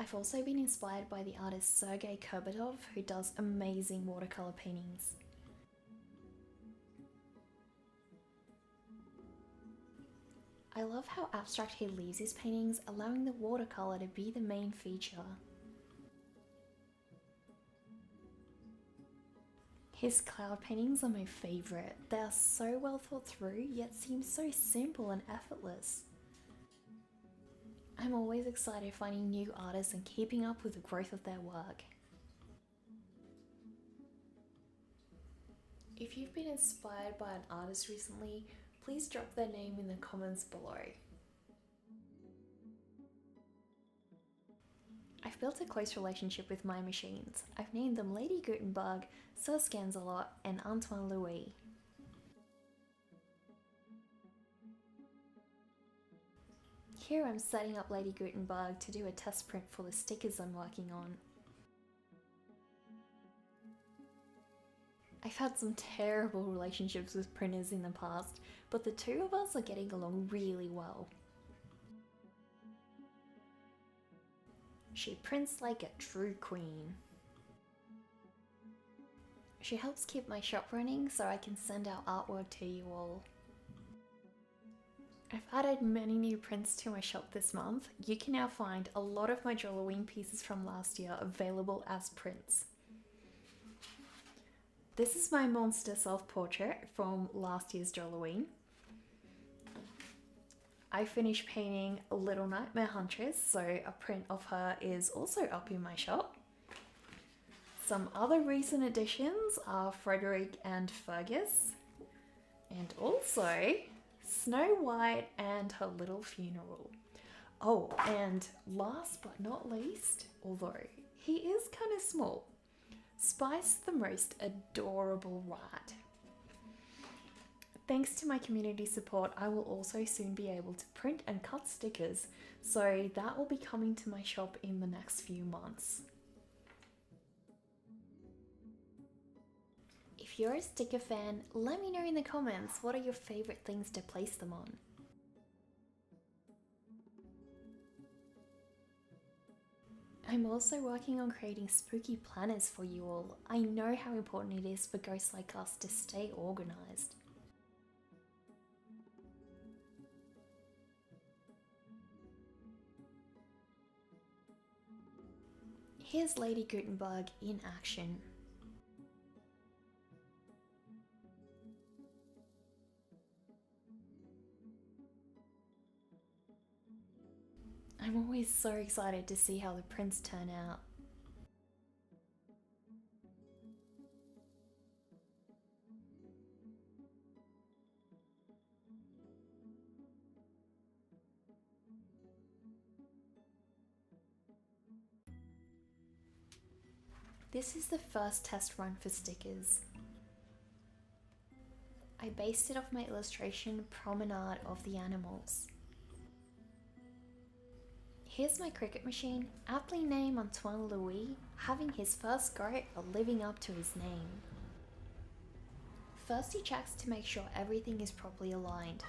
D: I've also been inspired by the artist Sergei Kurbatov, who does amazing watercolor paintings. I love how abstract he leaves his paintings, allowing the watercolor to be the main feature. His cloud paintings are my favourite. They are so well thought through, yet seem so simple and effortless. I'm always excited finding new artists and keeping up with the growth of their work. If you've been inspired by an artist recently, please drop their name in the comments below. I've built a close relationship with my machines. I've named them Lady Gutenberg, Sir Scansalot, and Antoine Louis. Here I'm setting up Lady Gutenberg to do a test print for the stickers I'm working on. I've had some terrible relationships with printers in the past, but the two of us are getting along really well. She prints like a true queen. She helps keep my shop running so I can send out artwork to you all. I've added many new prints to my shop this month. You can now find a lot of my Joloween pieces from last year available as prints. This is my monster self-portrait from last year's Joloween. I finished painting Little Nightmare Huntress, so a print of her is also up in my shop. Some other recent additions are Frederick and Fergus, and also Snow White and her little funeral. Oh, and last but not least, although he is kind of small, Spice the most adorable rat. Thanks to my community support, I will also soon be able to print and cut stickers, so that will be coming to my shop in the next few months. If you're a sticker fan, let me know in the comments what are your favourite things to place them on. I'm also working on creating spooky planners for you all. I know how important it is for ghosts like us to stay organised. Here's Lady Gutenberg in action. I'm always so excited to see how the prints turn out. This is the first test run for stickers. I based it off my illustration Promenade of the Animals. Here's my Cricut machine, aptly named Antoine Louis, having his first go at living up to his name. First he checks to make sure everything is properly aligned.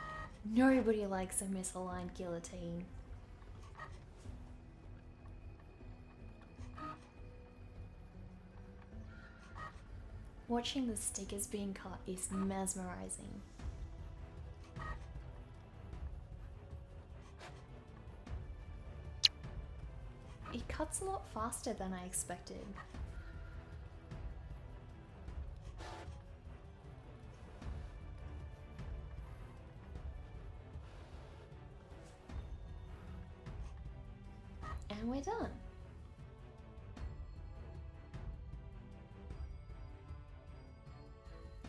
D: Nobody likes a misaligned guillotine. Watching the stickers being cut is mesmerizing. It cuts a lot faster than I expected. And we're done.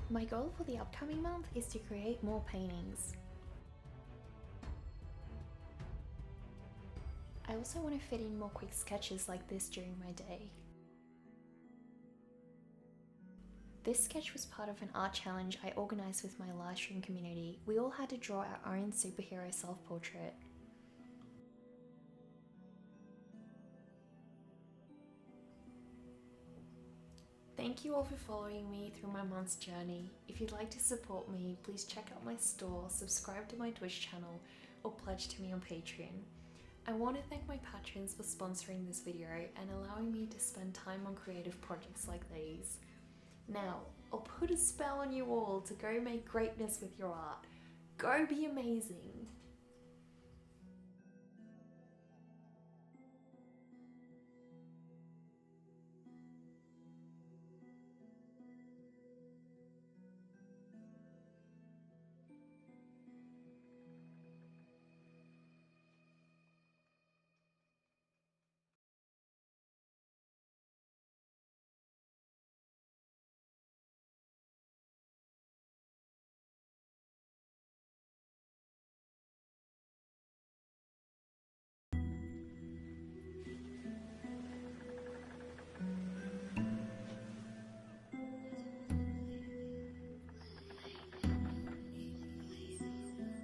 D: My goal for the upcoming month is to create more paintings. I also want to fit in more quick sketches like this during my day. This sketch was part of an art challenge I organised with my livestream community. We all had to draw our own superhero self-portrait. Thank you all for following me through my month's journey. If you'd like to support me, please check out my store, subscribe to my Twitch channel, or pledge to me on Patreon. I want to thank my patrons for sponsoring this video and allowing me to spend time on creative projects like these. Now, I'll put a spell on you all to go make greatness with your art. Go be amazing!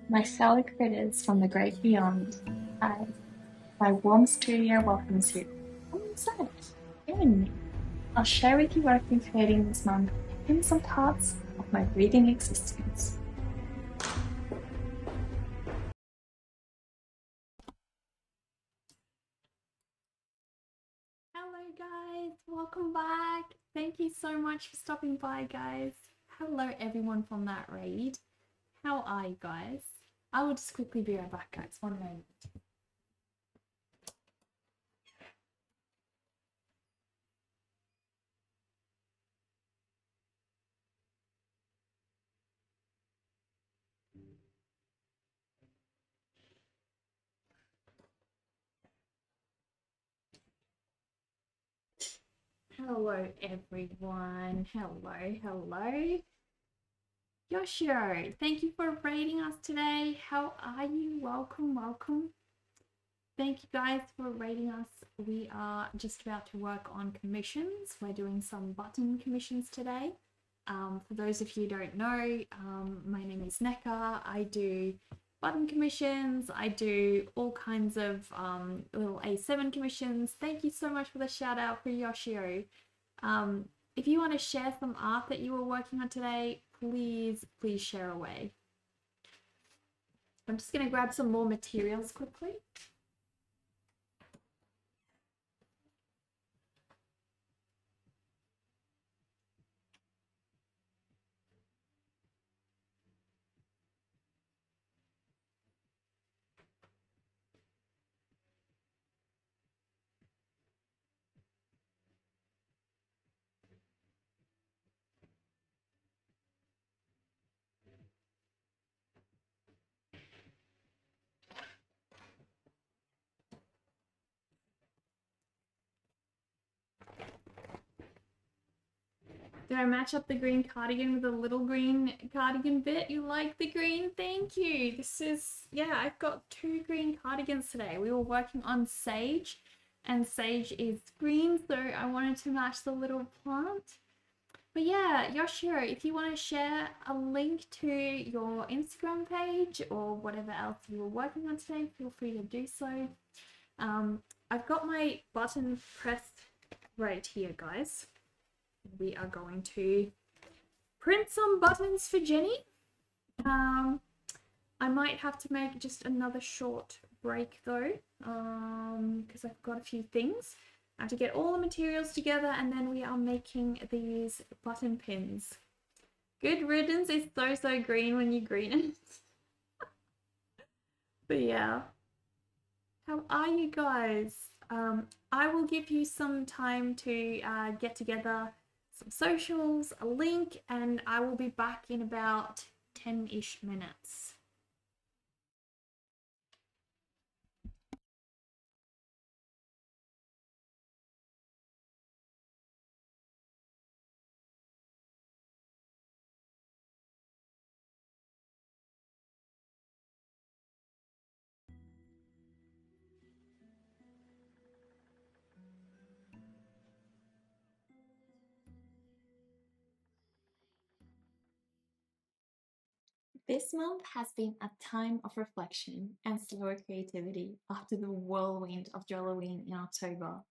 C: My fellow critters from the great beyond, My warm studio welcomes you. Come inside. Join me. I'll share with you what I've been creating this month and some parts of my breathing existence.
B: Hello guys, welcome back. Thank you so much for stopping by, guys. Hello everyone from that raid. How are you guys? I will just quickly be right back, guys. One moment. Hello everyone. Hello. Yoshio, thank you for raiding us today. How are you? Welcome. Thank you guys for raiding us. We are just about to work on commissions. We're doing some button commissions today. For those of you who don't know, my name is Neka. I do button commissions. I do all kinds of little A7 commissions. Thank you so much for the shout out for Yoshio. If you want to share some art that you were working on today, please share away. I'm just going to grab some more materials quickly. Did I match up the green cardigan with a little green cardigan bit? You like the green? Thank you. This is, yeah, I've got 2 green cardigans today. We were working on sage, and sage is green, so I wanted to match the little plant. But yeah, Yoshiro, if you want to share a link to your Instagram page or whatever else you were working on today, feel free to do so. I've got my button pressed right here, guys. We are going to print some buttons for Jenny. I might have to make just another short break though, because I've got a few things. I have to get all the materials together and then we are making these button pins. Good riddance is so green when you green it. But yeah. How are you guys? I will give you some time to get together some socials, a link, and I will be back in about 10-ish minutes.
C: This month has been a time of reflection and slower creativity after the whirlwind of Halloween in October.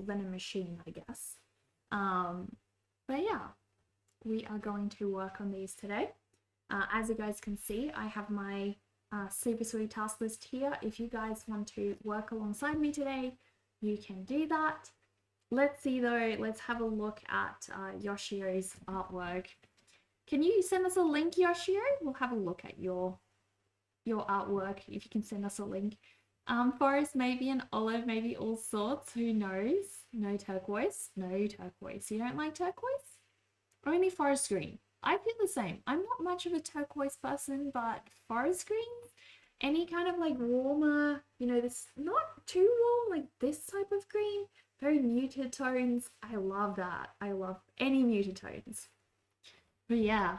B: than a machine, I guess. But yeah, we are going to work on these today. As you guys can see, I have my super sweet task list here. If you guys want to work alongside me today, you can do that. Let's see though, let's have a look at Yoshio's artwork. Can you send us a link, Yoshio? We'll have a look at your artwork if you can send us a link. Forest, maybe an olive, maybe all sorts, who knows? No turquoise, no turquoise. You don't like turquoise? Only forest green. I feel the same. I'm not much of a turquoise person, but forest greens, any kind of like warmer, you know, this not too warm, like this type of green, very muted tones. I love that. I love any muted tones. But yeah,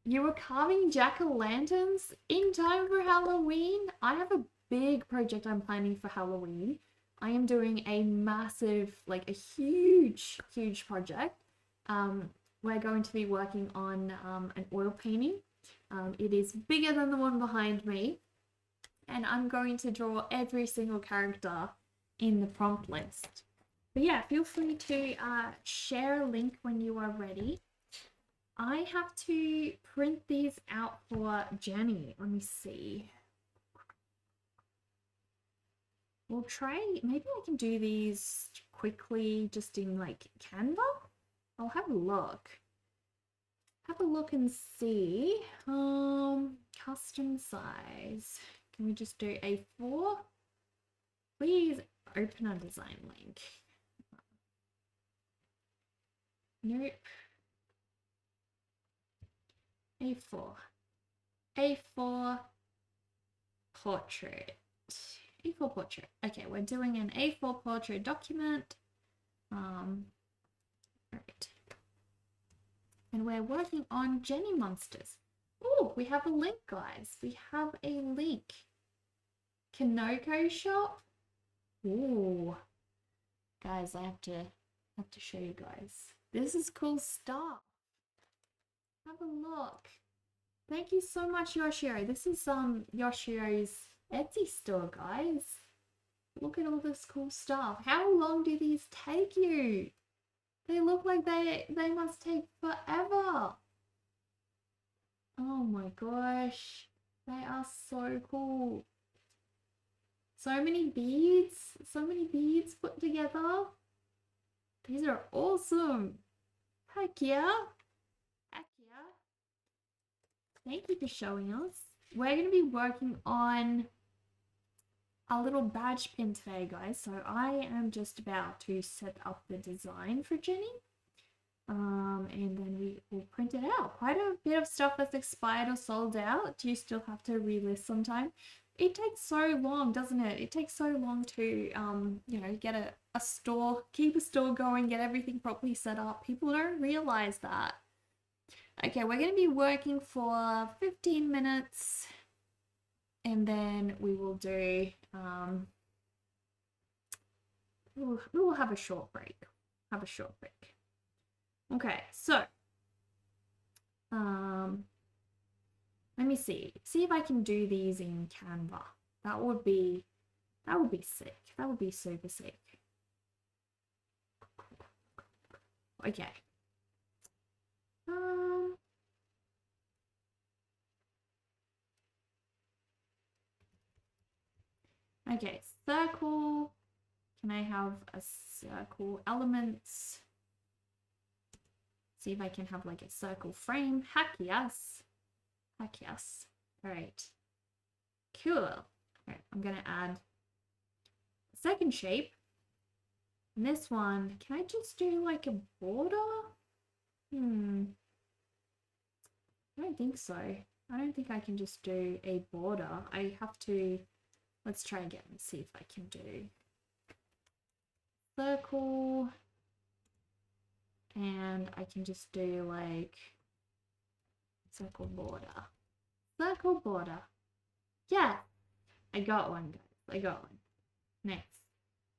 B: you were carving jack-o'-lanterns in time for Halloween. I have a big project I'm planning for Halloween. I am doing a massive, like a huge project. We're going to be working on an oil painting. It is bigger than the one behind me, and I'm going to draw every single character in the prompt list. But yeah, feel free to share a link when you are ready. I have to print these out for Jenny. Let me see. We'll try, maybe I can do these quickly just in like Canva. I'll have a look. Have a look and see. Custom size. Can we just do A4? Please open a design link. Nope. A4. A4 portrait. A4 portrait. Okay, we're doing an A4 portrait document. Right. And we're working on Jenny monsters. Oh, we have a link, guys. We have a link. Kanoko shop. Ooh. Guys, I have to show you guys. This is cool stuff. Have a look. Thank you so much, Yoshio. This is Yoshio's Etsy store, guys. Look at all this cool stuff. How long do these take you? They look like they must take forever. Oh my gosh. They are so cool. So many beads. So many beads put together. These are awesome. Heck yeah. Heck yeah. Thank you for showing us. We're going to be working on a little badge pin today, guys. So I am just about to set up the design for Jenny. And then we will print it out. Quite a bit of stuff that's expired or sold out. Do you still have to relist sometime? It takes so long, doesn't it? It takes so long to, you know, get a store, keep a store going, get everything properly set up. People don't realize that. Okay, we're going to be working for 15 minutes. And then we will do, we will have a short break. Have a short break. Okay, so, let me see if I can do these in Canva. That would be sick. That would be super sick. Okay. Okay, circle. Can I have a circle elements? See if I can have like a circle frame. Heck yes. Heck yes. All right. Cool. All right, I'm going to add a second shape. And this one, can I just do like a border? I don't think so. I don't think I can just do a border. I have to, let's try again and see if I can do circle. And I can just do like circle border. Circle border. Yeah, I got one, guys. I got one. Next.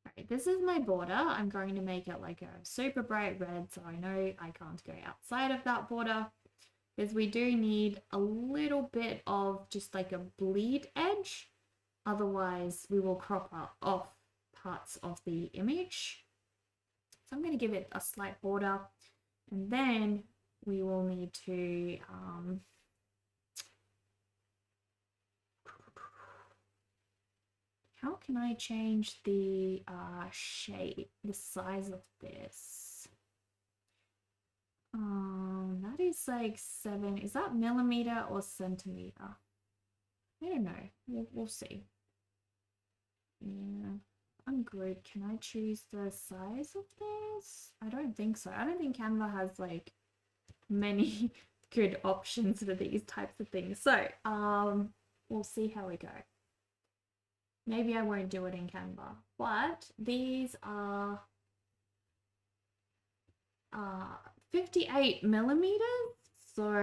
B: Alright, this is my border. I'm going to make it like a super bright red, so I know I can't go outside of that border. Because we do need a little bit of just like a bleed edge. Otherwise, we will crop off parts of the image. So I'm going to give it a slight border, and then we will need to how can I change the shape, the size of this? That is like 7. Is that millimeter or centimeter? I don't know. We'll see. Yeah, I'm good. Can I choose the size of this? I don't think so. I don't think Canva has like many good options for these types of things. So, we'll see how we go. Maybe I won't do it in Canva, but these are 58 millimeters, so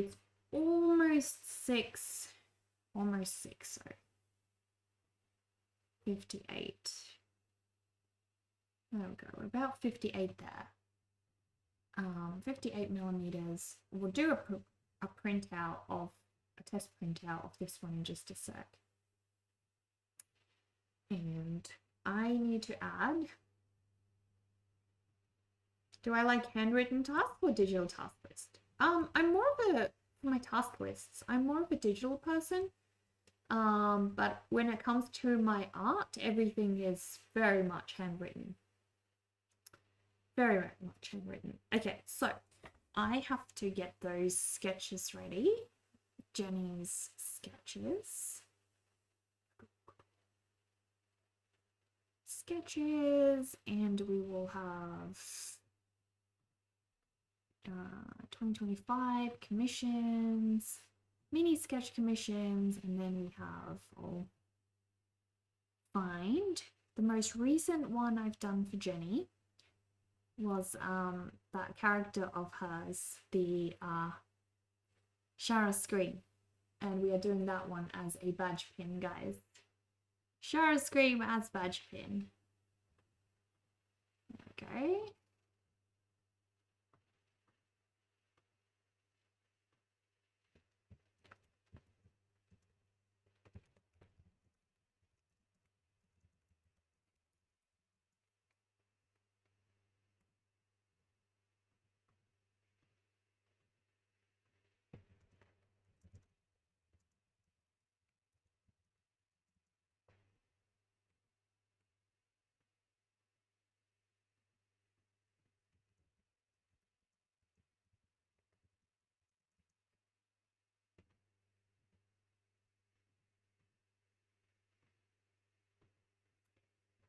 B: it's almost 6, so 58. There we go, we're about 58 there. 58 millimeters. We'll do a printout of, a test printout of this one in just a sec. And I need to add, do I like handwritten task or digital task list? I'm more of a, for my task lists, I'm more of a digital person. But when it comes to my art, everything is very much handwritten. Very much handwritten. Okay, so I have to get those sketches ready. Jenny's sketches. And we will have 2025 commissions, mini sketch commissions, and then we have find. The most recent one I've done for Jenny was that character of hers, the Shara Scream, and we are doing that one as a badge pin, guys. Shara Scream as badge pin. Okay.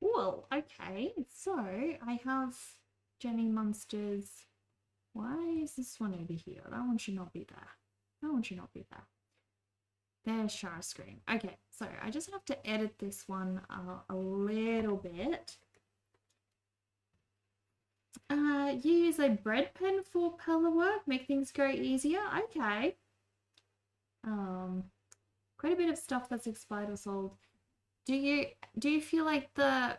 B: Well, okay, so I have Jenny Munster's. Why is this one over here? That one should not be there. That one should not be there. There's Shara Scream. Okay, so I just have to edit this one a little bit. Use a bread pen for color work, make things go easier. Okay. Quite a bit of stuff that's expired or sold. Do you feel like the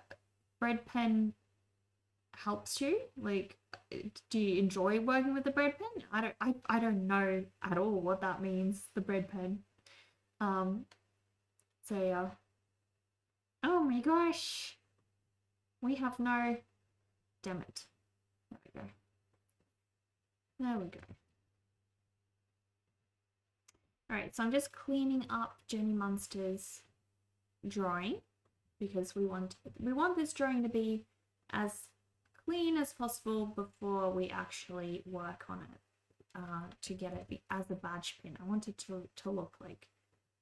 B: bread pen helps you? Like, do you enjoy working with the bread pen? I don't know at all what that means, the bread pen. So yeah. Oh my gosh. We have no, damn it. There we go. There we go. Alright, so I'm just cleaning up Jenny Munster's drawing because we want this drawing to be as clean as possible before we actually work on it to get it as a badge pin. I want it to look like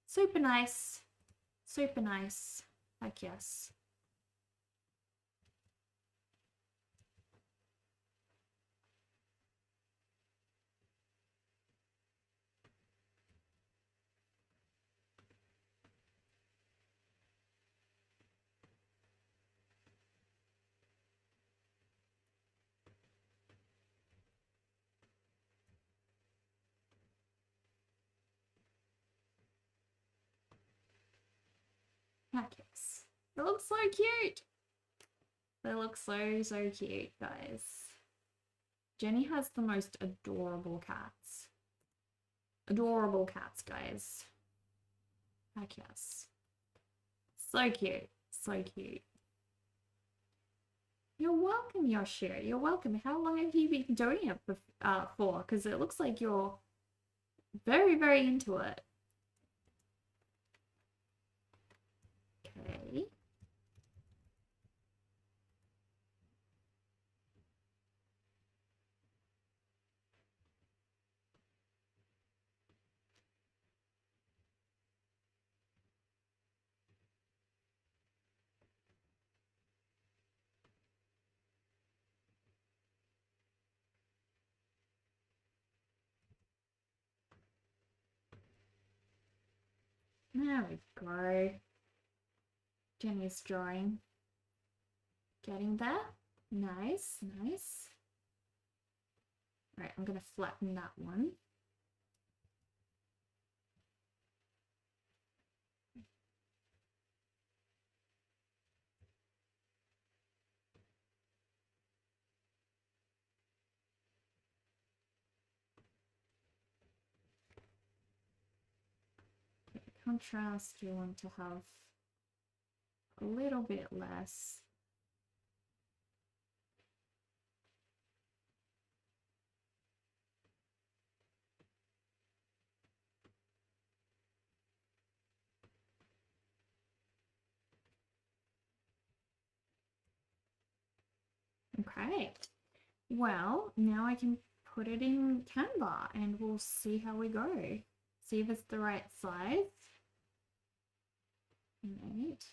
B: super nice, heck yes. Heck yes. It looks so cute. They look so cute, guys. Jenny has the most adorable cats. Adorable cats, guys. Heck yes. So cute. So cute. You're welcome, Yoshiro. You're welcome. How long have you been doing it for? Because it looks like you're very, very into it. Okay. There we go. Jenny's drawing. Getting there. Nice, nice. Right, I'm gonna flatten that one. Contrast, you want to have a little bit less. Okay, well, now I can put it in Canva and we'll see how we go. See if it's the right size. Right.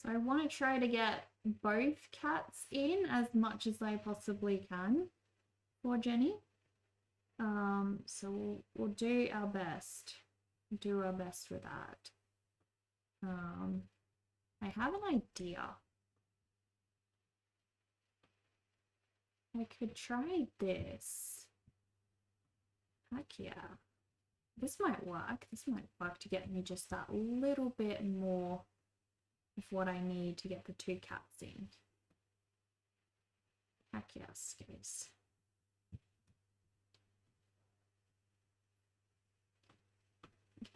B: So I want to try to get both cats in as much as I possibly can for Jenny. So we'll do our best. Do our best with that. I have an idea. I could try this. Heck yeah. This might work. This might work to get me just that little bit more of what I need to get the two cats in. Heck yes, guys.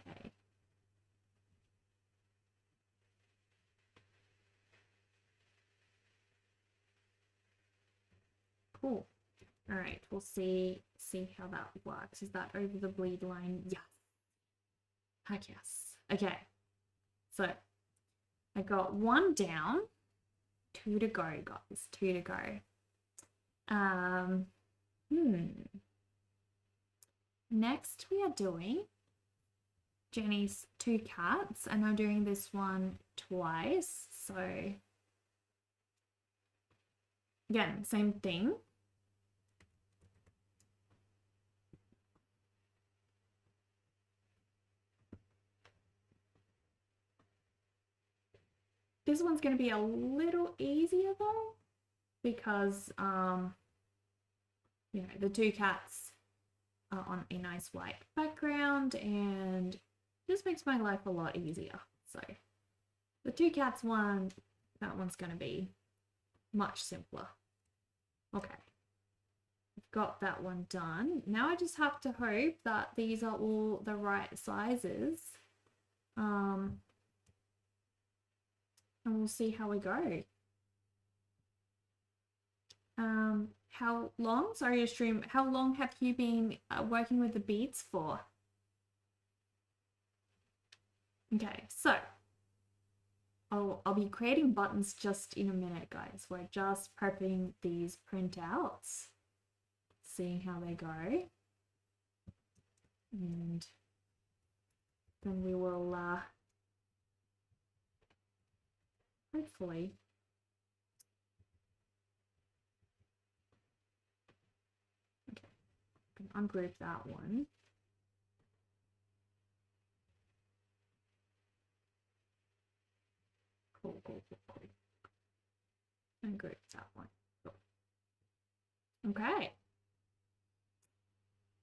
B: Okay. Cool. All right, we'll see how that works. Is that over the bleed line? Yes. Heck yes. Okay. So I got one down, two to go, guys. Two to go. Next we are doing Jenny's two cats, and I'm doing this one twice. So again, same thing. This one's going to be a little easier though, because you know, the two cats are on a nice white background and this makes my life a lot easier. So the two cats one, that one's going to be much simpler. Okay, I've got that one done. Now I just have to hope that these are all the right sizes. and we'll see how we go. How long? Sorry, stream. How long have you been working with the beads for? Okay, so I'll be creating buttons just in a minute, guys. We're just prepping these printouts, seeing how they go, and then we will hopefully ungroup that one. Cool. Ungroup that one. Cool. Okay.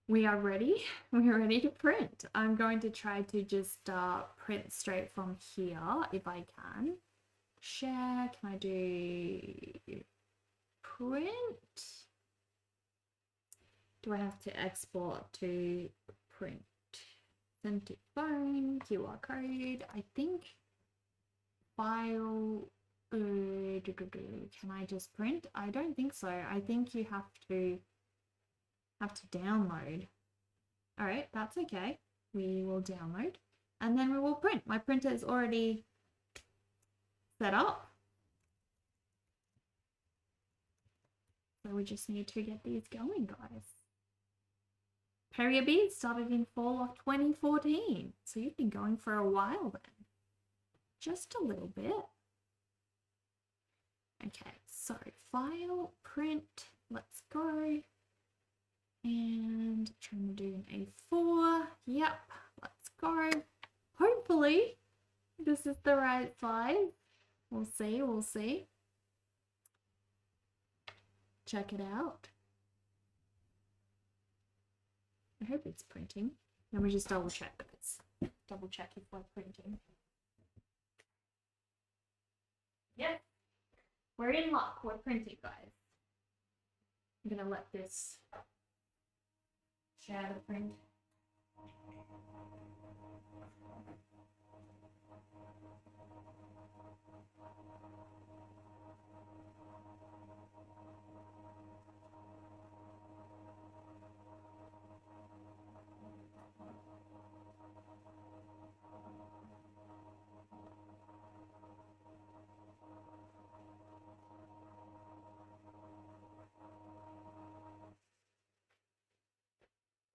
B: We are ready. We are ready to print. I'm going to try to just print straight from here if I can. Share. Can I do print? Do I have to export to print? Send to phone, QR code. I think file. Can I just print? I don't think so. I think you have to download. All right, that's okay. We will download and then we will print. My printer is already set up. So we just need to get these going, guys. Perrier beads started in fall of 2014. So you've been going for a while then. Just a little bit. Okay, so file, print, let's go. And trying to do an A4. Yep, let's go. Hopefully this is the right size. We'll see. Check it out. I hope it's printing. Let me just double check, guys. Double check if we're printing. Yep. We're in luck. We're printing, guys. I'm gonna let this share the print.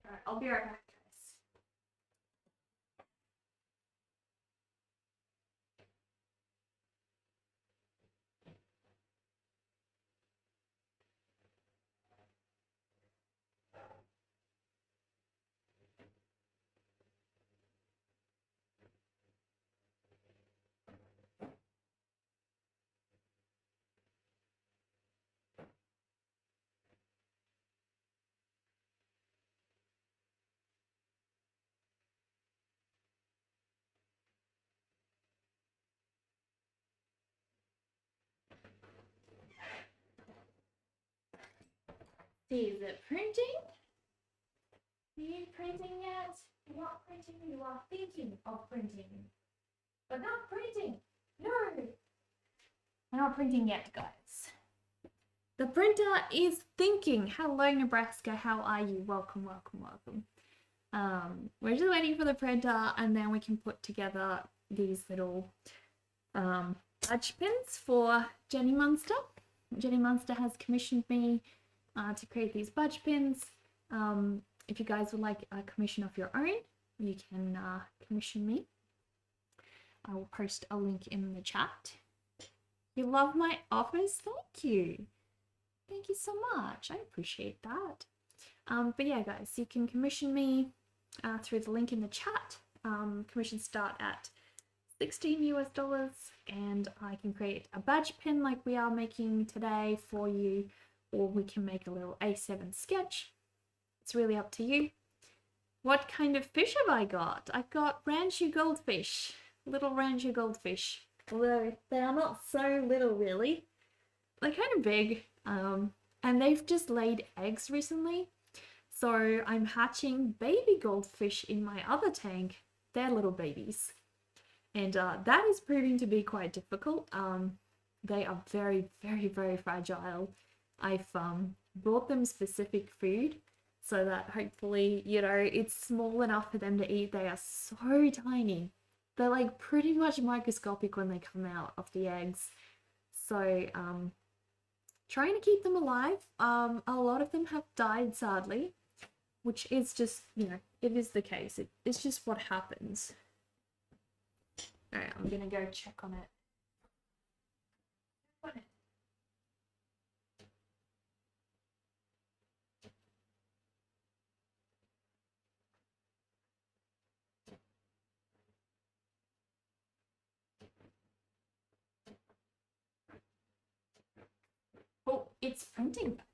B: Alright, I'll be right back, guys. See, is it printing? Are you printing yet? You're not printing, you are thinking of printing. But not printing. No. We're not printing yet, guys. The printer is thinking. Hello, Nebraska. How are you? Welcome. We're just waiting for the printer and then we can put together these little badge pins for Jenny Munster. Jenny Munster has commissioned me to create these badge pins. If you guys would like a commission of your own, you can commission me. I will post a link in the chat. You love my office? Thank you. Thank you so much. I appreciate that. But yeah, guys, you can commission me through the link in the chat. Commissions start at $16 US, and I can create a badge pin like we are making today for you, or we can make a little A7 sketch. It's really up to you. What kind of fish have I got? I've got Ranchu goldfish, little Ranchu goldfish. Although they are not so little really. They're kind of big, and they've just laid eggs recently. So I'm hatching baby goldfish in my other tank. They're little babies. And that is proving to be quite difficult. They are very, very, very fragile. I've brought them specific food so that hopefully, you know, it's small enough for them to eat. They are so tiny. They're like pretty much microscopic when they come out of the eggs. So trying to keep them alive. A lot of them have died, sadly, which is just, you know, it is the case. It's just what happens. All right, I'm gonna go check on it. Oh, it's printing, guys.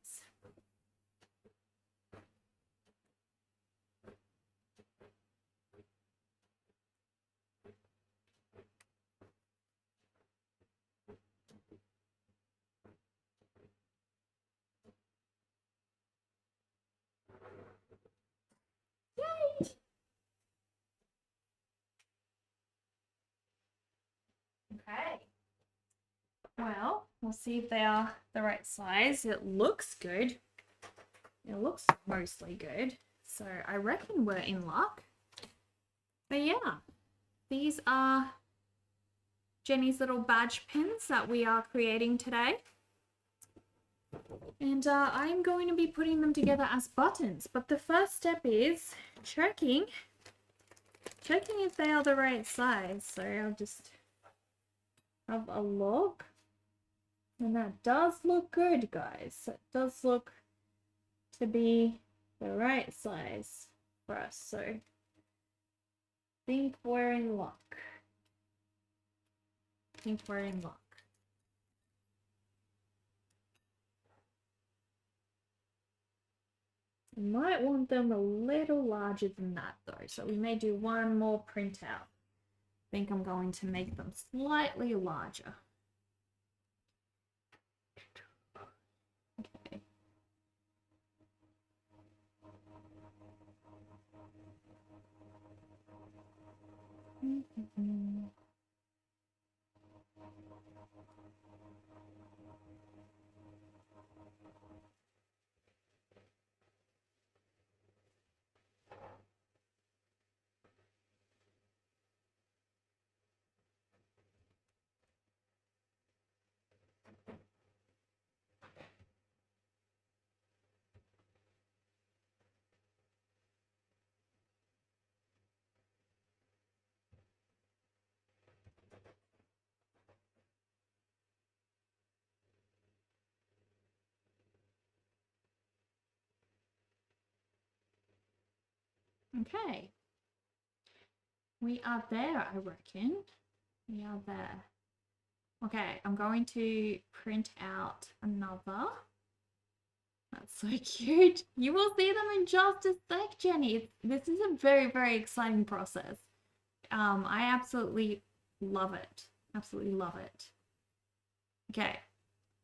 B: Yay! Okay. Well, we'll see if they are the right size. It looks good. It looks mostly good. So I reckon we're in luck. But yeah, these are Jenny's little badge pins that we are creating today. And I'm going to be putting them together as buttons. But the first step is checking if they are the right size. So I'll just have a look. And that does look good, guys. It does look to be the right size for us. So I think we're in luck. I think we're in luck. We might want them a little larger than that though, so we may do one more printout. I think I'm going to make them slightly larger. Okay. Okay. We are there, I reckon. We are there. Okay, I'm going to print out another. That's so cute. You will see them in just a sec, Jenny. This is a very, very exciting process. I absolutely love it. Absolutely love it. Okay,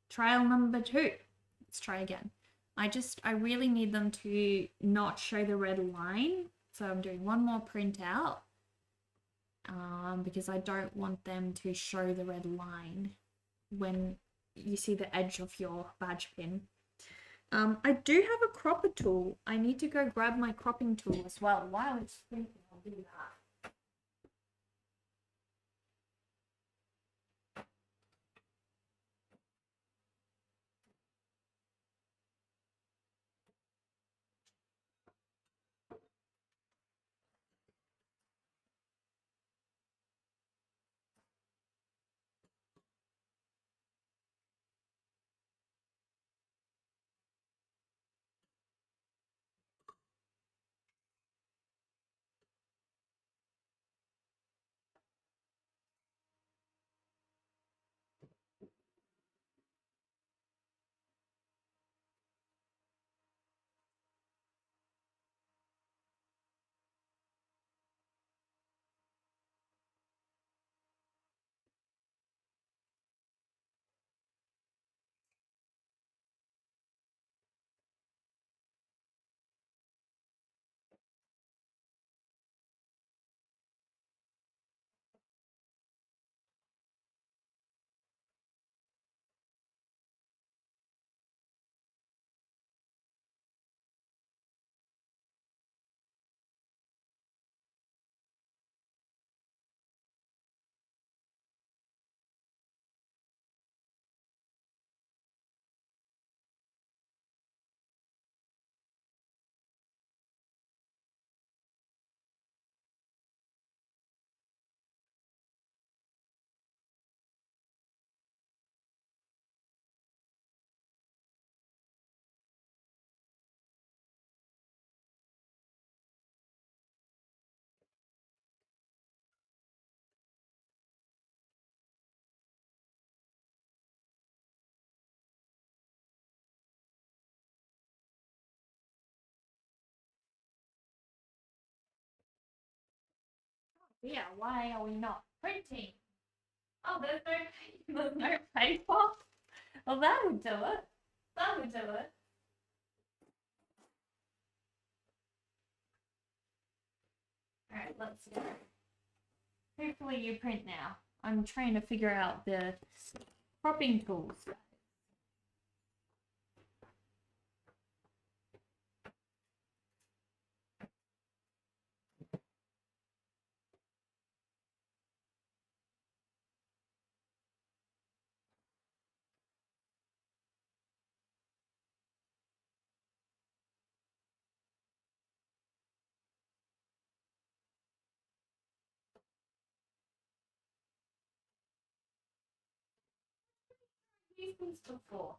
B: trial number 2. Let's try again. I really need them to not show the red line. So I'm doing one more print out because I don't want them to show the red line when you see the edge of your badge pin. I do have a cropper tool. I need to go grab my cropping tool as well. While it's printing, I'll do that.
A: Yeah, why are we not printing? Oh, there's no paper. Well, that would do it. That would do it. Alright, let's go. Hopefully you print now. I'm trying to figure out the cropping tools. I've used these before.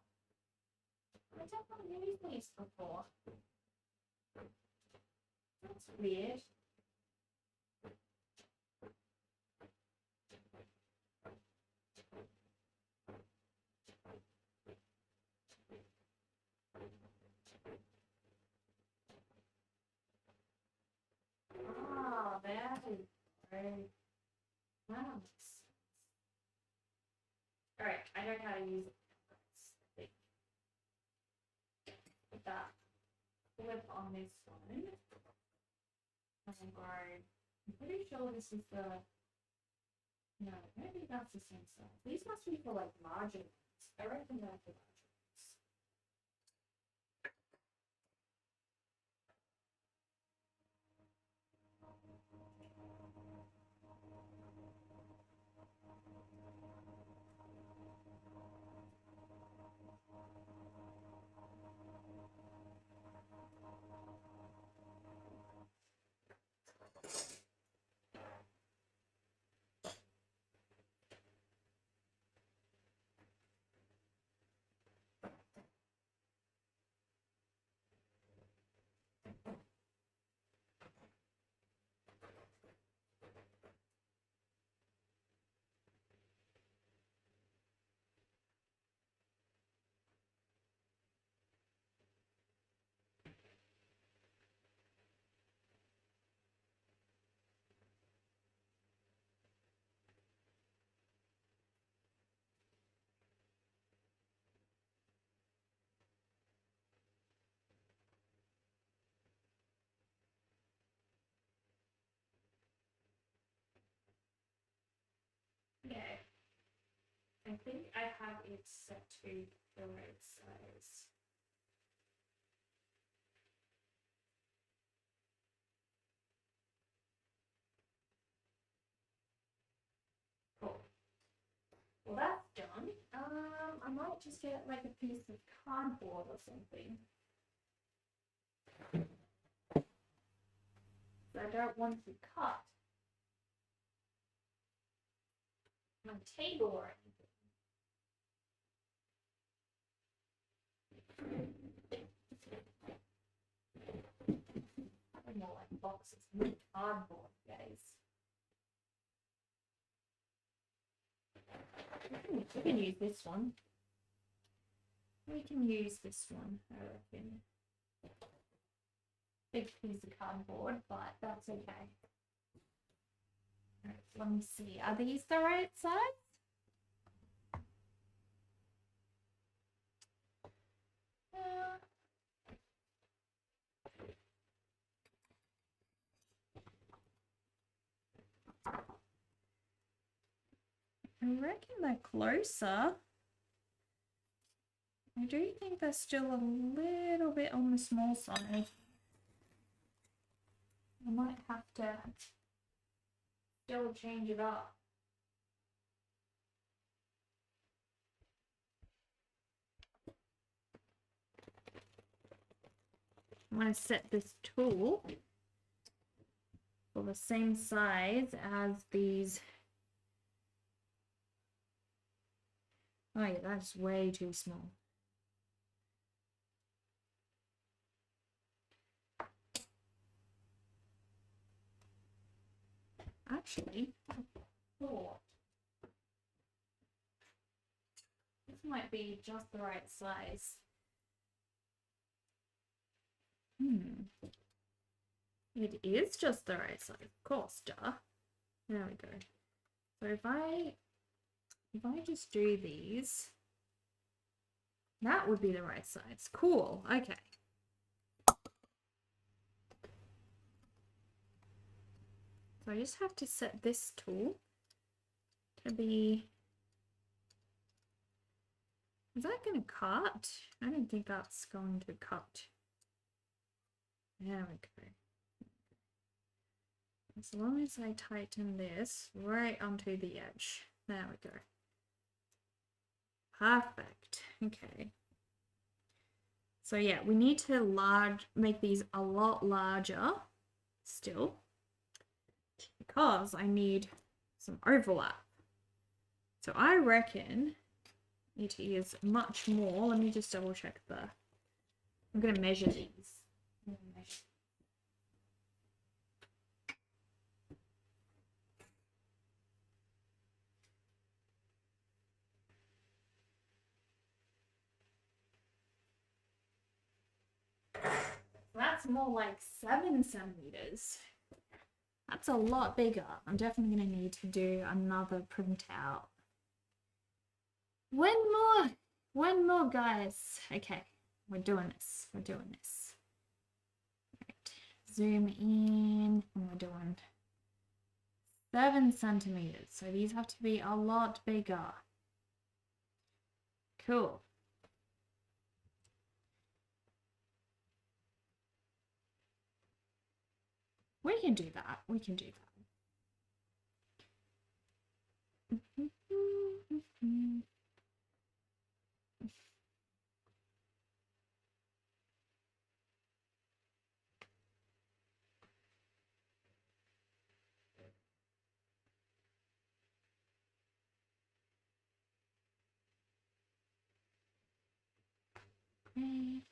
A: I definitely used these before. That's weird. Ah, that is great. That makes sense. Alright, I know how to use it. Put that flip on this one. And go. I'm pretty sure this is the. No, maybe that's the same size. These must be for like larger ones. I reckon they're for larger ones. Yeah. I think I have it set to the right size. Cool. Well, that's done. I might just get like a piece of cardboard or something. I don't want to cut my table or anything. More like boxes, not cardboard, guys. We can use this one. We can use this one, I reckon. Big piece of cardboard, but that's okay. Alright, let me see. Are these the right size? I reckon they're closer. I do think they're still a little bit on the small side. I might have to still change it up. I'm going to set this tool for the same size as these. Oh yeah, that's way too small. Actually, I thought this might be just the right size. It is just the right size, of course, duh.
B: There we go. So if I just do these, that would be the right size. Cool. Okay. So I just have to set this tool to be. Is that going to cut? I don't think that's going to cut. There we go. As long as I tighten this right onto the edge. There we go. Perfect. Okay. So yeah, we need to make these a lot larger still, because I need some overlap. So I reckon it is much more. Let me just double check I'm going to measure these. That's more like 7 centimeters. That's a lot bigger. I'm definitely going to need to do another printout. One more, guys. Okay, we're doing this. Right. Zoom in, and we're doing 7 centimeters. So these have to be a lot bigger. Cool. We can do that. Okay.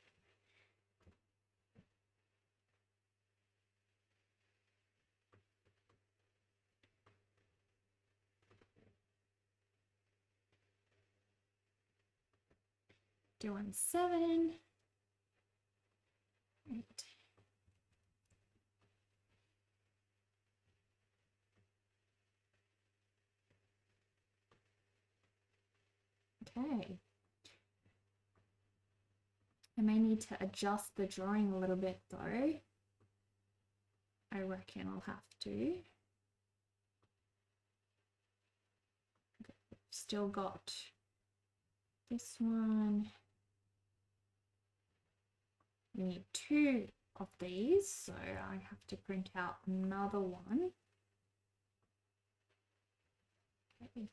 B: Doing 7. Right. Okay. I may need to adjust the drawing a little bit though. I reckon I'll have to. Still got this one. We need 2 of these, so I have to print out another one. Okay.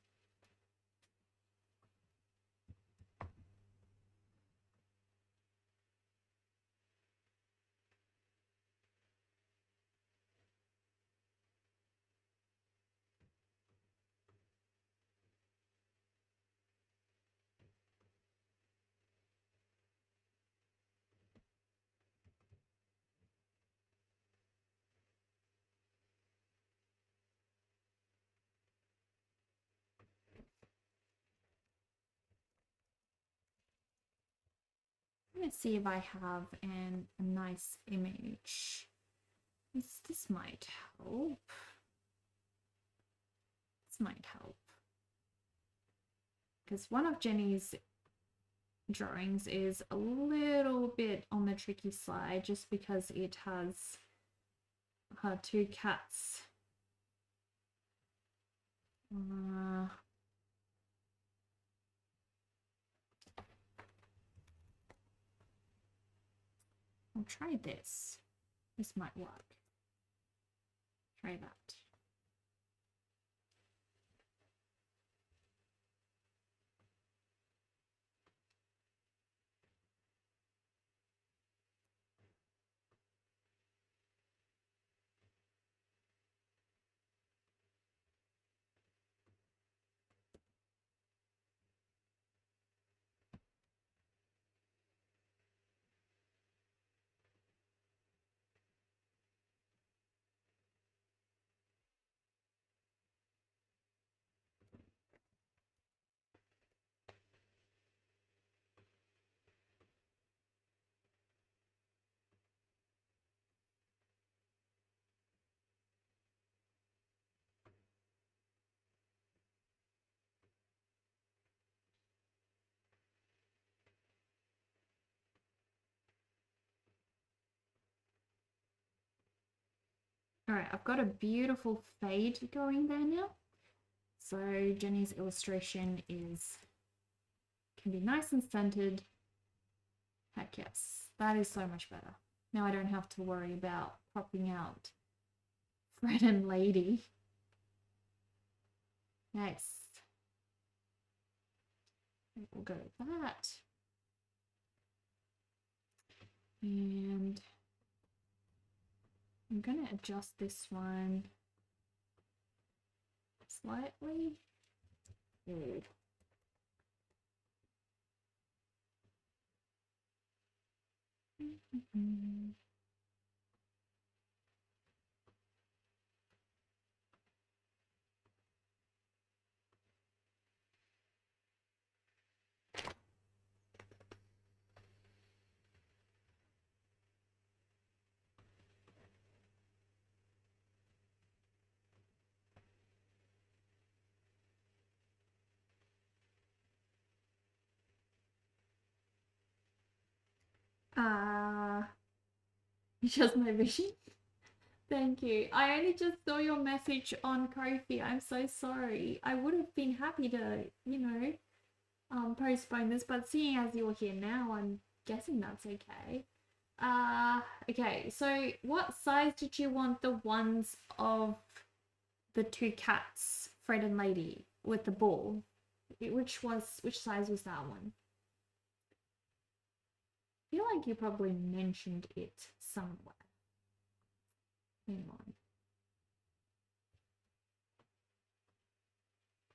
B: Let's see if I have a nice image. This might help. Because one of Jenny's drawings is a little bit on the tricky side just because it has her 2 cats. I'll try this. This might work. Try that. All right, I've got a beautiful fade going there now. So Jenny's illustration can be nice and centered. Heck yes, that is so much better. Now I don't have to worry about cropping out Fred and Lady. Nice. We'll go with that. And I'm gonna adjust this one slightly. Ooh. Just my vision. Thank you. I only just saw your message on Ko-fi. I'm so sorry. I would have been happy to, postpone this, but seeing as you're here now, I'm guessing that's okay. Okay, so what size did you want the ones of the two cats, Fred and Lady, with the ball? Which size was that one? I feel like you probably mentioned it somewhere. Hang on.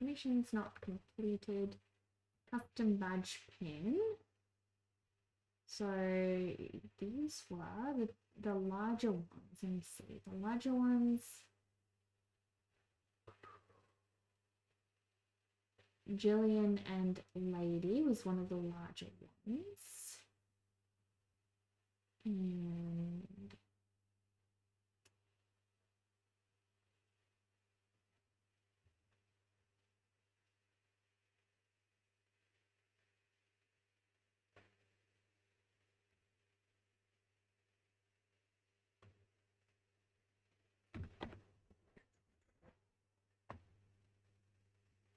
B: Mission's not completed. Custom badge pin. So these were the larger ones. Let me see. The larger ones. Jillian and Lady was one of the larger ones. And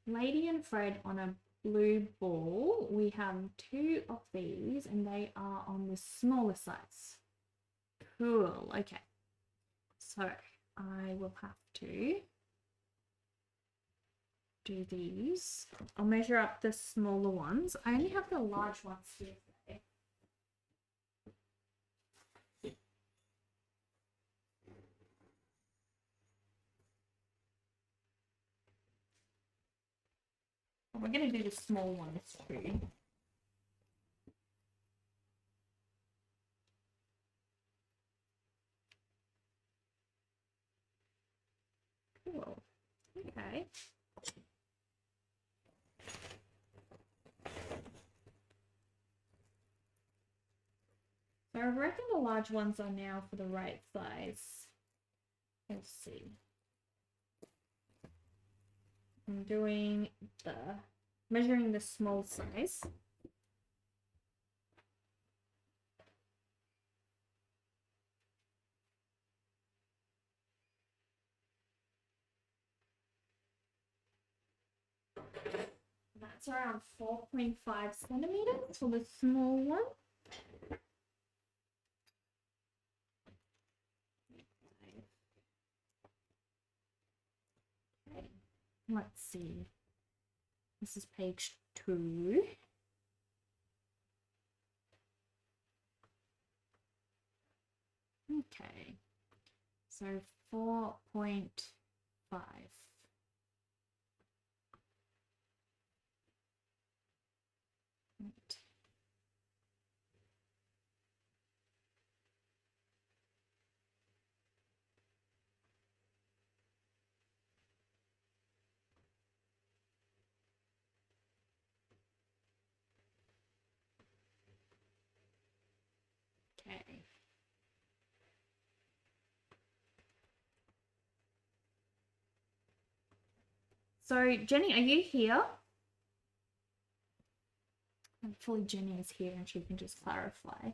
B: Lady and Fred on a blue ball. We have two of these and they are on the smaller size. Cool. Okay. So I will have to do these. I'll measure up the smaller ones. I only have the large ones here today. We're going to do the small ones too. Cool. Okay. So I reckon the large ones are now for the right size. Let's see. I'm doing measuring the small size. That's around 4.5 centimeters for the small one. Okay. Let's see. This is page 2. Okay. So 4.5. Right. Okay. So Jenny, are you here? Hopefully Jenny is here and she can just clarify.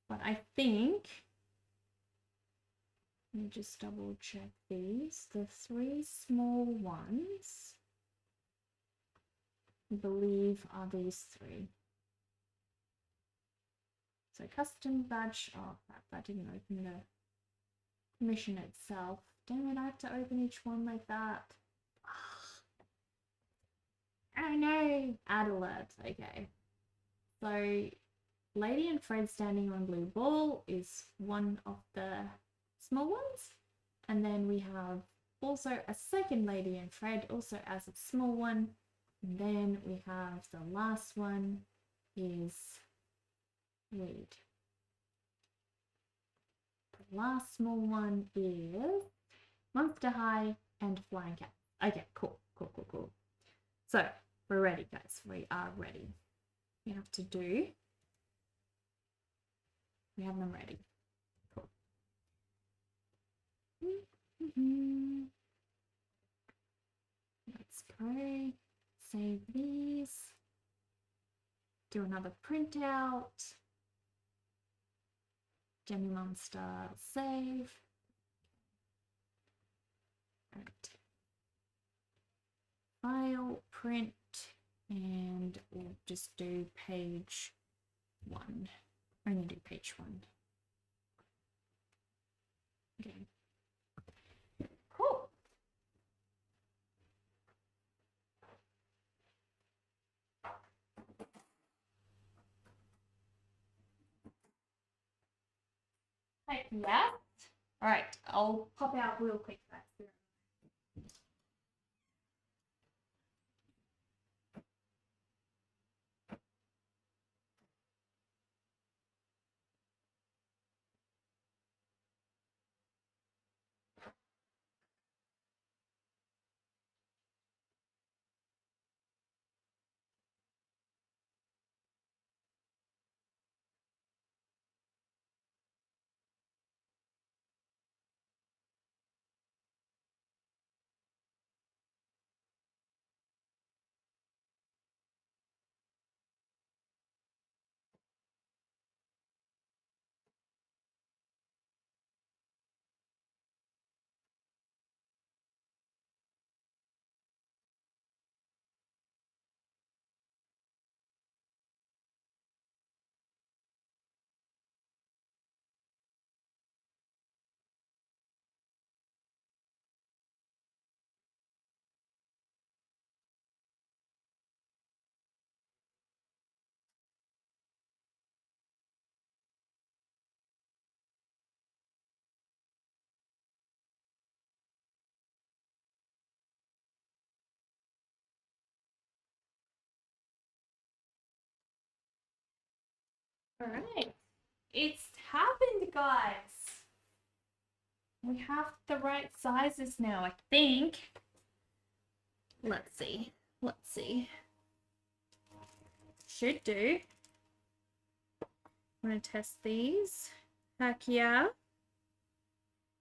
B: But I think Let me just double check these. The 3 small ones, I believe, are these 3. So custom badge. Oh crap, that didn't open the mission itself. Damn it, I have to open each one like that. Oh no! Add alert. Okay. So Lady and Fred standing on blue ball is one of the small ones. And then we have also a second Lady and Fred also as a small one. And then we have the last one is wait. The last small one is Monster High and Flying Cat. Okay, cool. So we're ready, guys. We are ready. We have them ready. Cool. Let's go. Save these. Do another printout. Jenny Monster save. Right. File, print, and we'll just do page 1. Only do page 1. Okay. Cool. Heck yeah. All right, I'll pop out real quick. All right, it's happened, guys. We have the right sizes now, I think. Let's see. Should do. I'm gonna test these. Heck yeah.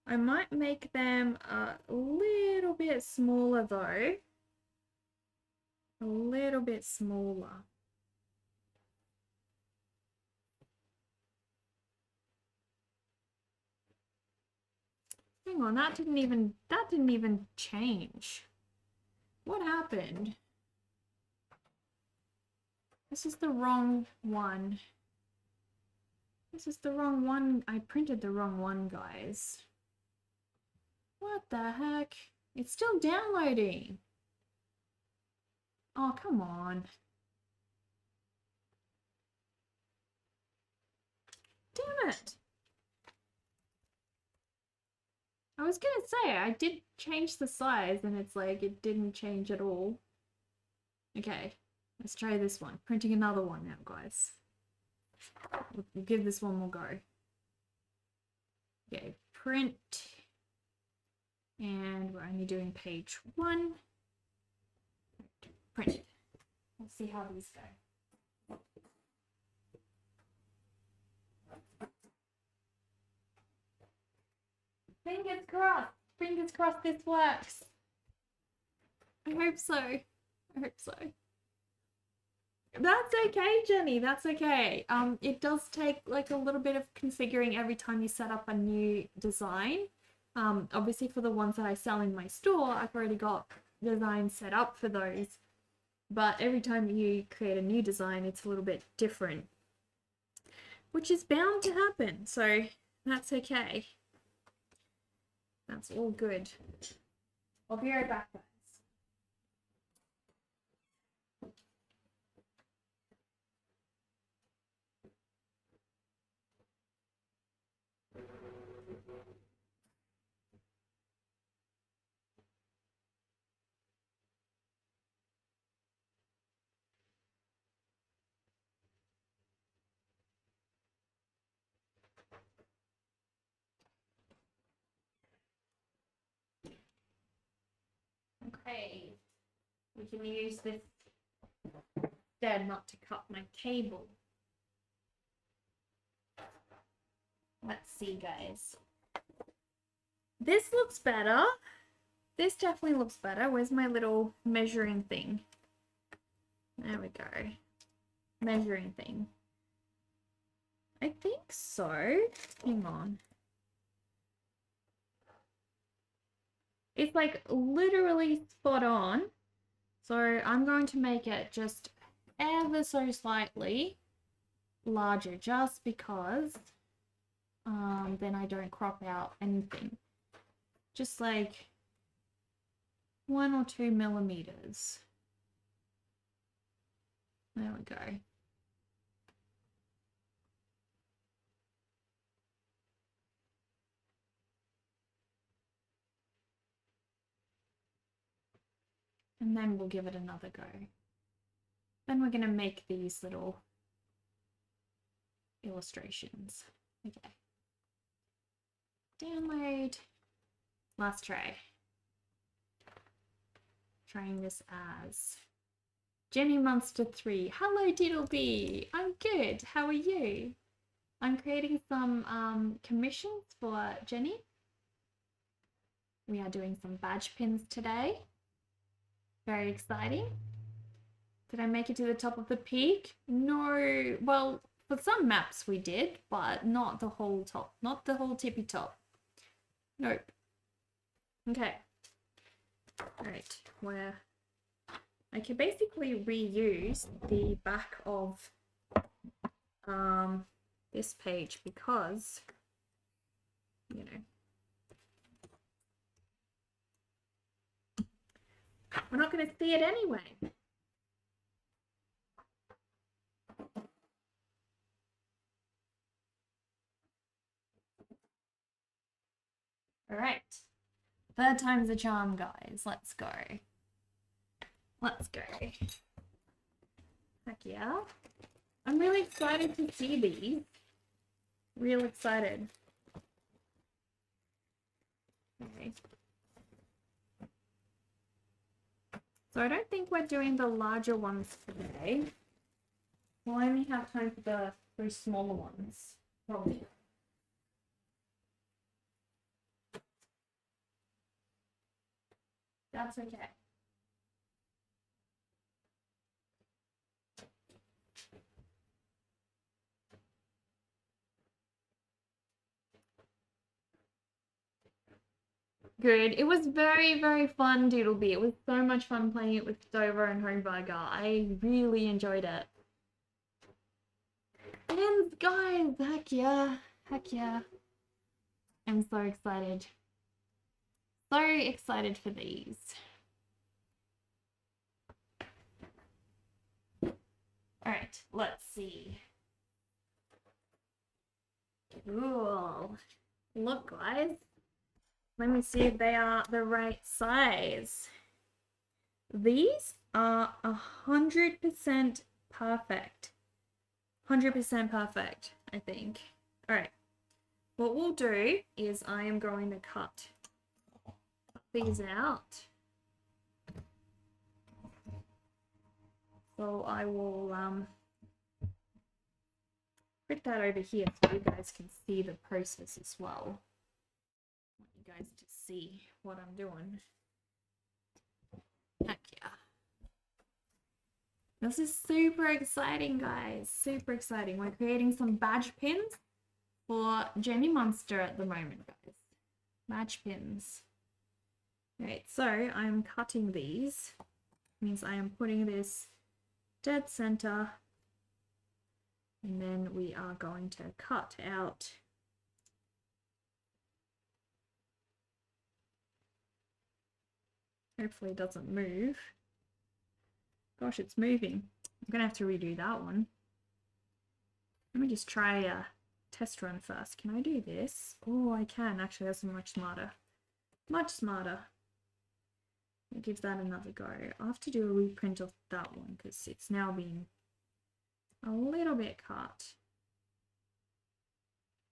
B: I might make them a little bit smaller though. A little bit smaller. Hang on, that didn't even change. What happened? This is the wrong one. This is the wrong one. I printed the wrong one, guys. What the heck? It's still downloading. Oh, come on. Damn it. I was gonna say, I did change the size and it's like, it didn't change at all. Okay, let's try this one. Printing another one now, guys. We'll give this one more go. Okay, print. And we're only doing page 1. Print. Let's see how these go. Fingers crossed. Fingers crossed this works. I hope so. I hope so. That's okay, Jenny. That's okay. It does take like a little bit of configuring every time you set up a new design. Obviously for the ones that I sell in my store, I've already got designs set up for those. But every time you create a new design, it's a little bit different, which is bound to happen. So that's okay. That's all good. I'll be right back, guys. Okay, we can use this instead not to cut my cable. Let's see, guys. This looks better. This definitely looks better. Where's my little measuring thing? There we go. Measuring thing. I think so. Hang on. It's like literally spot on. So I'm going to make it just ever so slightly larger just because then I don't crop out anything. Just like 1 or 2 millimeters. There we go. And then we'll give it another go. Then we're going to make these little illustrations. Okay. Download. Last try. Trying this as Jenny Monster 3. Hello, Diddleby. I'm good. How are you? I'm creating some commissions for Jenny. We are doing some badge pins today. Very exciting. Did I make it to the top of the peak? No. Well, for some maps we did, but not the whole top. Not the whole tippy top. Nope. Okay. Alright, where I can basically reuse the back of this page because, you know, we're not going to see it anyway. All right. Third time's a charm, guys. Let's go. Let's go. Heck yeah. I'm really excited to see these. Real excited. Okay. So I don't think we're doing the larger ones today. We'll only have time for the 3 smaller ones, probably. That's okay. Good. It was very, very fun, Doodlebee. It was so much fun playing it with Dover and Homeburger. I really enjoyed it. And guys, heck yeah. Heck yeah. I'm so excited. So excited for these. Alright, let's see. Cool. Look, guys. Let me see if they are the right size. These are 100% perfect. 100% perfect, I think. Alright. What we'll do is I am going to cut these out. So I will put that over here so you guys can see the process as well. I want you guys to see what I'm doing. Heck yeah. This is super exciting, guys. Super exciting. We're creating some badge pins for Jenny Monster at the moment, guys. Match pins. Right, so I'm cutting these. Means I am putting this dead center. And then we are going to cut out hopefully it doesn't move. Gosh, it's moving. I'm gonna have to redo that one. Let me just try a test run first. Can I do this? Oh, I can. Actually, that's much smarter. Much smarter. I'll give that another go. I'll have to do a reprint of that one because it's now been a little bit cut.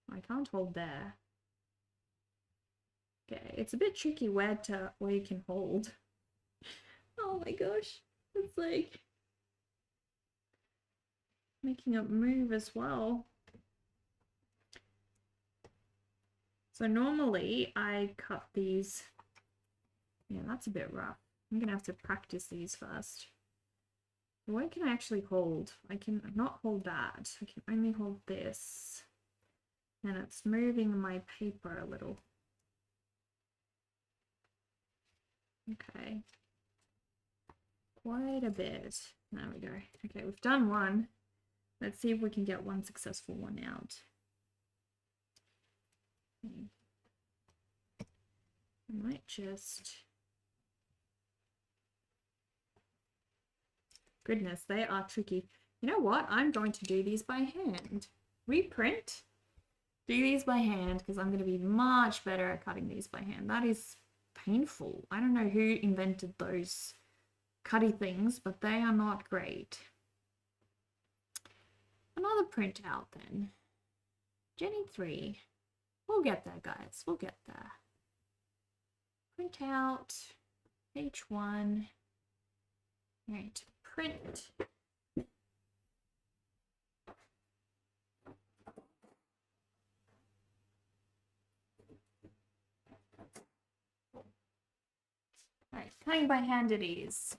B: I can't hold there. Okay, it's a bit tricky where you can hold. Oh my gosh, it's like making it move as well. So normally I cut these. Yeah, that's a bit rough. I'm gonna have to practice these first. Where can I actually hold? I can not hold that. I can only hold this. And it's moving my paper a little. Okay. Quite a bit. There we go. Okay, we've done one. Let's see if we can get one successful one out. I might just... Goodness, they are tricky. You know what? I'm going to do these by hand. Reprint. Do these by hand because I'm going to be much better at cutting these by hand. That is painful. I don't know who invented those cutty things, but they are not great. Another printout then. Jenny 3. We'll get there, guys. We'll get there. Print out. Page 1. Right. Print. Right. Cutting by hand it is.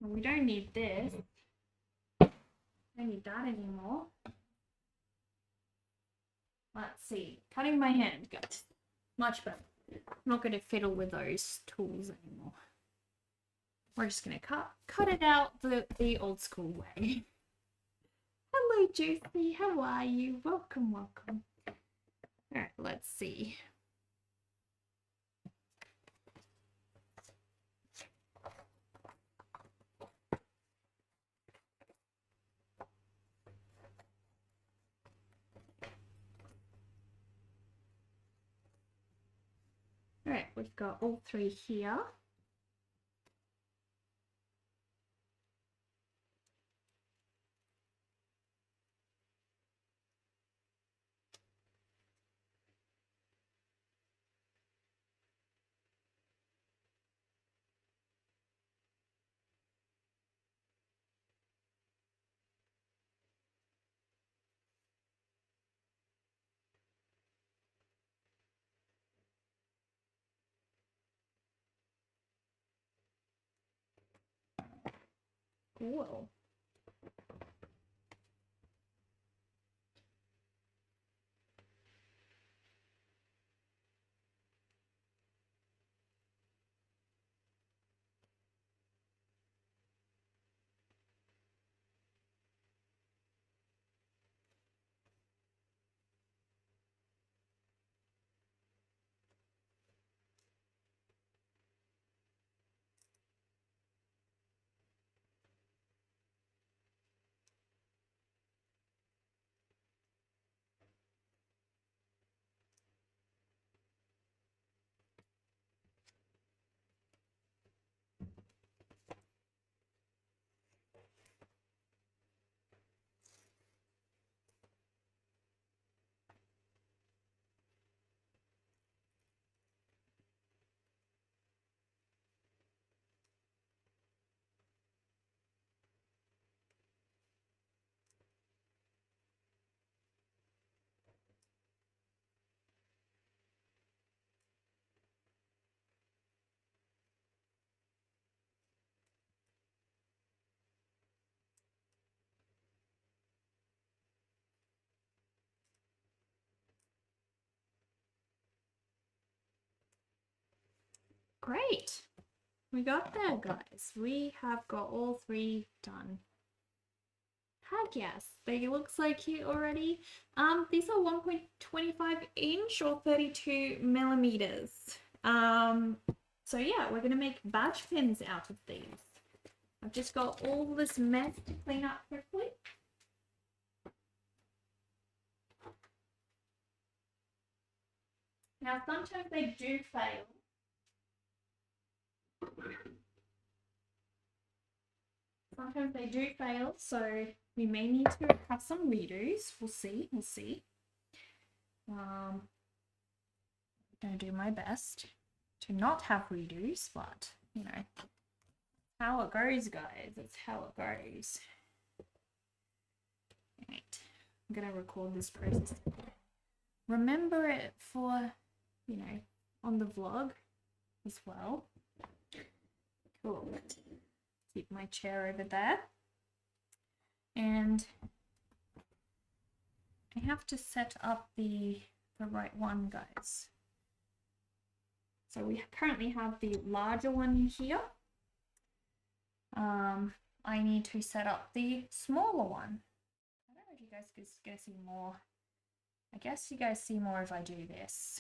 B: We don't need this. Don't need that anymore. Let's see. Cutting by hand, guys. Much better. I'm not going to fiddle with those tools anymore. We're just going to cut it out the old school way. Hello, Josie. How are you? Welcome, welcome. All right, let's see. All right, we've got all three here. Cool. Great. We got there, guys. We have got all 3 done. Heck yes, they looks like here already. These are 1.25 inch or 32 millimeters. So yeah, we're gonna make badge pins out of these. I've just got all this mess to clean up quickly. Now sometimes they do fail. Sometimes they do fail, so we may need to have some redos. We'll see. I'm gonna do my best to not have redos, but you know, how it goes, guys. It's how it goes. Right. I'm gonna record this process. Remember it for, you know, on the vlog as well. Cool. Keep my chair over there. And I have to set up the right one, guys. So we currently have the larger one here. I need to set up the smaller one. I don't know if you guys can see more. I guess you guys see more if I do this.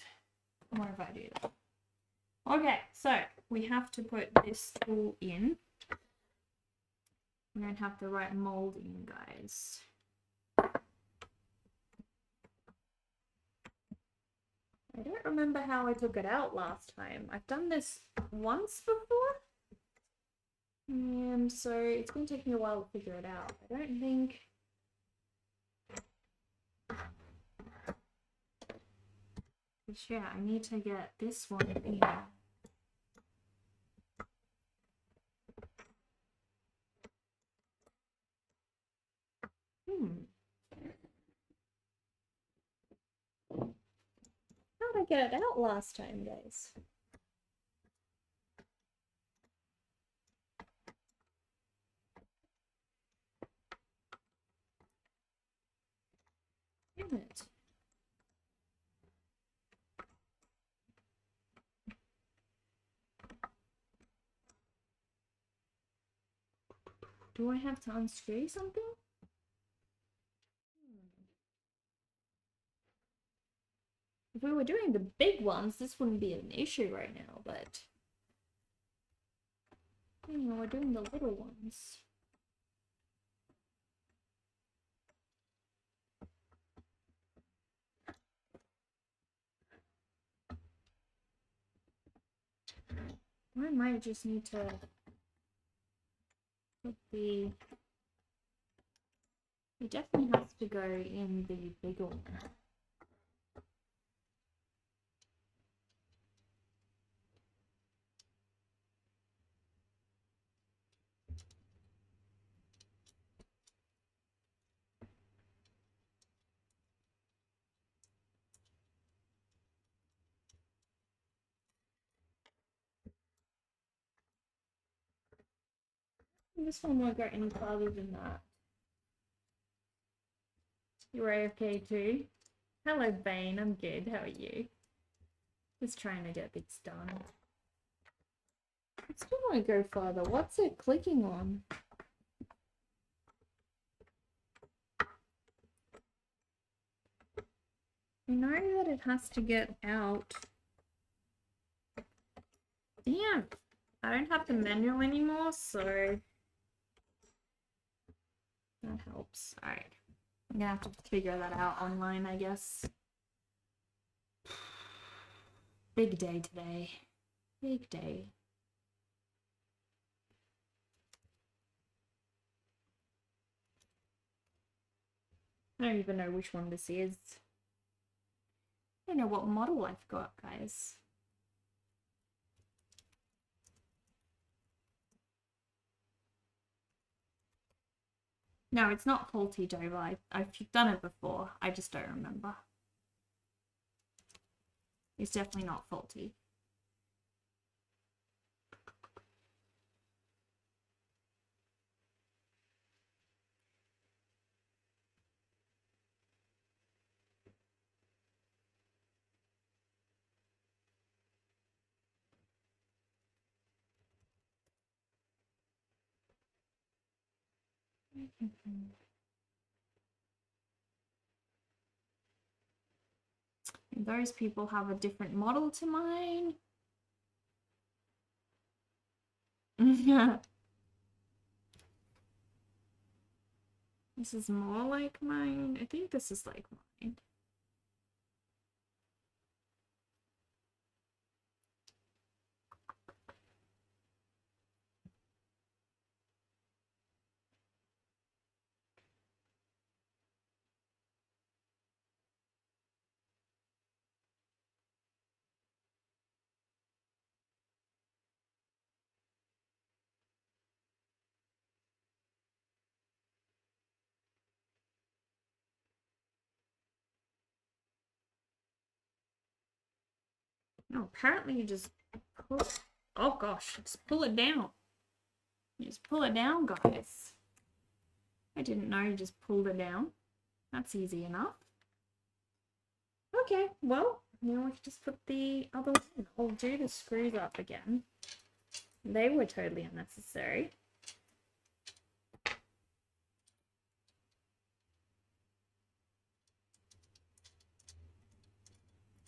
B: More if I do that. Okay, so we have to put this tool in. We don't have the right mold in, guys. I don't remember how I took it out last time. I've done this once before. And so it's going to take me a while to figure it out. I don't think... Yeah, I need to get this one in. How'd I get it out last time, guys? Damn it. Do I have to unscrew something? If we were doing the big ones, this wouldn't be an issue right now, but... You know, we're doing the little ones. I might just need to put the... It definitely has to go in the bigger one. This one won't go any farther than that. You're AFK too? Hello, Bane. I'm good. How are you? Just trying to get this done. It still won't go farther. What's it clicking on? I know that it has to get out. Damn! I don't have the manual anymore, so that helps. Alright. I'm gonna have to figure that out online, I guess. Big day today. Big day. I don't even know which one this is. I don't know what model I've got, guys. No, it's not faulty, Dover. I've done it before. I just don't remember. It's definitely not faulty. And those people have a different model to mine. This is more like mine. I think this is like mine. No, apparently you just pull. Oh gosh, just pull it down. You just pull it down, guys. I didn't know you just pulled it down. That's easy enough. Okay, well, now we can just put the other one in. I'll do the screws up again. They were totally unnecessary.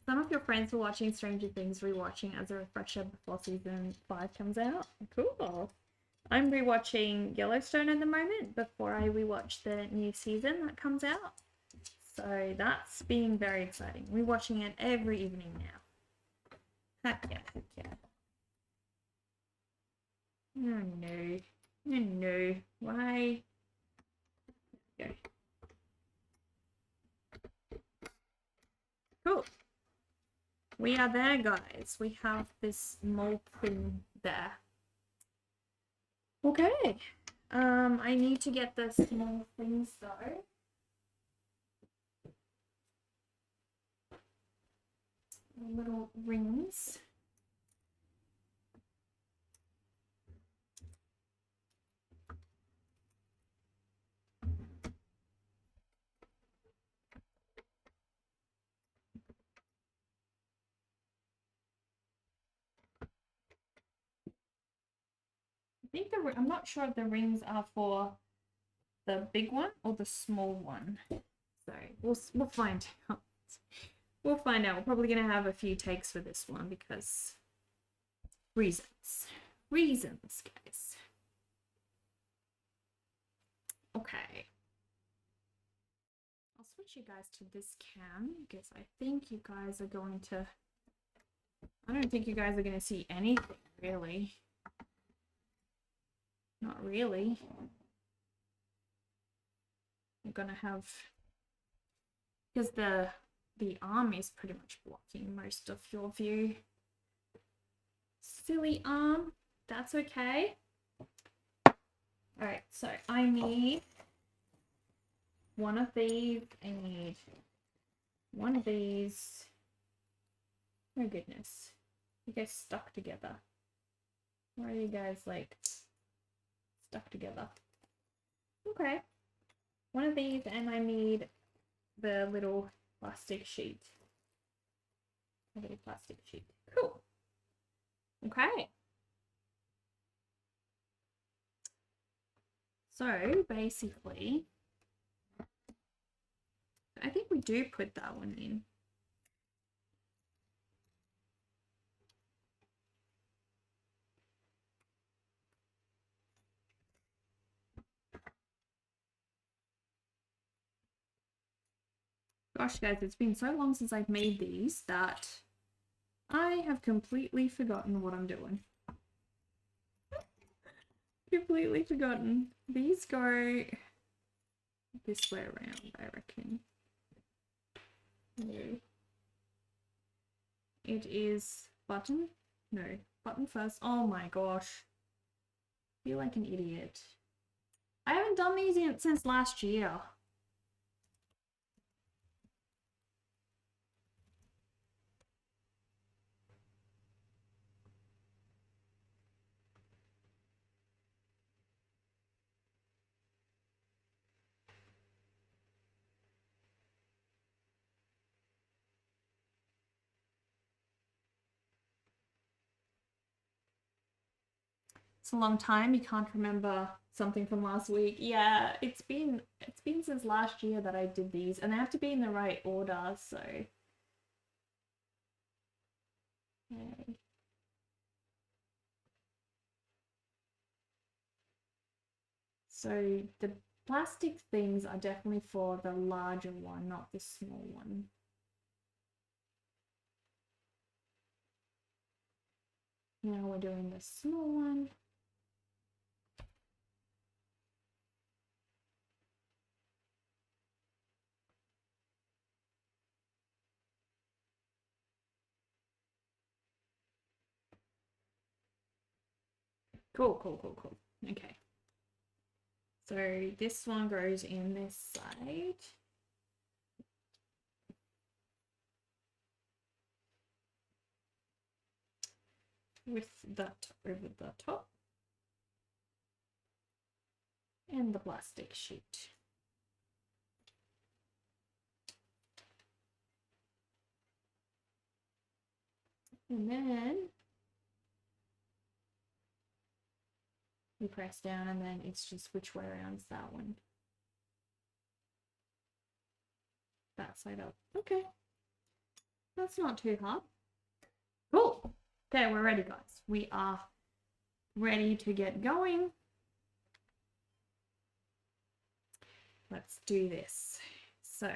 B: Some of your friends were watching Stranger Things rewatching as a refresher before season 5 comes out. Cool. I'm rewatching Yellowstone at the moment before I rewatch the new season that comes out. So that's being very exciting. Rewatching it every evening now. Heck yeah, heck yeah. Oh no. Oh no. Why? Go. Cool. We are there, guys. We have this mole thing there. Okay. I need to get the small things though. The little rings. I think I'm not sure if the rings are for the big one or the small one. So we'll find out. We'll find out. We're probably gonna have a few takes for this one because reasons. Reasons, guys. Okay. I'll switch you guys to this cam because I think you guys are going to. I don't think you guys are gonna see anything really. Not really. You're gonna have, because the arm is pretty much blocking most of your view. Silly arm. That's okay. Alright, so I need one of these. I need one of these. Oh goodness. You guys stuck together. Why are you guys like stuck together. Okay. One of these, and I need the little plastic sheet. A little plastic sheet. Cool. Okay. So basically, I think we do put that one in. Gosh, guys, it's been so long since I've made these that I have completely forgotten what I'm doing. Completely forgotten. These go this way around, I reckon. No. It is button? No. Button first. Oh my gosh. I feel like an idiot. I haven't done these since last year. It's a long time. You can't remember something from last week. Yeah, it's been since last year that I did these, and they have to be in the right order, so. Okay. So the plastic things are definitely for the larger one, not the small one. Now we're doing the small one. Cool, cool, cool, cool. Okay. So this one goes in this side. With that over the top. And the plastic sheet. And then you press down, and then it's just which way around is that one. That side up. Okay. That's not too hard. Cool. Okay, we're ready, guys. We are ready to get going. Let's do this. So,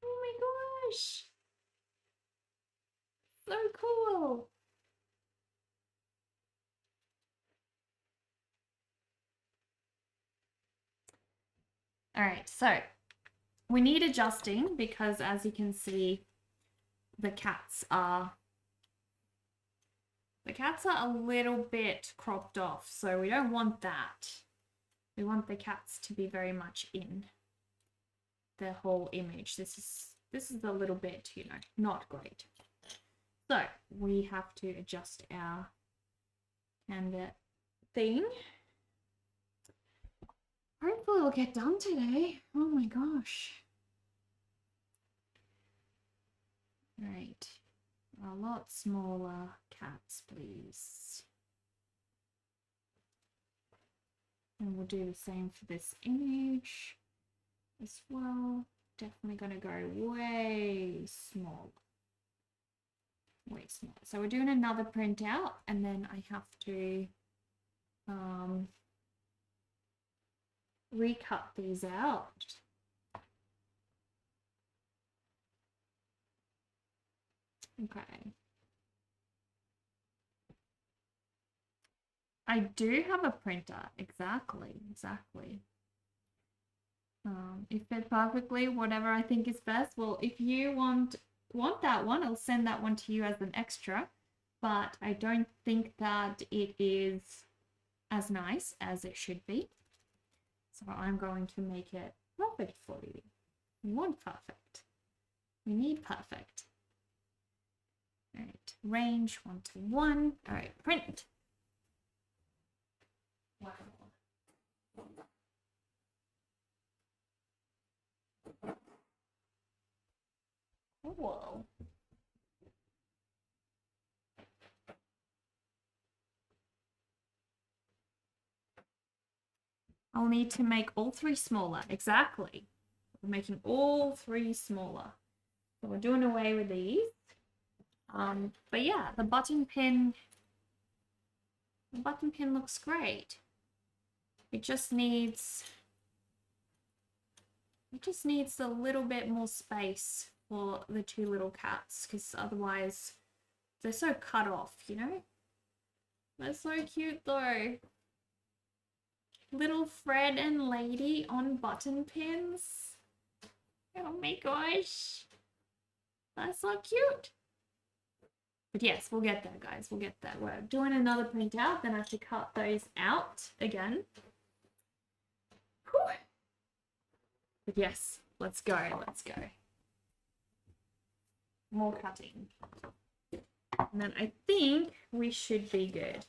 B: oh my gosh. So cool. All right, so we need adjusting because as you can see, the cats are a little bit cropped off, so we don't want that. We want the cats to be very much in the whole image. This is a little bit, you know, not great. So we have to adjust our Canva thing. Hopefully we'll get done today. Oh my gosh. All right. A lot smaller cats, please. And we'll do the same for this image as well. Definitely going to go way small. Way small. So we're doing another printout, and then I have to recut these out. Okay. I do have a printer. Exactly. It fit perfectly, whatever I think is best. Well, if you want that one, I'll send that one to you as an extra. But I don't think that it is as nice as it should be. So I'm going to make it perfect for you. We want perfect. We need perfect. All right, range 1 to 1. All right, print. Wow. Cool. I'll need to make all 3 smaller. Exactly. We're making all 3 smaller. So we're doing away with these. But yeah, the button pin looks great. It just needs a little bit more space for the 2 little cats, because otherwise they're so cut off, you know? They're so cute though. Little Fred and Lady on button pins. Oh my gosh. That's so cute. But yes, we'll get there, guys. We'll get there. We're doing another print out, then I have to cut those out again. Whew. But yes, let's go. More cutting. And then I think we should be good.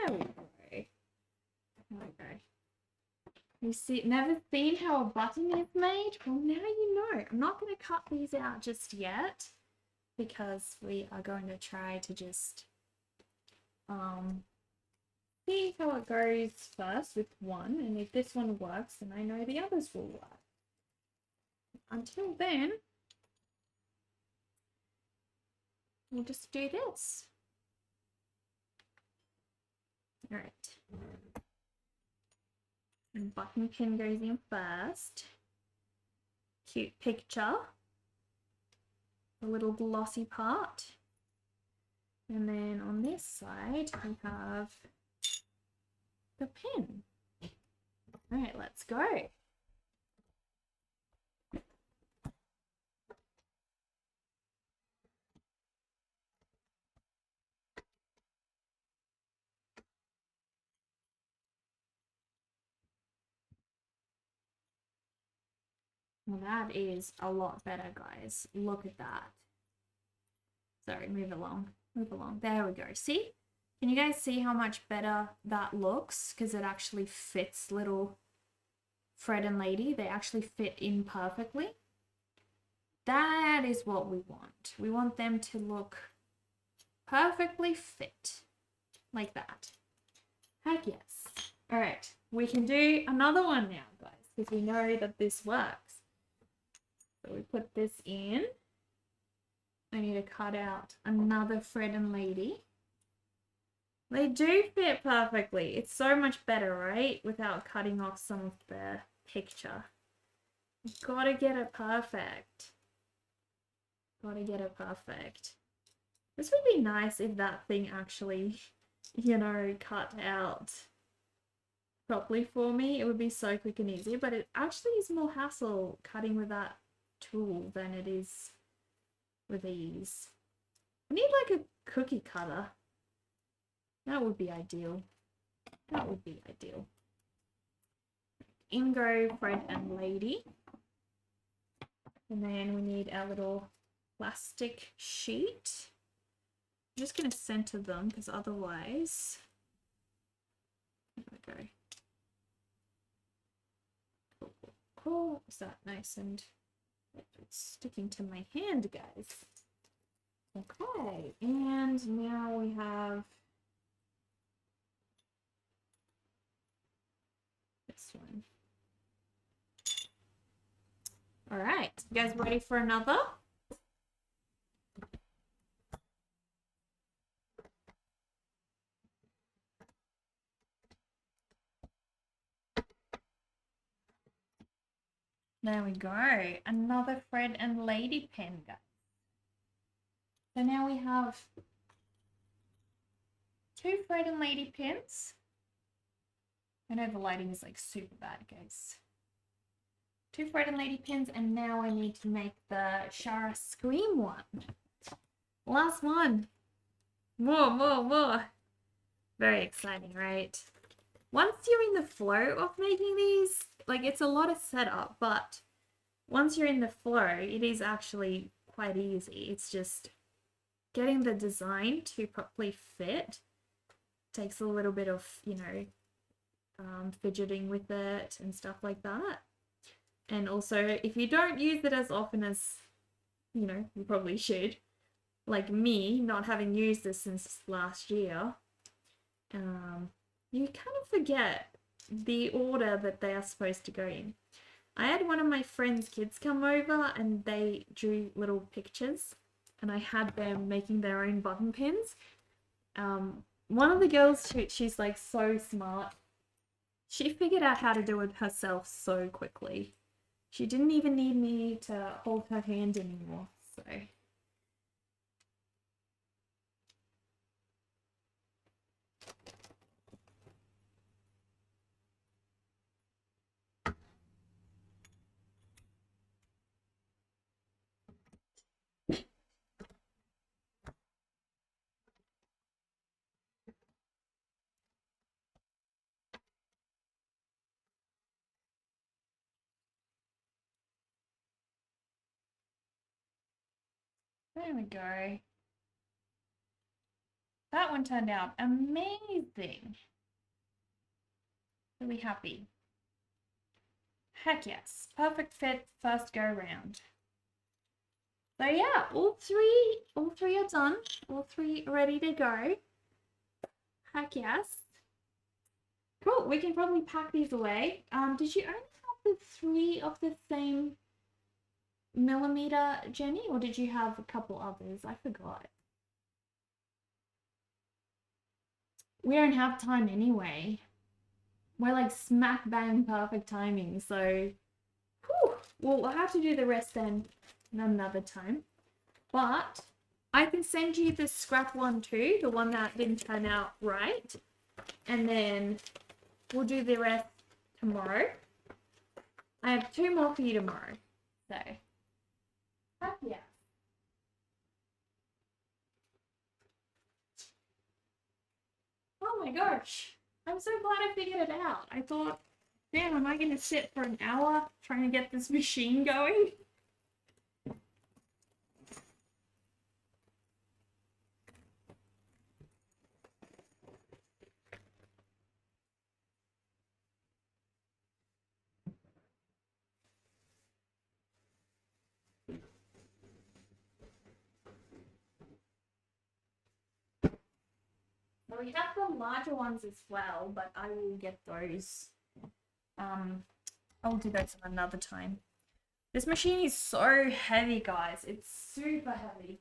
B: There we go. There we go. You see, never seen how a button is made? Well, now you know. I'm not going to cut these out just yet because we are going to try to just see how it goes first with one, and if this one works, then I know the others will work. Until then, we'll just do this. All right. And button pin goes in first. Cute picture. The little glossy part. And then on this side, we have the pin. All right, let's go. Well, that is a lot better, guys. Look at that. Sorry, move along. Move along. There we go. See? Can you guys see how much better that looks? Because it actually fits little Fred and Lady. They actually fit in perfectly. That is what we want. We want them to look perfectly fit. Like that. Heck yes. All right. We can do another one now, guys. Because we know that this works. So we put this in. I need to cut out another Fred and Lady. They do fit perfectly. It's so much better, right? Without cutting off some of the picture. You've got to get it perfect. Got to get it perfect. This would be nice if that thing actually, you know, cut out properly for me. It would be so quick and easy, but it actually is more hassle cutting with that tool than it is with these. I need like a cookie cutter. That would be ideal. That would be ideal. In go Fred and Lady. And then we need our little plastic sheet. I'm just going to center them because otherwise, there we go. Cool, cool, cool. Is that nice and it's sticking to my hand, guys? Okay, and now we have this one. All right, you guys ready for another? There we go. Another Fred and Lady pen, guys. So now we have 2 Fred and Lady pens. I know the lighting is like super bad, guys. 2 Fred and Lady pens, and now I need to make the Shara Scream one. Last one. More. Very exciting, right? Once you're in the flow of making these, like it's a lot of setup, but once you're in the flow, it is actually quite easy. It's just getting the design to properly fit. Takes a little bit of, you know, fidgeting with it and stuff like that. And also, if you don't use it as often as, you know, you probably should, like me, not having used this since last year, you kind of forget the order that they are supposed to go in. I had one of my friend's kids come over and they drew little pictures and I had them making their own button pins. One of the girls, she's like so smart. She figured out how to do it herself so quickly. She didn't even need me to hold her hand anymore, so. There we go. That one turned out amazing. Really happy. Heck yes. Perfect fit first go round. So yeah, all three are done. All 3 are ready to go. Heck yes. Cool, we can probably pack these away. Did you only have the 3 of the same millimeter, Jenny, or did you have a couple others? I forgot. We don't have time anyway. We're like smack bang perfect timing, so whew, we'll have to do the rest then another time. But I can send you the scrap one too, the one that didn't turn out right, and then we'll do the rest tomorrow. I have 2 more for you tomorrow, so heck yeah. Oh my gosh, I'm so glad I figured it out. I thought, damn, am I going to sit for an hour trying to get this machine going? We have the larger ones as well, but I will get those. I'll do those another time. This machine is so heavy, guys. It's super heavy.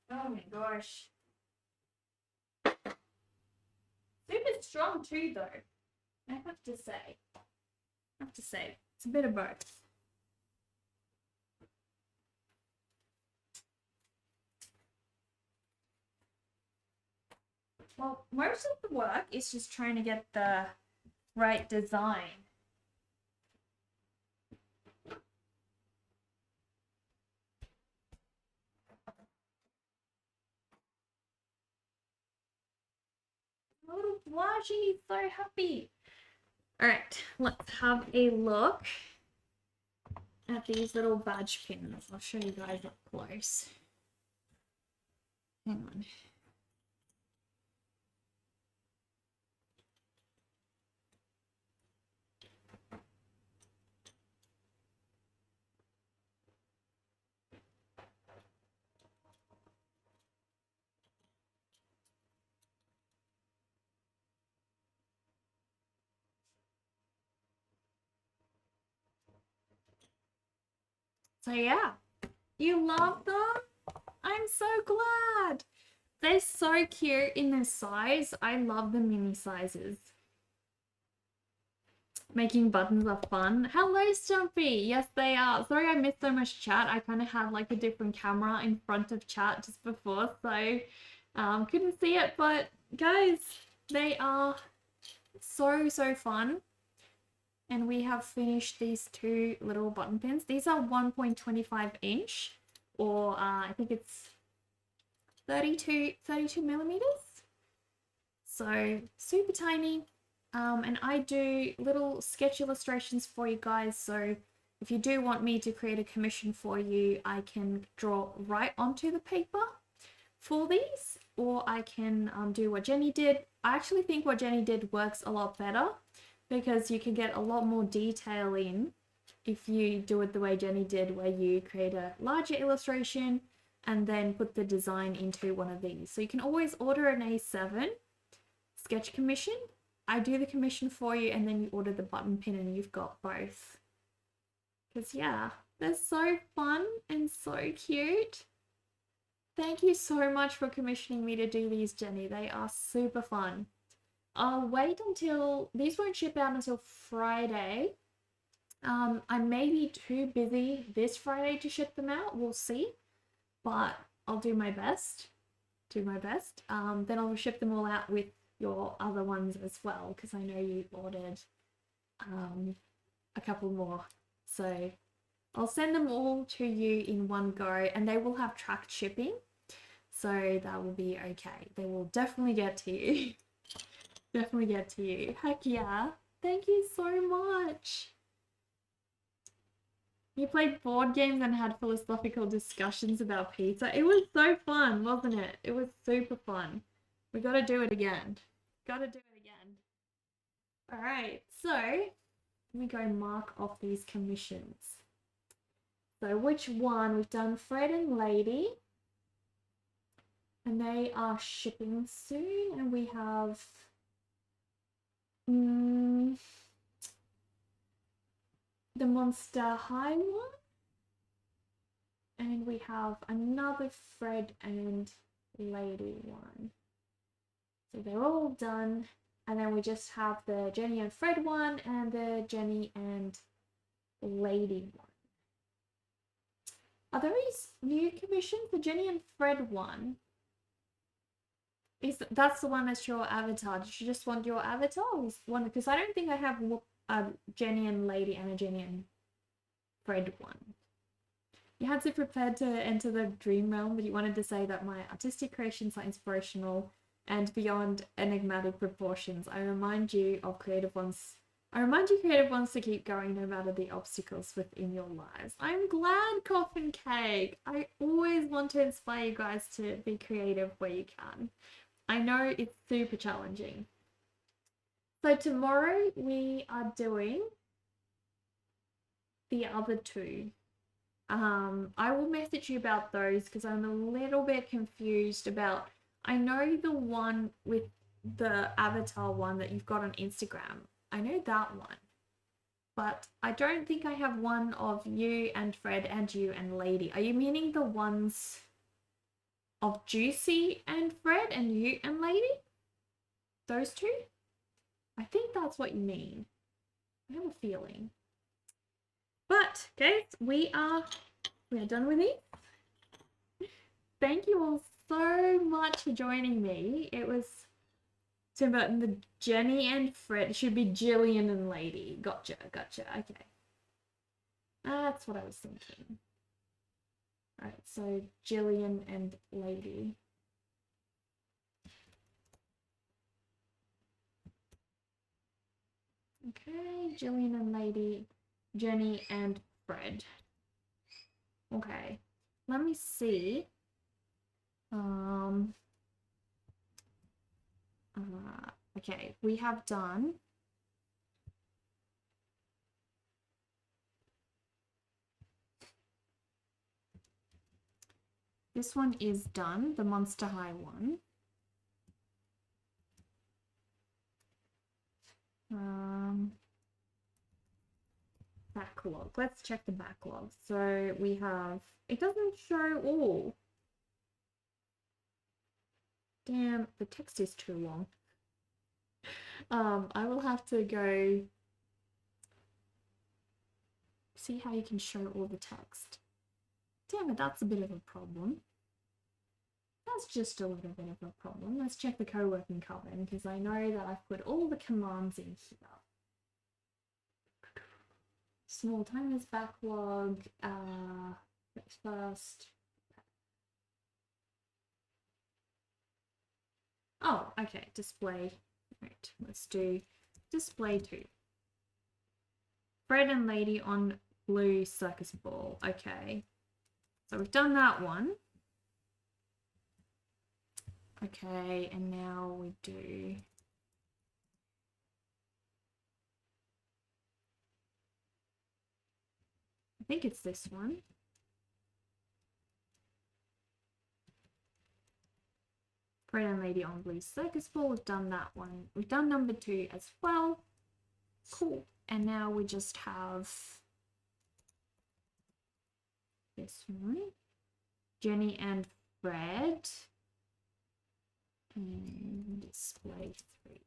B: Oh my gosh. Super strong too, though. I have to say. It's a bit of both. Well, most of the work is just trying to get the right design. Little Blashy, so happy. All right, let's have a look. at these little badge pins. I'll show you guys up close. Hang on. So yeah, you love them? I'm so glad. They're so cute in their size. I love the mini sizes. Making buttons are fun. Hello, Stumpy. Yes, they are. Sorry I missed so much chat. I kind of had like a different camera in front of chat just before, so couldn't see it. But guys, they are so fun. And we have finished these two little button pins. These are 1.25 inch, or I think it's 32 millimeters. So super tiny. And I do little sketch illustrations for you guys. So if you do want me to create a commission for you, I can draw right onto the paper for these, or I can do what Jenny did. I actually think what Jenny did works a lot better because you can get a lot more detail in if you do it the way Jenny did, where you create a larger illustration and then put the design into one of these. So you can always order an A7 sketch commission. I do the commission for you and then you order the button pin and you've got both. Because yeah, they're so fun and so cute. Thank you so much for commissioning me to do these, Jenny. They are super fun. I'll wait until, these won't ship out until Friday. I may be too busy this Friday to ship them out, we'll see. But I'll do my best. Then I'll ship them all out with your other ones as well, because I know you ordered a couple more. So I'll send them all to you in one go, and they will have tracked shipping. So that will be okay. They will definitely get to you. Definitely get to you. Heck yeah. Thank you so much. You played board games and had philosophical discussions about pizza. It was so fun, wasn't it? It was super fun. We gotta do it again. Gotta do it again. Alright, so let me go mark off these commissions. So which one? We've done Fred and Lady. And they are shipping soon. And we have the Monster High one. And we have another Fred and Lady one. So they're all done. And then we just have the Jenny and Fred one and the Jenny and Lady one. Are those new commissions? The Jenny and Fred one. That's the one that's your avatar. Did you just want your avatar? Or one? Because I don't think I have a Jenny and Lady and a Jenny and Fred one. You had to prepare to enter the dream realm, but you wanted to say that my artistic creations are inspirational and beyond enigmatic proportions. I remind you creative ones to keep going no matter the obstacles within your lives. I'm glad, Coffin Cake. I always want to inspire you guys to be creative where you can. I know it's super challenging. So tomorrow we are doing the other two. I will message you about those because I'm a little bit confused about, I know the one with the avatar one that you've got on Instagram. I know that one. But I don't think I have one of you and Fred and you and Lady. Are you meaning the ones of Juicy and Fred and you and Lady? Those two? I think that's what you mean. I have a feeling. But guys, we are done with it. Thank you all so much for joining me. It was Tim Burton, the Jenny and Fred. It should be Jillian and Lady. Gotcha. Okay. That's what I was thinking. Alright, so Jillian and Lady. Okay, Jillian and Lady, Jenny and Fred. Okay, let me see. Okay, we have done. This one is done, the Monster High one. Backlog. Let's check the backlog. So we have, it doesn't show all. Damn, the text is too long. I will have to go see how you can show all the text. Damn it, that's a bit of a problem. That's just a little bit of a problem. Let's check the co-working coven because I know that I've put all the commands in here. Small timers backlog, first. Oh, okay, display. Right, let's do display 2. Fred and Lady on blue circus ball. Okay, so we've done that one. Okay, and now we do. I think it's this one. Fred and Lady on blue circus ball. We've done that one. We've done number 2 as well. Cool. And now we just have this one. Jenny and Fred. And display 3.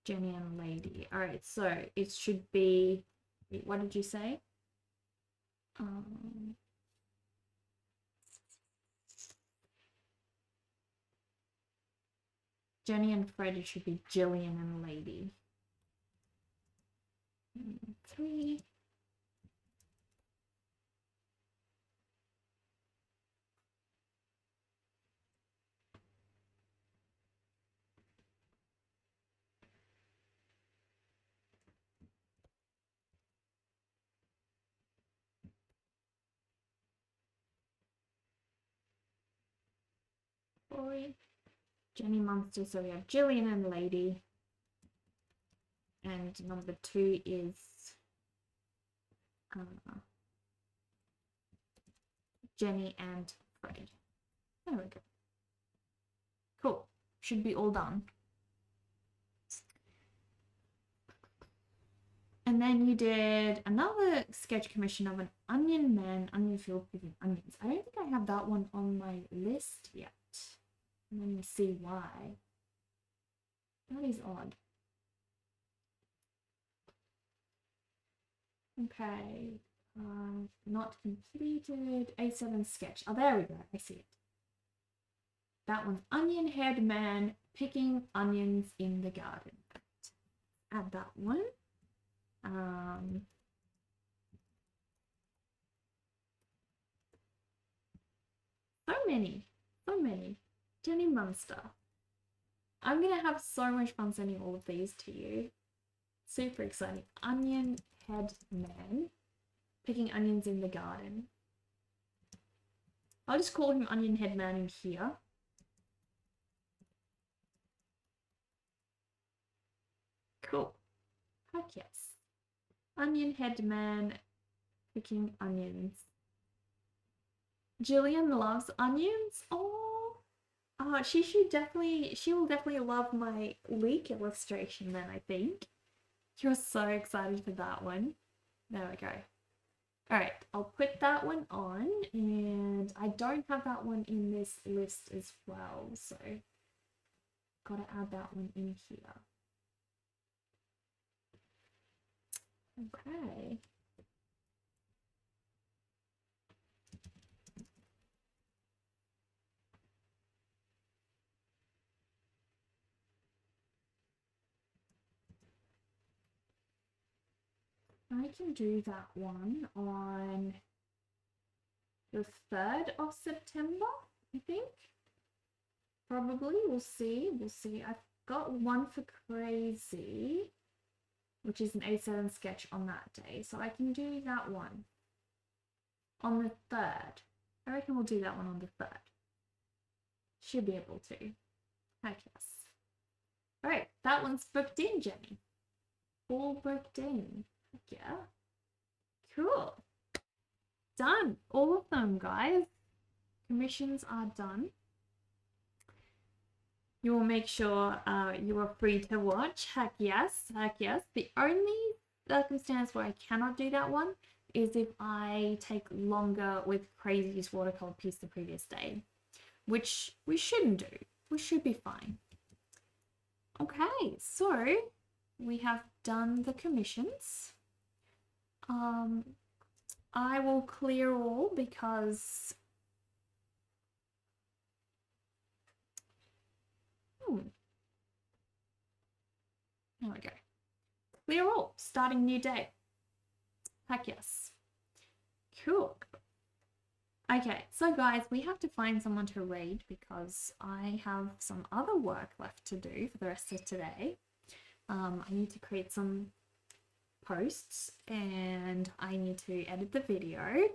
B: Jenny and Lady. Alright, so it should be, what did you say? Jenny and Fred, it should be Jillian and Lady. 3. Jenny Monster, so we have Jillian and Lady. And number 2 is Jenny and Fred. There we go. Cool. Should be all done. And then you did another sketch commission of an onion man, onion field picking onions. I don't think I have that one on my list yet. Let me see why. That is odd. Okay. Not completed. A7 sketch. Oh, there we go. I see it. That one's onion head man picking onions in the garden. Add that one. So many. Jenny Munster. I'm gonna have so much fun sending all of these to you. Super exciting. Onion head man picking onions in the garden. I'll just call him Onion Head Man in here. Cool. Heck yes. Onion Head Man picking onions. Jillian loves onions. Oh, she will definitely love my leak illustration then, I think. You're so excited for that one. There we go. Alright, I'll put that one on, and I don't have that one in this list as well, so gotta add that one in here. Okay. I can do that one on the 3rd of September, I think. Probably, we'll see. I've got one for Crazy. which is an A7 sketch on that day. So I can do that one on the 3rd. I reckon we'll do that one on the 3rd. Should be able to. Heck yes. Alright, that one's booked in, Jenny. All booked in. Heck yeah. Cool. Done. All of them, guys. Commissions are done. You will make sure you are free to watch. Heck yes. Heck yes. The only circumstance where I cannot do that one is if I take longer with Crazy's watercolor piece the previous day, which we shouldn't do. We should be fine. Okay, so we have done the commissions. I will clear all because there we go. Clear all, starting new day. Heck yes. Cool. Okay, so guys, we have to find someone to raid because I have some other work left to do for the rest of today. I need to create some posts and I need to edit the video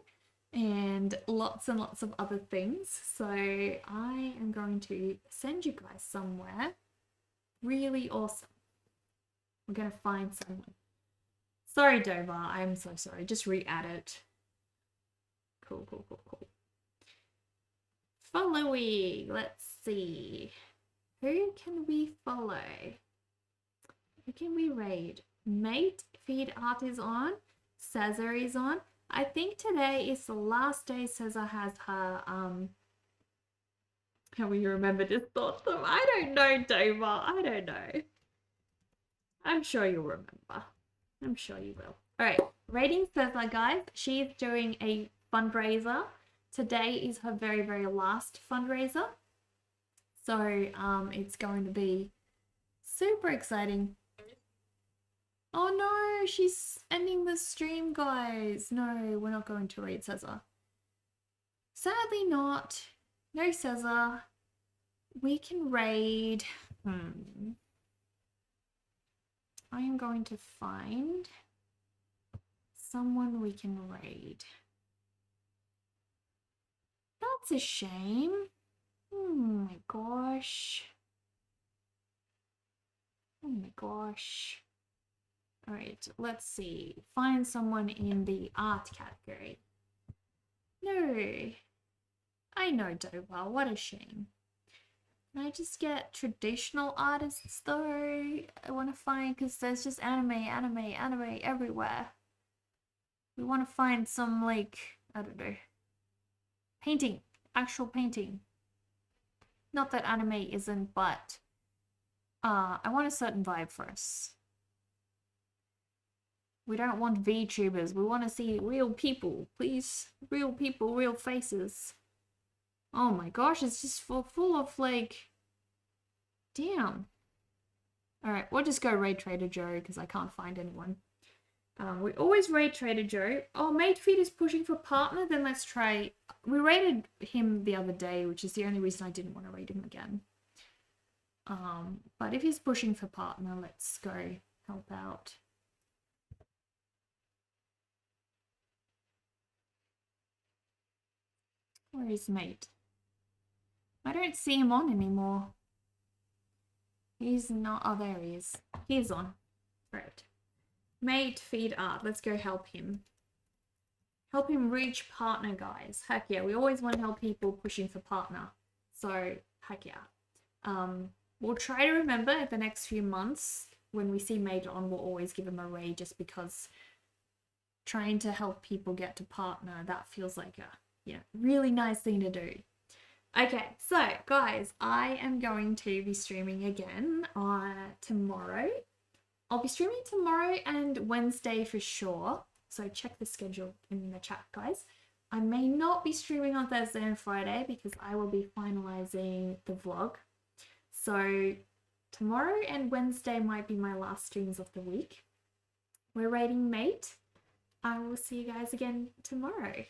B: and lots of other things. So I am going to send you guys somewhere really awesome. We're going to find someone. Sorry, Dover, I'm so sorry. Just re-add it. Cool. Following. Let's see. Who can we follow? Who can we raid? Mate Feed Art is on. Cesar is on. I think today is the last day Cesar has her how will you remember this thought? I don't know, Dover. I don't know. I'm sure you'll remember. I'm sure you will. Alright, rating Cesar, guys. She's doing a fundraiser. Today is her very last fundraiser. So it's going to be super exciting. Oh no, she's ending the stream, guys. No, we're not going to raid Cesar. Sadly not. No Cesar. We can raid. I am going to find someone we can raid. That's a shame. Oh my gosh. Oh my gosh. Alright, let's see. Find someone in the art category. No. I know, Dover. What a shame. Can I just get traditional artists though? I want to find, because there's just anime everywhere. We want to find some, like, I don't know. Painting. Actual painting. Not that anime isn't, but I want a certain vibe for us. We don't want VTubers. We want to see real people. Please. Real people, real faces. Oh my gosh, it's just full of like... Damn. Alright, we'll just go raid Trader Joe because I can't find anyone. We always raid Trader Joe. Oh, Matefeed is pushing for partner? Then let's try... We raided him the other day, which is the only reason I didn't want to raid him again. But if he's pushing for partner, let's go help out. Where is Mate? I don't see him on anymore. He's not... Oh, there he is. He's on. Right. Mate Feed Art. Let's go help him. Help him reach partner, guys. Heck yeah. We always want to help people pushing for partner. So, heck yeah. We'll try to remember the next few months when we see Mate on, we'll always give him a raid just because trying to help people get to partner, that feels like a really nice thing to do. Okay, so guys, I am going to be streaming again tomorrow. I'll be streaming tomorrow and Wednesday for sure. So check the schedule in the chat, guys. I may not be streaming on Thursday and Friday because I will be finalizing the vlog. So tomorrow and Wednesday might be my last streams of the week. We're raiding Mate. I will see you guys again tomorrow.